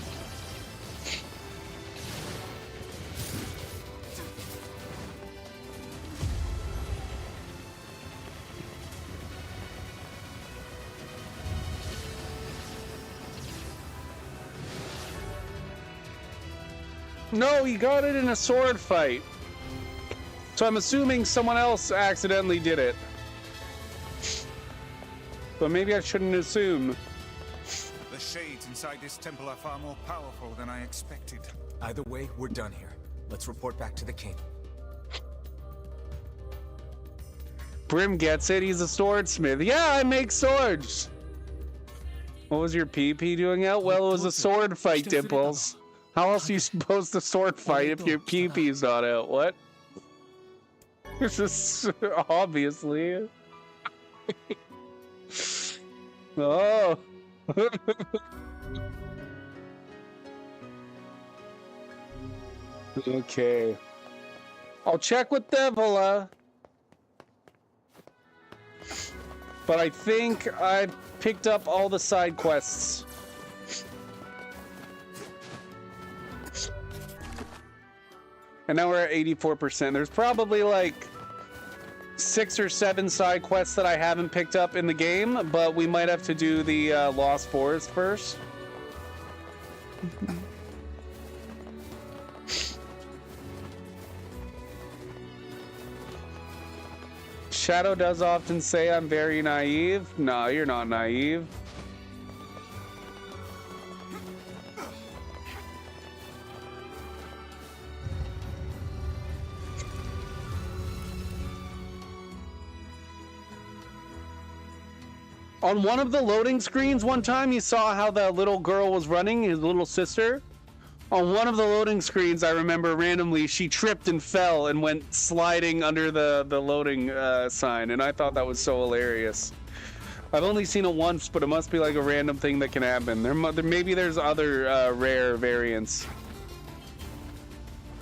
No, he got it in a sword fight. So I'm assuming someone else accidentally did it. But maybe I shouldn't assume. The shades inside this temple are far more powerful than I expected. Either way, we're done here. Let's report back to the king. Brim gets it, he's a swordsmith. Yeah, I make swords! What was your PP doing out? Well, it was a sword fight, Dimples. How else are you supposed to sword fight if your PP's not out? What? This is obviously. Oh. Okay. I'll check with Devola. But I think I picked up all the side quests. And now we're at 84%. There's probably like 6 or 7 side quests that I haven't picked up in the game, but we might have to do the Lost Forest first. Shadow does often say I'm very naive. No, you're not naive. On one of the loading screens one time, you saw how the little girl was running, his little sister. On one of the loading screens, I remember randomly, she tripped and fell and went sliding under the loading sign, and I thought that was so hilarious. I've only seen it once, but it must be like a random thing that can happen. Maybe there's other rare variants.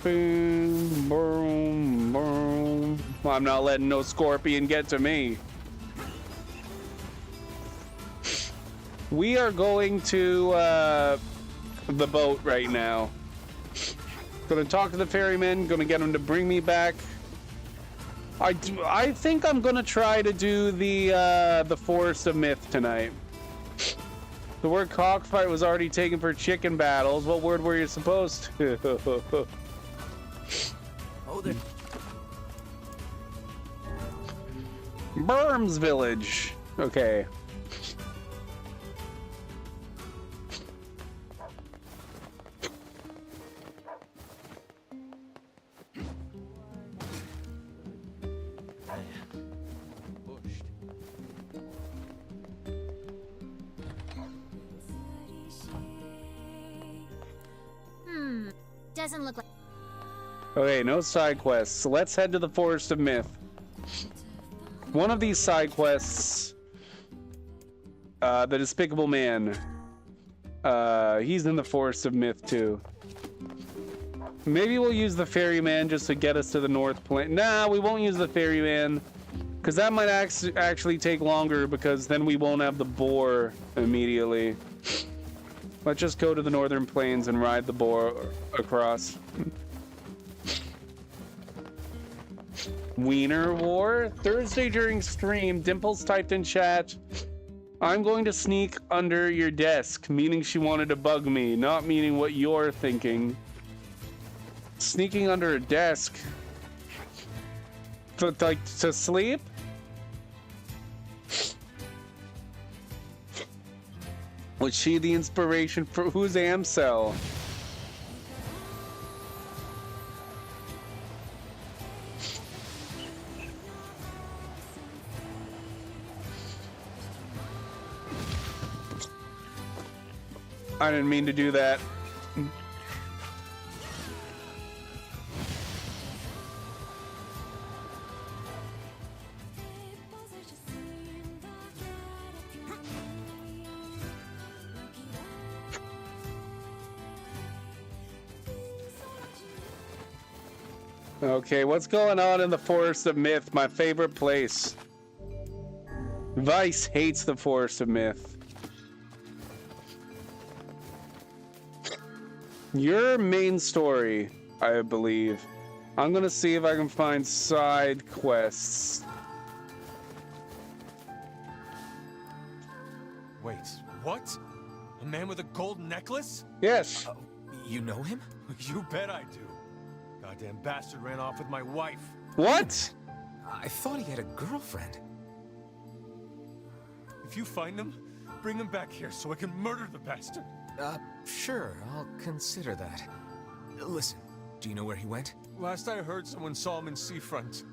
Boom, boom, boom. Well, I'm not letting no scorpion get to me. We are going to the boat right now. Gonna talk to the ferryman, gonna get him to bring me back. I think I'm gonna try to do the Forest of Myth tonight. The word cockfight was already taken for chicken battles. What word were you supposed to? Oh, there. Brim's village. Okay. Doesn't look like. Okay, no side quests. Let's head to the Forest of Myth. One of these side quests, the Despicable Man, he's in the Forest of Myth too. Maybe we'll use the Ferryman just to get us to the North Plain. Nah, we won't use the Ferryman, because that might actually take longer, because then we won't have the boar immediately. Let's just go to the Northern Plains and ride the boar across. Wiener War? Thursday during stream, Dimples typed in chat, I'm going to sneak under your desk, meaning she wanted to bug me, not meaning what you're thinking. Sneaking under a desk? Like, to sleep? Was she the inspiration for who's Amcel? I didn't mean to do that. Okay, what's going on in the Forest of Myth? My favorite place. Vice hates the Forest of Myth. Your main story, I believe. I'm gonna see if I can find side quests. Wait, what? A man with a gold necklace? Yes. You know him? You bet I do. Goddamn bastard ran off with my wife. What? I thought he had a girlfriend. If you find him, bring him back here so I can murder the bastard. Sure, I'll consider that. Listen, do you know where he went? Last I heard, someone saw him in Seafront.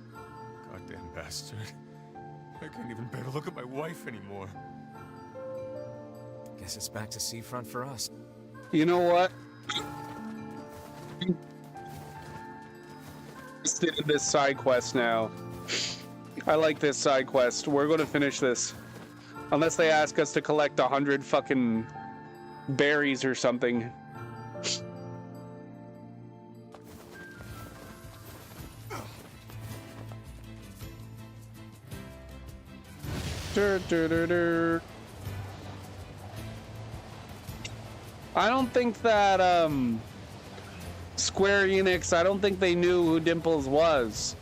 Goddamn bastard. I can't even bear to look at my wife anymore. Guess it's back to Seafront for us. You know what? Let's do this side quest now. I like this side quest. We're gonna finish this. Unless they ask us to collect 100 fucking berries or something. I don't think that, Square Enix, I don't think they knew who Dimples was.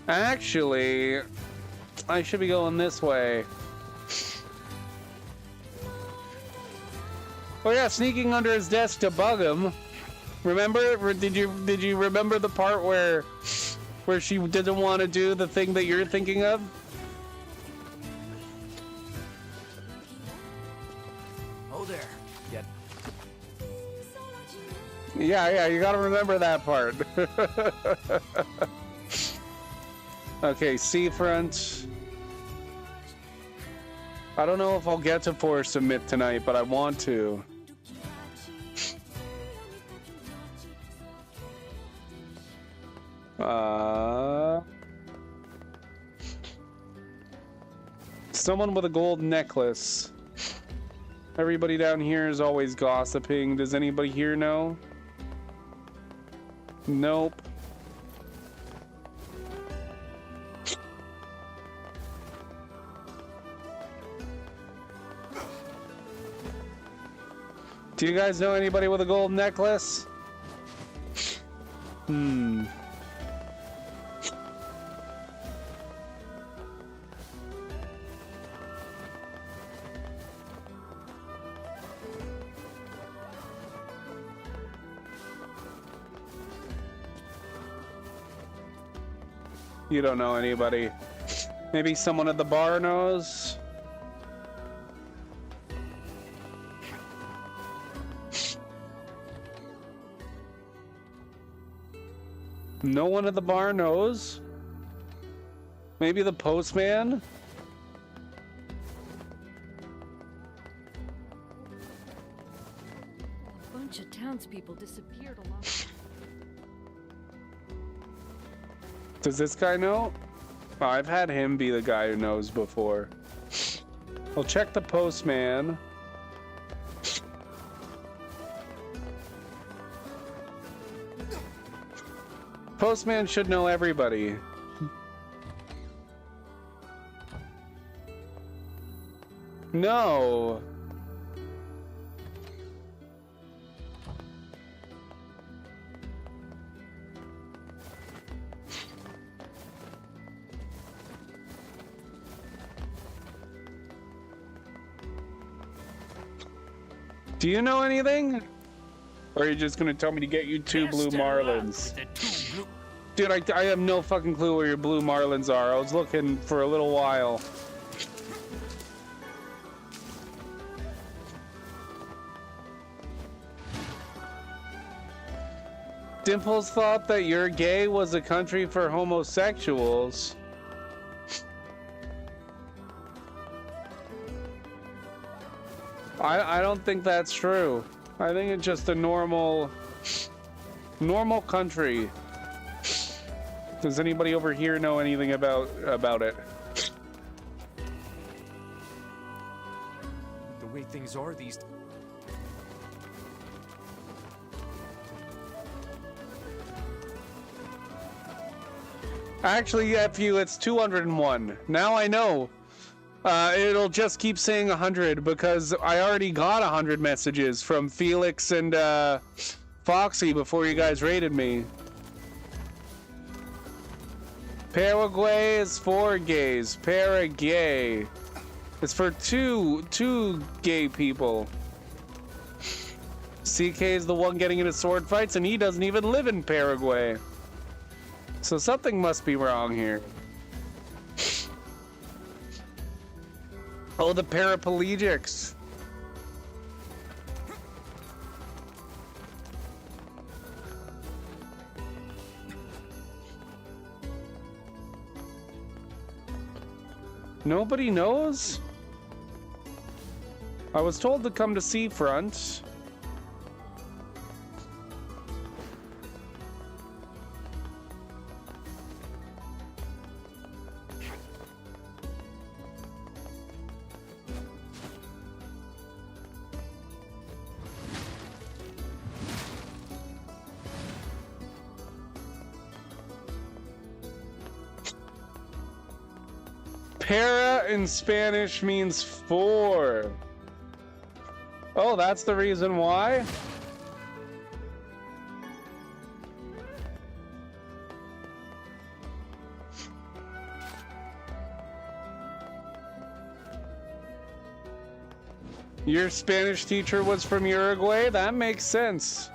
Actually, I should be going this way. Oh yeah, sneaking under his desk to bug him. Remember? Did you remember the part where she didn't want to do the thing that you're thinking of? Oh there. Yeah, you gotta remember that part. Okay, seafront. I don't know if I'll get to Forest Submit tonight, but I want to. Someone with a gold necklace. Everybody down here is always gossiping. Does anybody here know? Nope. Do you guys know anybody with a gold necklace? You don't know anybody. Maybe someone at the bar knows? No one at the bar knows? Maybe the postman? A bunch of townspeople disappeared along. Does this guy know? Oh, I've had him be the guy who knows before. I'll check the postman. Postman should know everybody. No. Do you know anything? Or are you just gonna tell me to get you two blue marlins? Dude, I have no fucking clue where your blue marlins are. I was looking for a little while. Dimples thought that You're Gay was a country for homosexuals. I don't think that's true. I think it's just a normal country. Does anybody over here know anything about it? The way things are these... Actually, F you, it's 201. Now I know. It'll just keep saying 100 because I already got 100 messages from Felix and Foxy before you guys raided me. Paraguay is for gays. Para-gay. It's for two gay people. CK is the one getting into sword fights and he doesn't even live in Paraguay. So something must be wrong here. Oh, the paraplegics. Nobody knows? I was told to come to Seafront. Para in Spanish means four. Oh, that's the reason why? Your Spanish teacher was from Uruguay? That makes sense.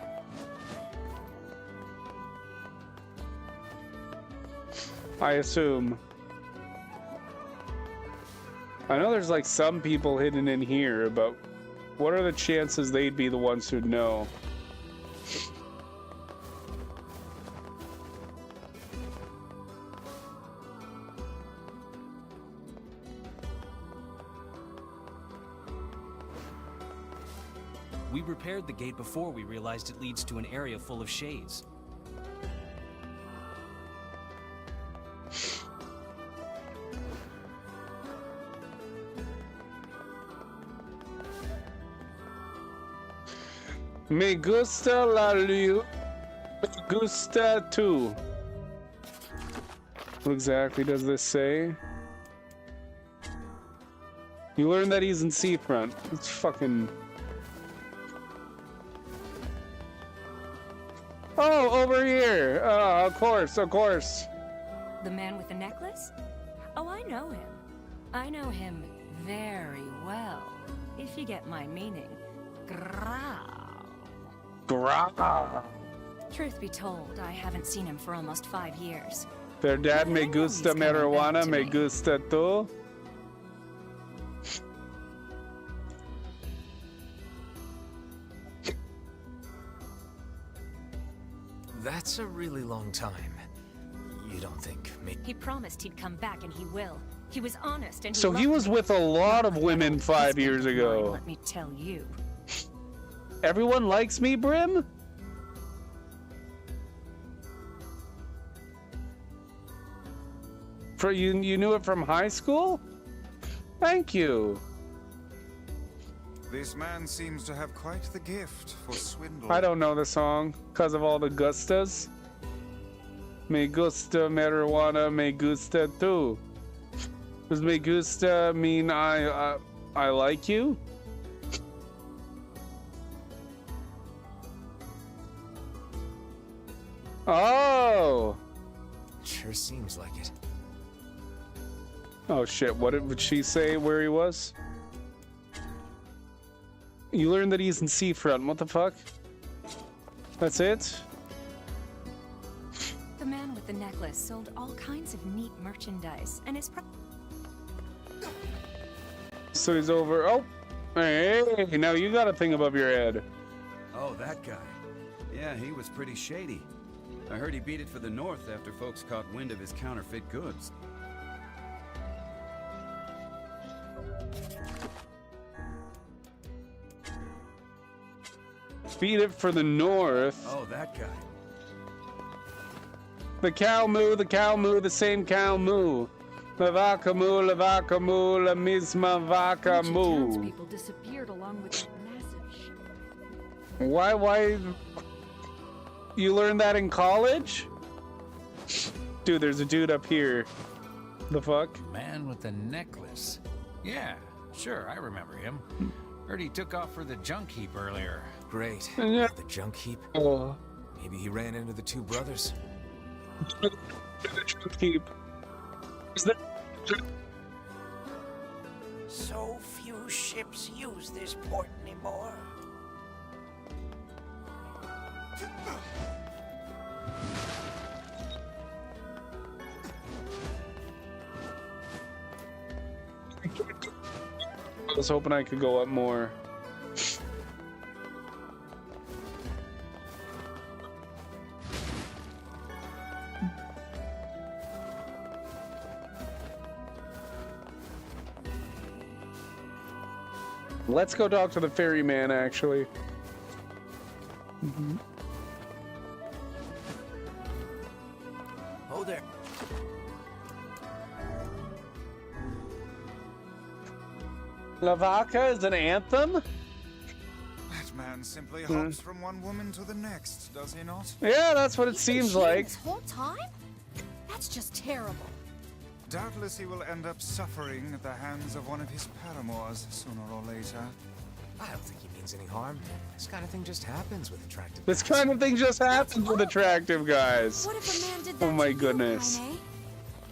I assume. I know there's like some people hidden in here, but what are the chances they'd be the ones who'd know? We repaired the gate before we realized it leads to an area full of shades. Me gusta la luz. Me gusta tu. What exactly does this say? You learn that he's in seafront. It's fucking... Oh, over here! Oh, of course, of course. The man with the necklace? Oh, I know him. I know him very well, if you get my meaning. Grah. Truth be told, I haven't seen him for almost 5 years. Verdad me gusta marijuana, me gusta tu. That's a really long time. You don't think me? He promised he'd come back, and he will. He was honest, and So he was with a lot of women 5 years ago. Let me tell you. Everyone likes me, Brim? For you knew it from high school? Thank you. This man seems to have quite the gift for swindle. I don't know the song because of all the gustas. Me gusta marijuana, me gusta tu. Does me gusta mean I like you? Oh! Sure seems like it. Oh shit, what would she say where he was? You learned that he's in seafront, what the fuck? That's it? The man with the necklace sold all kinds of neat merchandise, and his So he's over. Oh! Hey, now you got a thing above your head. Oh, that guy. Yeah, he was pretty shady. I heard he beat it for the North after folks caught wind of his counterfeit goods. Beat it for the North. Oh, that guy. The cow moo, the same cow moo. La vaca moo, la vaca moo, la misma vaca moo. People disappeared along with that massive ship. Why? You learned that in college? Dude, there's a dude up here. The fuck? Man with the necklace. Yeah, sure, I remember him. Heard he took off for the junk heap earlier. Great. Yeah. The junk heap? Oh. Maybe he ran into the two brothers. The junk heap. Is that... So few ships use this port anymore. I was hoping I could go up more. Let's go talk to the ferryman, actually. Oh, there. La Vaca is an anthem? That man simply hops from one woman to the next, does he not? Yeah, that's what it He's been seems cheating like. This whole time? That's just terrible. Doubtless he will end up suffering at the hands of one of his paramours sooner or later. I don't think he means any harm. This kind of thing just happens with attractive This guys. kind of thing just happens with attractive guys. What if a man did that Oh my to you, goodness. Jaime?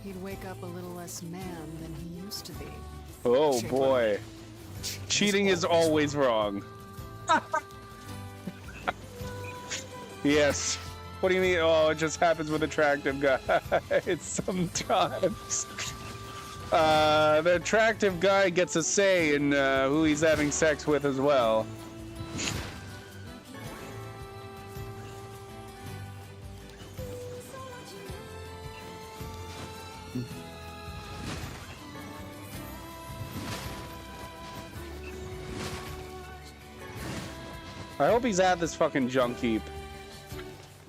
He'd wake up a little less man than he used to be. Oh boy. Cheating is always wrong. Yes. What do you mean? Oh, it just happens with attractive guys sometimes. The attractive guy gets a say in who he's having sex with as well. I hope he's at this fucking junk heap.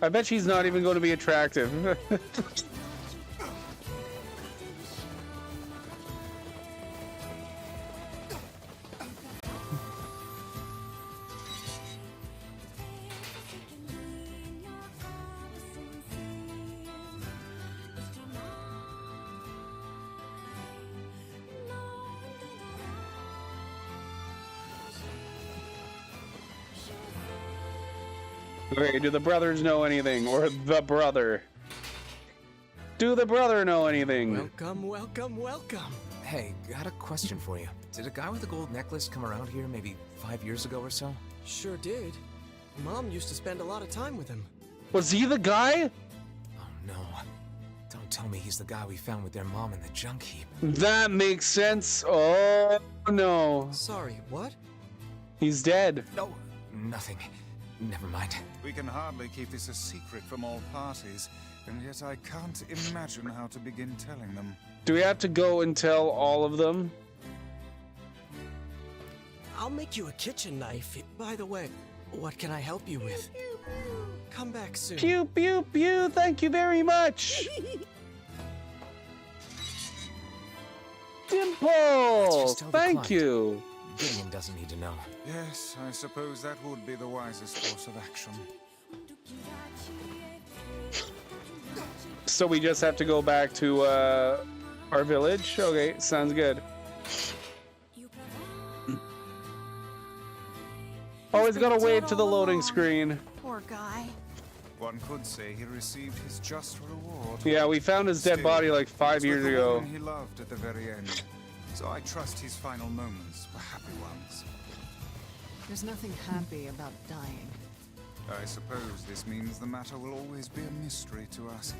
I bet she's not even going to be attractive. Okay, do the brothers know anything? Or the brother? Do the brother know anything? Welcome, welcome, welcome. Hey, got a question for you. Did a guy with a gold necklace come around here maybe 5 years ago or so? Sure did. Mom used to spend a lot of time with him. Was he the guy? Oh no. Don't tell me he's the guy we found with their mom in the junk heap. That makes sense. Oh no. Sorry, what? He's dead. No, nothing. Never mind. We can hardly keep this a secret from all parties, and yet I can't imagine how to begin telling them. Do we have to go and tell all of them? I'll make you a kitchen knife. By the way, what can I help you with? Come back soon. Pew, pew, pew. Thank you very much. Dimple! Thank you. Gideon doesn't need to know. Yes, I suppose that would be the wisest course of action. So we just have to go back to our village? Okay, sounds good. Always gotta wait to the loading screen. Poor guy. One could say he received his just reward. Yeah, we found his dead body like 5 years the ago. woman he loved at the very end. So I trust his final moments were happy ones. There's nothing happy about dying. I suppose this means the matter will always be a mystery to us.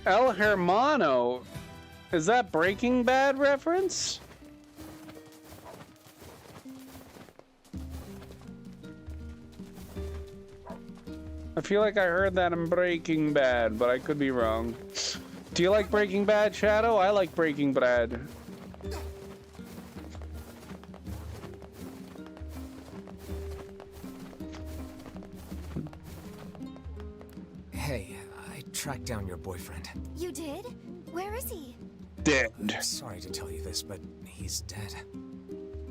El Hermano. Is that Breaking Bad reference? I feel like I heard that in Breaking Bad, but I could be wrong. Do you like Breaking Bad, Shadow? I like Breaking Bad. Hey, I tracked down your boyfriend. You did? Where is he? Dead. Sorry to tell you this, but he's dead.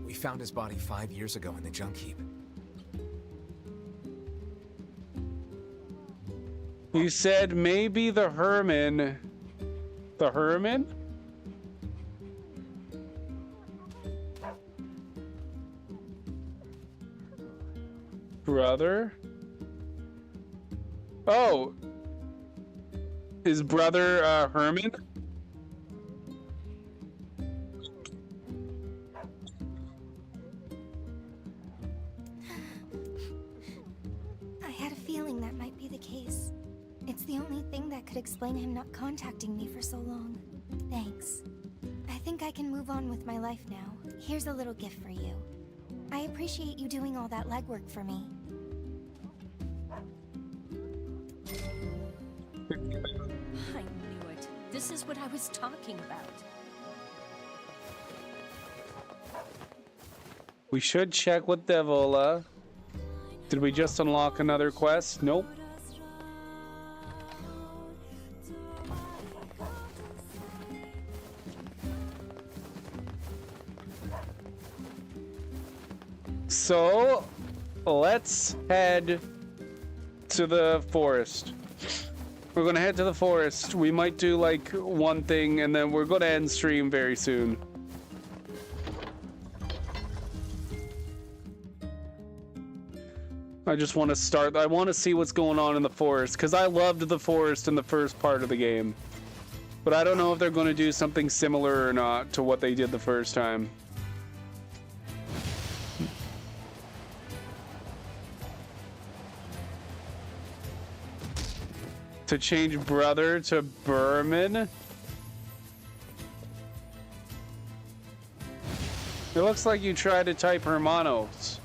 We found his body 5 years ago in the junk heap. You said maybe the Herman. The Herman? Brother? Oh. His brother, Herman? I had a feeling that might be the case. It's the only thing that could explain him not contacting me for so long. Thanks. I think I can move on with my life now. Here's a little gift for you. I appreciate you doing all that legwork for me. I knew it. This is what I was talking about. We should check with Devola. Did we just unlock another quest? Nope. So, let's head to the forest. We're gonna head to the forest. We might do like one thing and then we're gonna end stream very soon. I just want to start. I want to see what's going on in the forest, because I loved the forest in the first part of the game. But I don't know if they're going to do something similar or not to what they did the first time. To change brother to Berman? It looks like you tried to type Hermanos.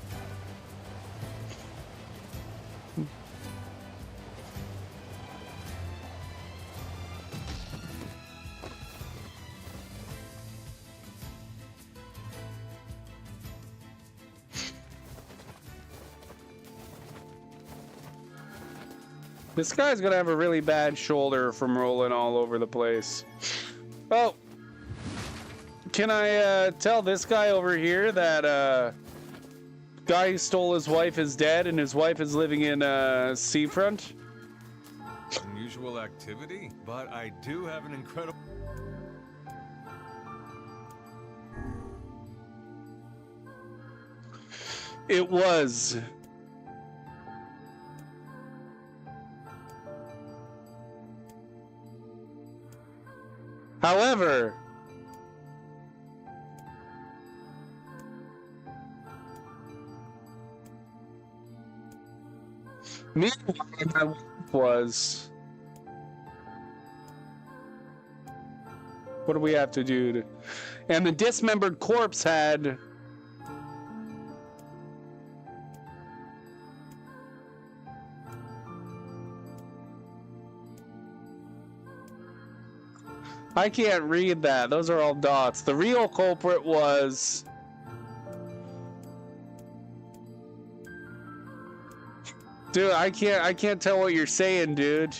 This guy's gonna have a really bad shoulder from rolling all over the place. Oh! Can I tell this guy over here that guy who stole his wife is dead and his wife is living in Seafront? Unusual activity, but I do have an incredible... It was. However, meanwhile, was. What do we have to do? And the dismembered corpse had. I can't read that. Those are all dots. The real culprit was... Dude, I can't tell what you're saying, dude.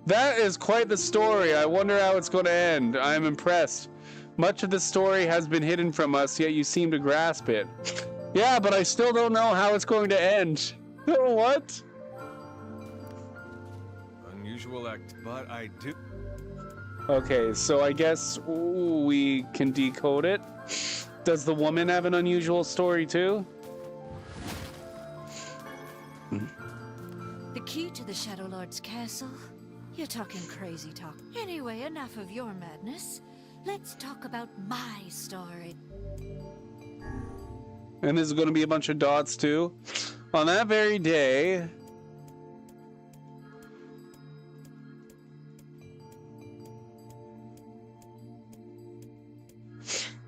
That is quite the story. I wonder how it's going to end. I'm impressed. Much of the story has been hidden from us, yet you seem to grasp it. Yeah, but I still don't know how it's going to end. What? Unusual act, but I do... Okay, so I guess we can decode it. Does the woman have an unusual story too? The key to the Shadow Lord's castle? You're talking crazy talk. Anyway, enough of your madness. Let's talk about my story. And there's going to be a bunch of dots too. On that very day...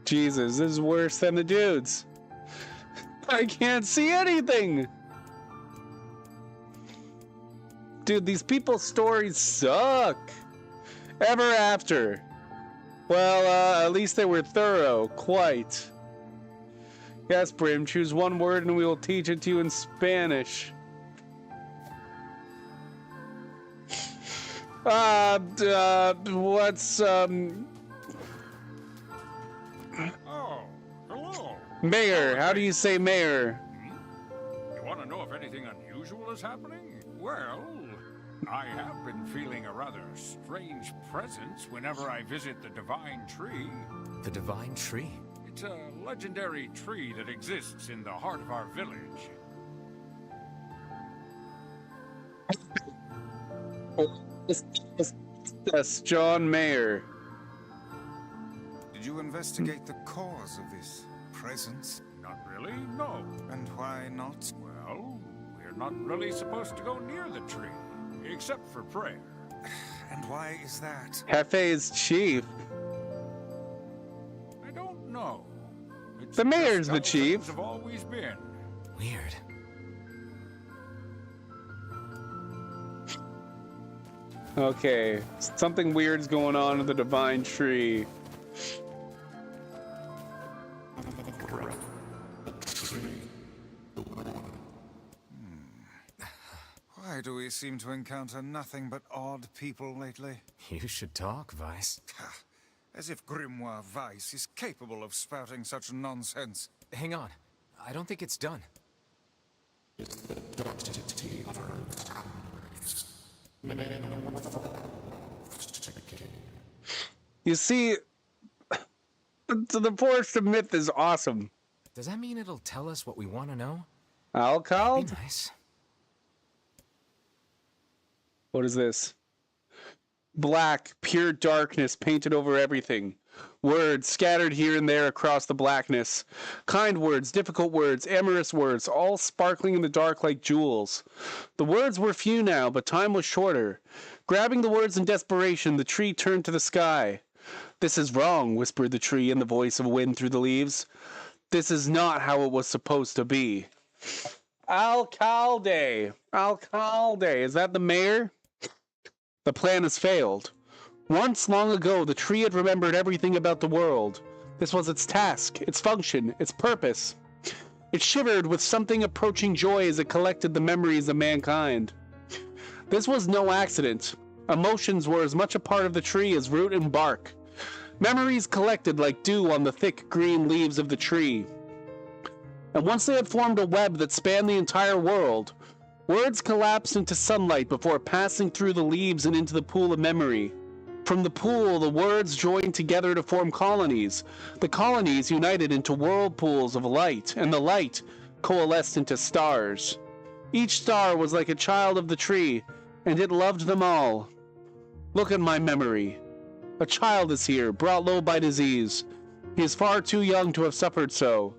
Jesus, this is worse than the dudes. I can't see anything. Dude, these people's stories suck. Ever after. Well, at least they were thorough. Quite. Yes, Brim, choose one word and we will teach it to you in Spanish. What's, Oh, hello. Mayor, how do you say mayor? You want to know if anything unusual is happening? Well, I have been feeling a rather strange presence whenever I visit the Divine Tree. The Divine Tree? It's a legendary tree that exists in the heart of our village. Yes, John Mayer. Did you investigate the cause of this presence? Not really, no. And why not? Well, we're not really supposed to go near the tree, except for prayer. And why is that? Hefe's chief. I don't know. It's The mayor's just the how chief. things have always been. Weird. Okay, something weird's going on with the Divine Tree. Why do we seem to encounter nothing but odd people lately? You should talk, Vice. As if Grimoire Vice is capable of spouting such nonsense. Hang on. I don't think it's done. You see, the Forest of Myth is awesome. Does that mean it'll tell us what we want to know? Alcald? Be nice. What is this? Black, pure darkness painted over everything. Words scattered here and there across the blackness. Kind words, difficult words, amorous words, all sparkling in the dark like jewels. The words were few now, but time was shorter. Grabbing the words in desperation, the tree turned to the sky. "This is wrong," whispered the tree in the voice of wind through the leaves. "This is not how it was supposed to be." Alcalde! Alcalde! Is that the mayor? The plan has failed. Once, long ago, the tree had remembered everything about the world. This was its task, its function, its purpose. It shivered with something approaching joy as it collected the memories of mankind. This was no accident. Emotions were as much a part of the tree as root and bark. Memories collected like dew on the thick green leaves of the tree. And once they had formed a web that spanned the entire world, words collapsed into sunlight before passing through the leaves and into the pool of memory. From the pool, the words joined together to form colonies. The colonies united into whirlpools of light, and the light coalesced into stars. Each star was like a child of the tree, and it loved them all. Look at my memory. A child is here, brought low by disease. He is far too young to have suffered so.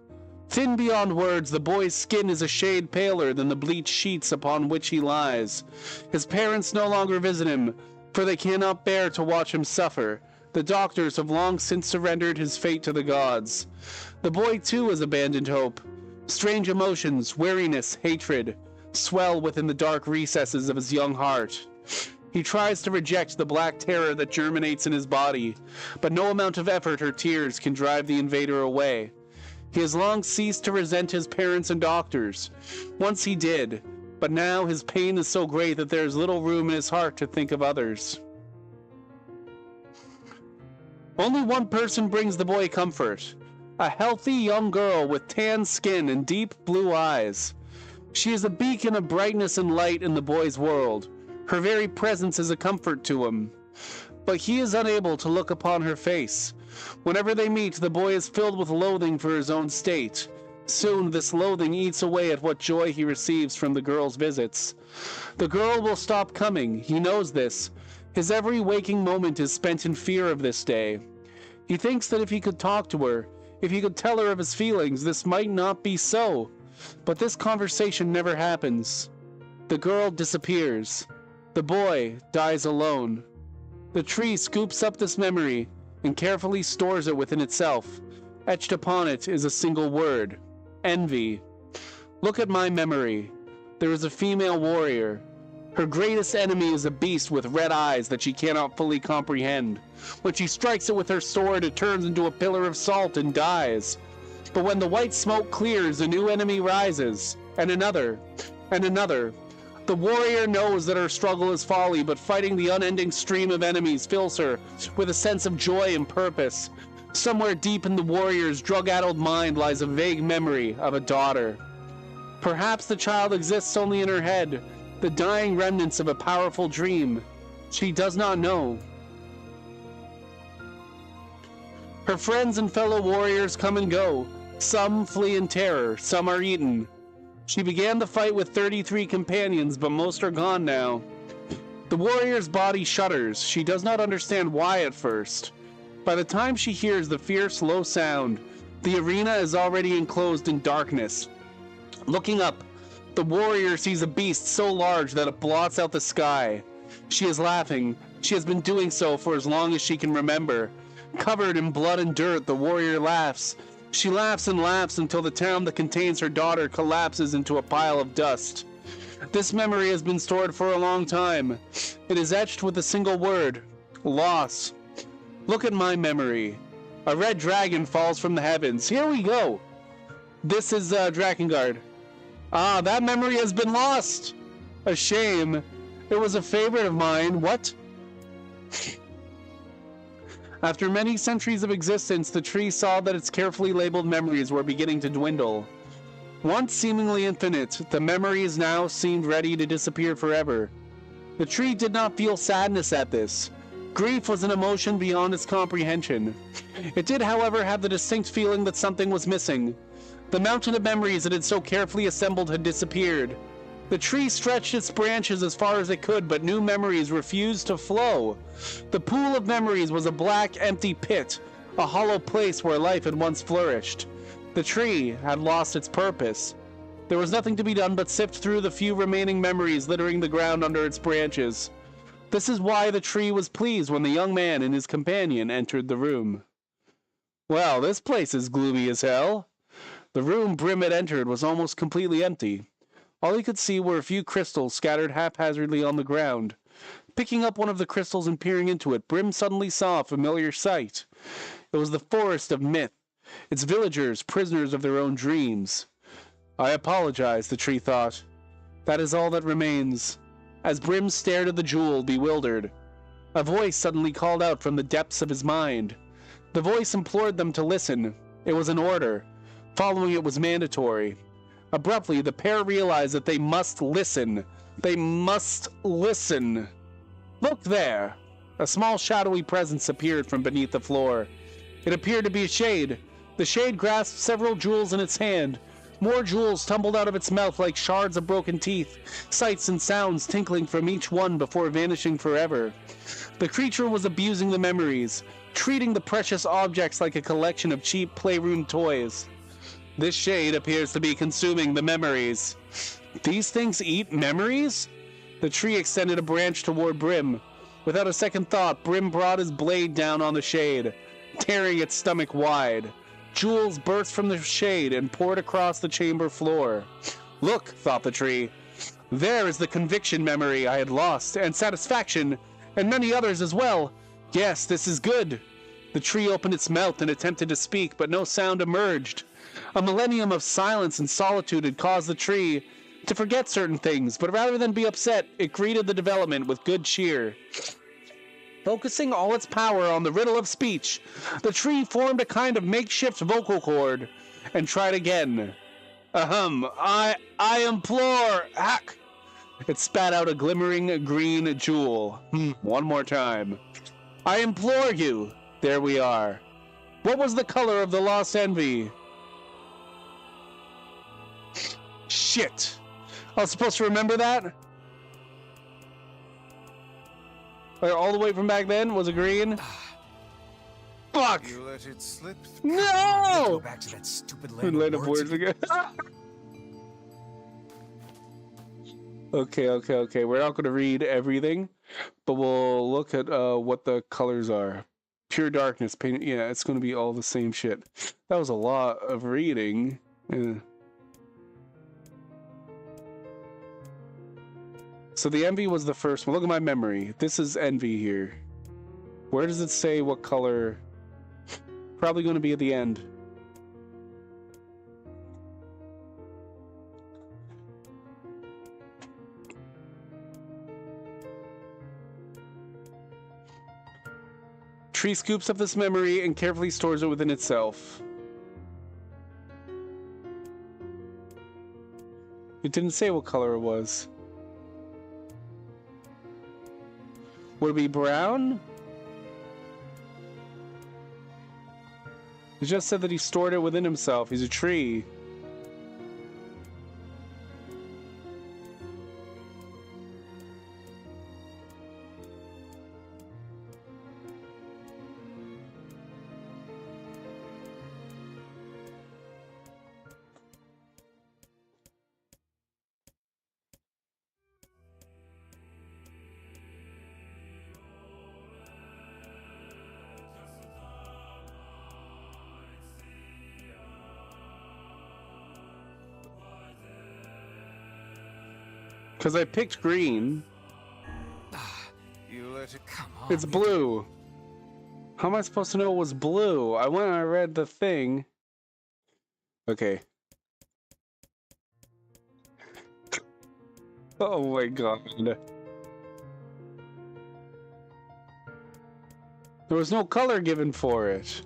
Thin beyond words, the boy's skin is a shade paler than the bleached sheets upon which he lies. His parents no longer visit him, for they cannot bear to watch him suffer. The doctors have long since surrendered his fate to the gods. The boy too has abandoned hope. Strange emotions, weariness, hatred, swell within the dark recesses of his young heart. He tries to reject the black terror that germinates in his body, but no amount of effort or tears can drive the invader away. He has long ceased to resent his parents and doctors. Once he did, but now his pain is so great that there is little room in his heart to think of others. Only one person brings the boy comfort. A healthy young girl with tan skin and deep blue eyes. She is a beacon of brightness and light in the boy's world. Her very presence is a comfort to him. But he is unable to look upon her face. Whenever they meet, the boy is filled with loathing for his own state. Soon this loathing eats away at what joy he receives from the girl's visits. The girl will stop coming, he knows this. His every waking moment is spent in fear of this day. He thinks that if he could talk to her, if he could tell her of his feelings, this might not be so. But this conversation never happens. The girl disappears. The boy dies alone. The tree scoops up this memory and carefully stores it within itself. Etched upon it is a single word: envy. Look at my memory. There is a female warrior. Her greatest enemy is a beast with red eyes that she cannot fully comprehend. When she strikes it with her sword, it turns into a pillar of salt and dies. But when the white smoke clears, a new enemy rises, and another, and another. The warrior knows that her struggle is folly, but fighting the unending stream of enemies fills her with a sense of joy and purpose. Somewhere deep in the warrior's drug-addled mind lies a vague memory of a daughter. Perhaps the child exists only in her head, the dying remnants of a powerful dream. She does not know. Her friends and fellow warriors come and go. Some flee in terror, some are eaten. She began the fight with 33 companions, but most are gone now. The warrior's body shudders. She does not understand why at first. By the time she hears the fierce, low sound, the arena is already enclosed in darkness. Looking up, the warrior sees a beast so large that it blots out the sky. She is laughing. She has been doing so for as long as she can remember. Covered in blood and dirt, the warrior laughs. She laughs and laughs until the town that contains her daughter collapses into a pile of dust. This memory has been stored for a long time. It is etched with a single word: loss. Look at my memory. A red dragon falls from the heavens. Here we go. This is Drakengard. Ah, that memory has been lost. A shame. It was a favorite of mine. What? After many centuries of existence, the tree saw that its carefully labeled memories were beginning to dwindle. Once seemingly infinite, the memories now seemed ready to disappear forever. The tree did not feel sadness at this. Grief was an emotion beyond its comprehension. It did, however, have the distinct feeling that something was missing. The mountain of memories it had so carefully assembled had disappeared. The tree stretched its branches as far as it could, but new memories refused to flow. The pool of memories was a black, empty pit, a hollow place where life had once flourished. The tree had lost its purpose. There was nothing to be done but sift through the few remaining memories littering the ground under its branches. This is why the tree was pleased when the young man and his companion entered the room. Well, this place is gloomy as hell. The room Brim had entered was almost completely empty. All he could see were a few crystals scattered haphazardly on the ground. Picking up one of the crystals and peering into it, Brim suddenly saw a familiar sight. It was the forest of myth, its villagers prisoners of their own dreams. I apologize, the tree thought. That is all that remains. As Brim stared at the jewel, bewildered, a voice suddenly called out from the depths of his mind. The voice implored them to listen. It was an order. Following it was mandatory. Abruptly, the pair realized that they must listen. They must listen. Look there! A small shadowy presence appeared from beneath the floor. It appeared to be a shade. The shade grasped several jewels in its hand. More jewels tumbled out of its mouth like shards of broken teeth, sights and sounds tinkling from each one before vanishing forever. The creature was abusing the memories, treating the precious objects like a collection of cheap playroom toys. This shade appears to be consuming the memories. These things eat memories? The tree extended a branch toward Brim. Without a second thought, Brim brought his blade down on the shade, tearing its stomach wide. Jewels burst from the shade and poured across the chamber floor. Look, thought the tree. There is the conviction memory I had lost, and satisfaction, and many others as well. Yes, this is good. The tree opened its mouth and attempted to speak, but no sound emerged. A millennium of silence and solitude had caused the tree to forget certain things, but rather than be upset, it greeted the development with good cheer. Focusing all its power on the riddle of speech, the tree formed a kind of makeshift vocal cord and tried again. I implore, hack! It spat out a glimmering green jewel. One more time. I implore you. There we are. What was the color of the lost envy? Shit. I was supposed to remember that? All the way from back then? Was it green? Fuck! You let it slip. No! Go back to that stupid Land of words again. Okay. We're not going to read everything, but we'll look at what the colors are. Pure darkness, paint. Yeah, it's going to be all the same shit. That was a lot of reading. Yeah. So the envy was the first one. Look at my memory. This is envy here. Where does it say what color? Probably going to be at the end. Tree scoops up this memory and carefully stores it within itself. It didn't say what color it was. Would it be brown? It just said that he stored it within himself. He's a tree. Because I picked green. You let it come on. It's blue. How am I supposed to know it was blue? I went and I read the thing. Okay. Oh my god. There was no color given for it.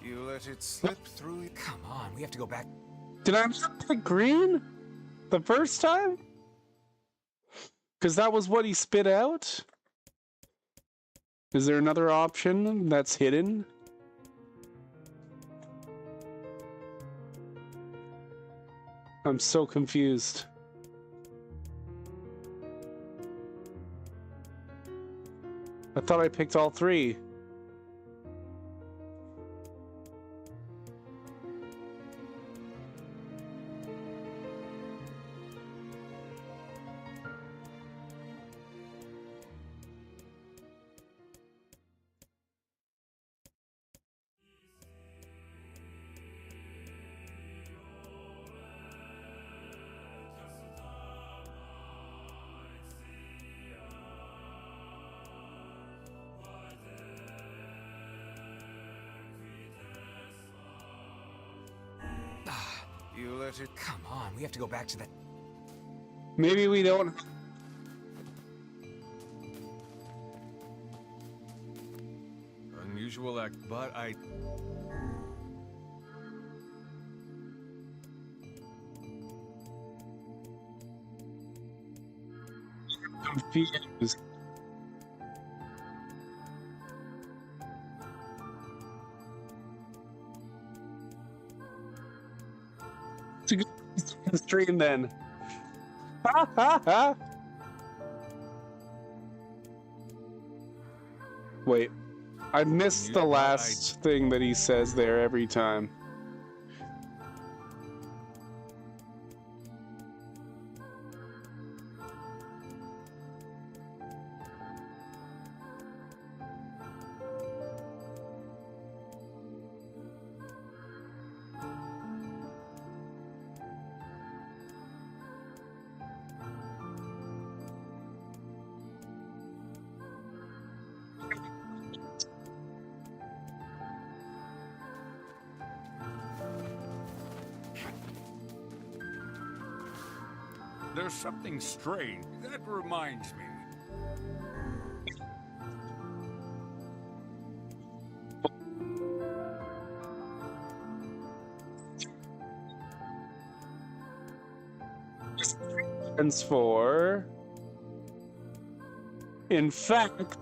You let it slip through. Come on, we have to go back. Did I pick green the first time? Because that was what he spit out? Is there another option that's hidden? I'm so confused. I thought I picked all three. You let it. Come on, we have to go back to that. Maybe we don't. Unusual act, but I. Confused. To go to the stream then. Ha ha ha! Wait, I missed the last thing that he says there every time. There's something strange. That reminds me. Stands for. In fact.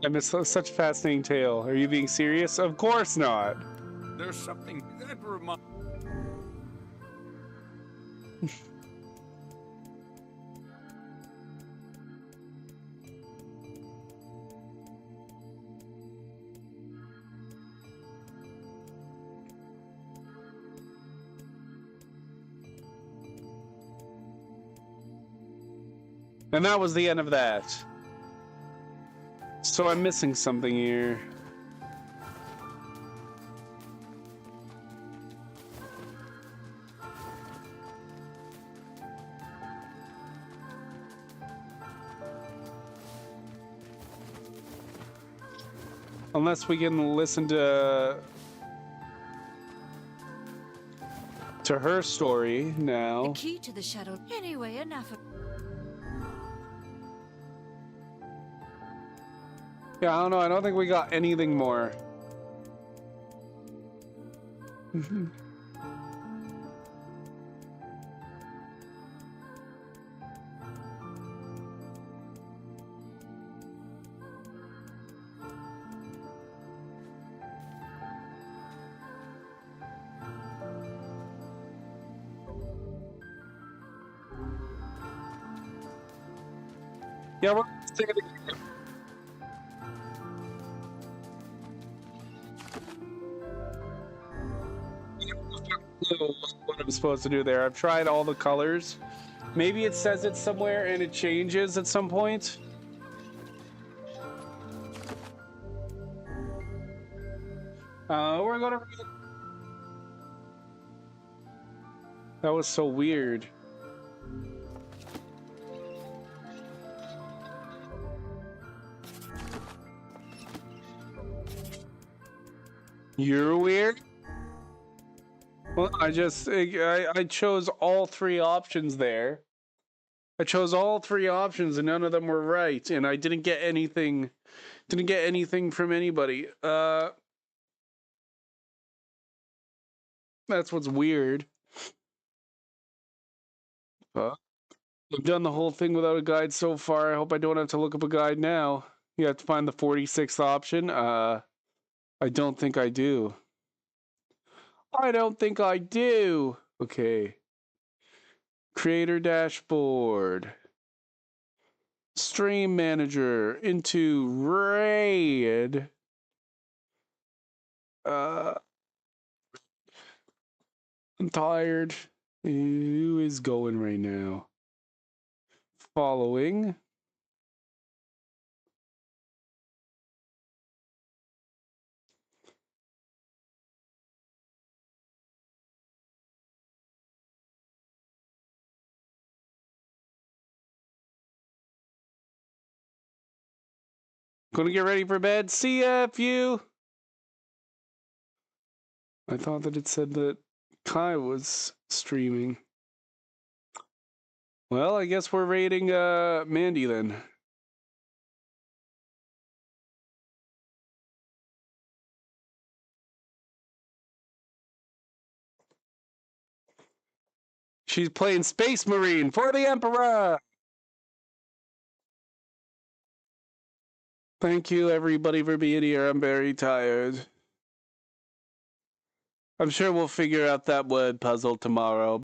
I missed such a fascinating tale. Are you being serious? Of course not. There's something that reminds. And that was the end of that. So I'm missing something here. Unless we can listen to her story now. The key to the shadow. Anyway, enough of... Yeah, I don't know. I don't think we got anything more. Yeah, we're singing it again. What I'm supposed to do there. I've tried all the colors. Maybe it says it somewhere and it changes at some point. We're gonna read it. That was so weird. You're weird? Well, I chose all three options there. I chose all three options and none of them were right, and I didn't get anything. Didn't get anything from anybody. That's what's weird. I've done the whole thing without a guide so far. I hope I don't have to look up a guide now. You have to find the 46th option. I don't think I do. I don't think I do. Okay. Creator dashboard. Stream manager into raid. I'm tired. Who is going right now? Following. Gonna get ready for bed. See ya, you. I thought that it said that Kai was streaming. Well, I guess we're raiding Mandy then. She's playing Space Marine for the Emperor. Thank you, everybody, for being here. I'm very tired. I'm sure we'll figure out that word puzzle tomorrow.